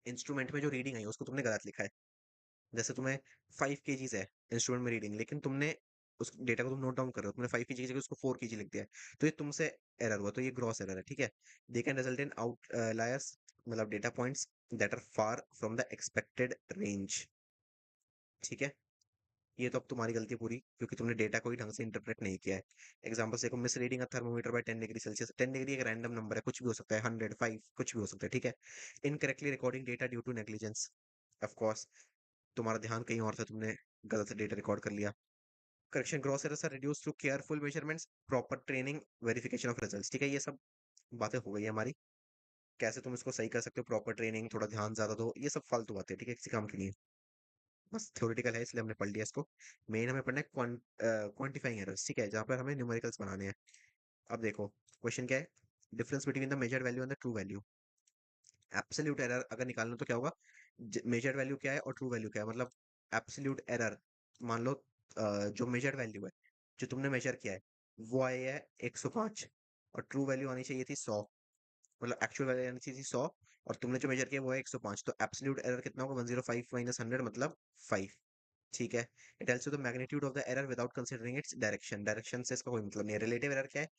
इंस्ट्रूमेंट में जो रीडिंग आई है उसको तुमने गलत लिखा है। जैसे तुम्हें 5 kgs है इंस्ट्रूमेंट में रीडिंग, लेकिन तुमने उस डेटा को तुम नोट डाउन कर रहे हो, तुमने 5 kg की जगह उसको 4 kg लिख दिया है, तो ये तुमसे एरर हुआ, तो ये ग्रॉस एरर है, ठीक है। They can result in outliers, मतलब data points that are far from the expected range, ठीक है। ये तो अब तुम्हारी गलती है पूरी, क्योंकि तुमने डेटा को ही ढंग से इंटरप्रेट नहीं किया है। एग्जाम्पल देखो, misreading a thermometer by 10 degree Celsius, 10 degree एक रैंडम नंबर है, कुछ भी हो सकता है, 100, 5 कुछ भी हो सकता है, ठीक है। Incorrectly recording data due to negligence, of course तुम्हारा ध्यान कहीं और था, तुमने गलत डेटा रिकॉर्ड कर लिया। Correction, gross errors are reduce through careful measurements, proper training, verification of results, ठीक है। ये सब बातें हो गई है हमारी। कैसे तुम इसको सही कर सकते हो, प्रॉपर ट्रेनिंग, थोड़ा ध्यान ज्यादा दो, ये सब फालतू बातें हैं, ठीक है, किसी काम की नहीं है। बस थ्योरेटिकल है इसलिए हमने पढ़ लिया इसको। मेन हमें पढ़ना है क्वांटिफाइंग एरर्स, ठीक है, जहाँ पर हमें न्यूमेरिकल्स बनाने हैं। अब देखो क्वेश्चन क्या है, difference between the measured value and the true value. Absolute error अगर निकालना तो क्या होगा, मेजर्ड वैल्यू क्या है और ट्रू वैल्यू क्या है, मतलब एब्सोल्यूट एरर, मान लो जो मेजर्ड वैल्यू है, जो तुमने मेजर किया है, वो आई है 105, और ट्रू वैल्यू आनी चाहिए थी 100, मतलब एक्चुअल वैल्यू आनी चाहिए थी 100, और तुमने जो मेजर किया वो है 105, तो एब्सोल्यूट एरर कितना होगा, 105 माइनस 100 मतलब 5, ठीक है। It tells you the magnitude of the error without considering its direction, direction से इसका कोई मतलब नहीं है। रिलेटिव एरर क्या है,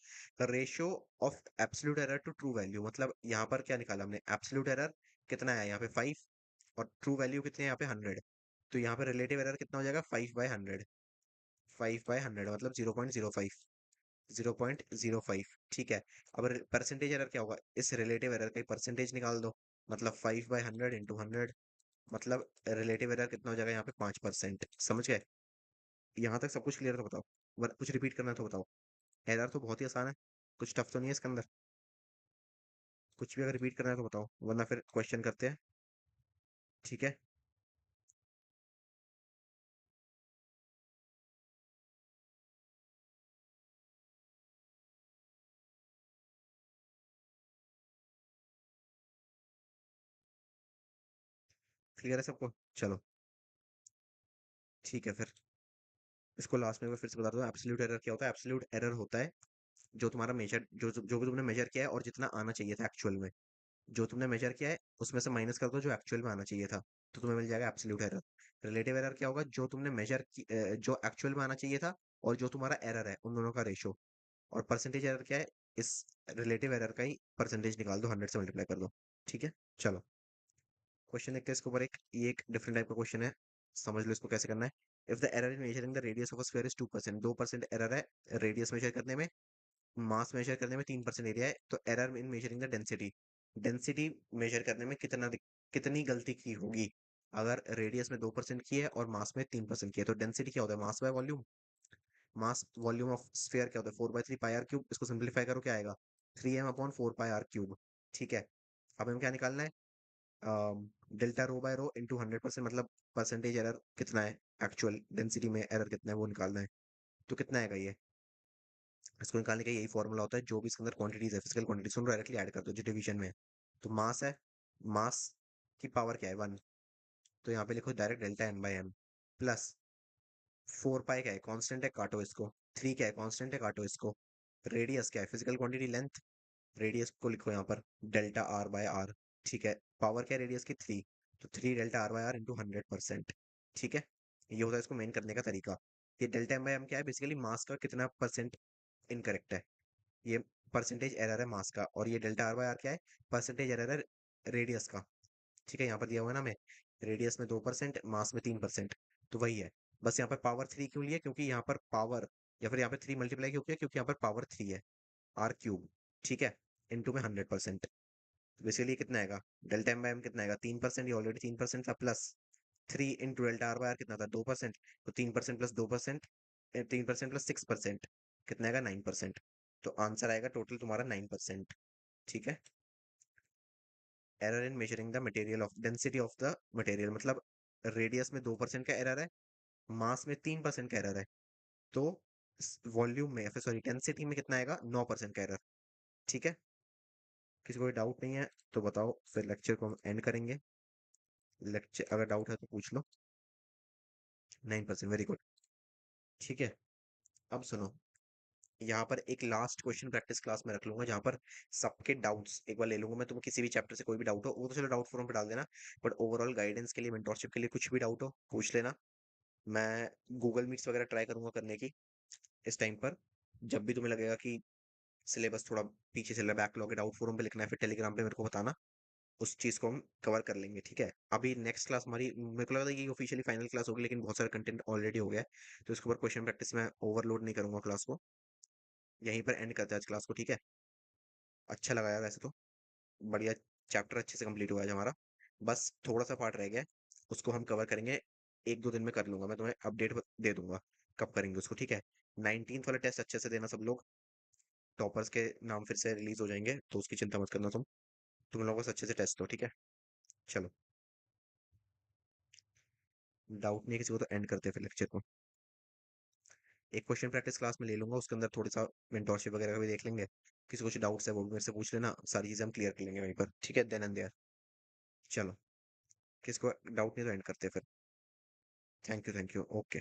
the ratio of absolute error to true value, मतलब यहाँ पर क्या निकाला हमने, एब्सोल्यूट एरर कितना है यहाँ पे 5, और ट्रू वैल्यू कितने हैं यहाँ पे 100, तो यहाँ पे रिलेटिव एरर कितना हो जाएगा 5/100, 5/100 मतलब 0.05, 0.05, ठीक है। अब परसेंटेज एरर क्या होगा, इस रिलेटिव एरर का परसेंटेज निकाल दो, मतलब 5/100 इंटू 100, मतलब रिलेटिव एरर कितना हो जाएगा यहाँ पे 5%, समझ गए। यहाँ तक सब कुछ क्लियर तो बताओ, कुछ रिपीट करना है तो बताओ। एरर तो बहुत ही आसान है, कुछ टफ तो नहीं है इसके अंदर, कुछ भी अगर रिपीट करना है तो बताओ, वरना फिर क्वेश्चन करते हैं, ठीक है। क्लियर है सबको, चलो ठीक है फिर। इसको लास्ट में मैं फिर से बता दूं, एब्सोल्यूट एरर क्या होता है, एब्सोल्यूट एरर होता है जो तुम्हारा मेजर, जो भी तुमने मेजर किया है और जितना आना चाहिए था एक्चुअल में, जो तुमने मेजर किया है उसमें से माइनस कर दो जो एक्चुअल में आना चाहिए था, तो तुम्हें मिल जाएगा एब्सोल्यूट एरर। रिलेटिव एरर क्या होगा, जो तुमने मेजर जो एक्चुअल में आना चाहिए था और जो तुम्हारा एरर है उन दोनों का रेशो। और परसेंटेज एरर क्या है, इस रिलेटिव एरर का ही परसेंटेज निकाल दो, 100 से मल्टीप्लाई कर दो, ठीक है। चलो क्वेश्चन देखते हैं इसके ऊपर, एक ये एक डिफरेंट टाइप का क्वेश्चन है, समझ लो इसको कैसे करना है। If the error in measuring the radius of a sphere is 2%, 2% error है रेडियस मेजर करने में, मास मेजर करने में 3% एरिया है, तो error in measuring the density, density measure करने में कितनी गलती की होगी, अगर रेडियस में 2% की है और मास में 3% की है, तो डेंसिटी क्या होता है, mass by volume, mass volume of sphere क्या होता है, 4/3 पाई आर क्यूब, इसको सिंप्लीफाई करो क्या आएगा, 3m/4 पाई आर क्यूब, ठीक है। अब हमें क्या निकालना है, delta rho bye rho into 100%, मतलब परसेंटेज एरर कितना है, एक्चुअल डेंसिटी में एरर कितना है वो निकालना है, तो कितना आएगा ये, इसको निकालने का यही फॉर्मूला होता है, जो भी इसके अंदर क्वांटिटीज है, फिजिकल क्वांटिटीज उनको डायरेक्टली ऐड कर दो जो डिवीजन में है। तो मास है, मास की पावर क्या है 1, तो यहाँ पे लिखो डायरेक्ट डेल्टा m/m, प्लस 4 पाई क्या है कांस्टेंट है, काटो इसको, 3 क्या है कांस्टेंट है, काटो इसको, रेडियस क्या है फिजिकल क्वांटिटी लेंथ, रेडियस को लिखो यहाँ पर डेल्टा r/r, ठीक है। पावर क्या है रेडियस की 3, तो 3 डेल्टा r/r इंटू 100%, ठीक है। ये होता है इसको मेन करने का तरीका। ये डेल्टा m/m क्या है, बेसिकली मास का कितना परसेंट इनकरेक्ट है, ये परसेंटेज एरर है मास का, और ये डेल्टा r/r क्या है, परसेंटेज एरर है रेडियस का, ठीक है। यहाँ पर दिया हुआ है ना हमें, रेडियस में 2%, मास में 3%, तो वही है। बस यहाँ पर पावर 3 क्यों लिया, क्योंकि यहाँ पर पावर, या फिर यहाँ पे 3 मल्टीप्लाई क्यों किया, क्योंकि यहाँ पर पावर 3 है, r क्यूब, ठीक है, इंटू में 100%, तो बेसिकली कितना आएगा, डेल्टा m/m कितना आएगा 3%, ये ऑलरेडी 3% था, प्लस 3 इंटू डेल्टा r/r कितना था 2%, तो 3% प्लस 2%, 3% प्लस 6% कितना आएगा 9%, तो आंसर आएगा टोटल तुम्हारा 9%, ठीक है। Error in measuring the material of density of the material, मतलब रेडियस में 2% का एरर है, मास में 3% का एरर है, तो वॉल्यूम में, फिर सॉरी डेंसिटी में कितना आएगा 9% का एरर, ठीक है। किसी को कोई डाउट नहीं है तो बताओ, फिर लेक्चर को हम एंड करेंगे। लेक्चर अगर डाउट है तो पूछ लो। 9%, वेरी गुड, ठीक है। अब सुनो, यहाँ पर एक लास्ट क्वेश्चन प्रैक्टिस क्लास में रख लूंगा, जहाँ पर सबके डाउट्स एक बार ले लूंगा मैं, तुम्हें किसी भी चैप्टर से कोई भी डाउट हो वो तो चलो डाउट फोरम पे डाल देना, बट ओवरऑल गाइडेंस के लिए, मेंटोरशिप के लिए कुछ भी डाउट हो पूछ लेना। मैं गूगल मीट्स वगैरह ट्राई करूंगा करने की इस टाइम पर, जब भी तुम्हें लगेगा कि सिलेबस थोड़ा पीछे चल रहा है, बैकलॉग है, डाउट फोरम पे लिखना है, फिर टेलीग्राम पे मेरे को बताना, उस चीज को हम कवर कर लेंगे, ठीक है। अभी नेक्स्ट क्लास हमारी, मेरे को लगा था ये ऑफिशियली फाइनल क्लास होगी, लेकिन बहुत सारा कंटेंट ऑलरेडी हो गया है, तो इसके ऊपर क्वेश्चन प्रैक्टिस में ओवरलोड नहीं करूंगा क्लास को, यहीं पर एंड करते हैं आज क्लास को, ठीक है। अच्छा लगा यार वैसे तो, बढ़िया, चैप्टर अच्छे से कंप्लीट हुआ है आज हमारा, बस थोड़ा सा पार्ट रह गया है, उसको हम कवर करेंगे, 1-2 दिन में कर लूंगा, मैं तुम्हें अपडेट दे दूंगा कब करेंगे उसको, ठीक है। 19th वाला टेस्ट अच्छे से देना सब लोग, टॉपर्स के नाम फिर से रिलीज हो जाएंगे, तो उसकी चिंता मत करना तुम। तुम लोगों को अच्छे से टेस्ट लो, ठीक है? चलो, डाउट नहीं है किसी को तो एंड करते हैं फिर लेक्चर को। एक क्वेश्चन प्रैक्टिस क्लास में ले लूंगा, उसके अंदर थोड़ा सा मेंटोरशिप वगैरह का भी देख लेंगे। किसी कुछ डाउट्स है वो भी मेरे से पूछ लेना, सारी चीजें हम क्लियर कर लेंगे वहीं पर, ठीक है? Then and there. चलो, किसको डाउट नहीं तो एंड करते हैं फिर। Thank you, okay.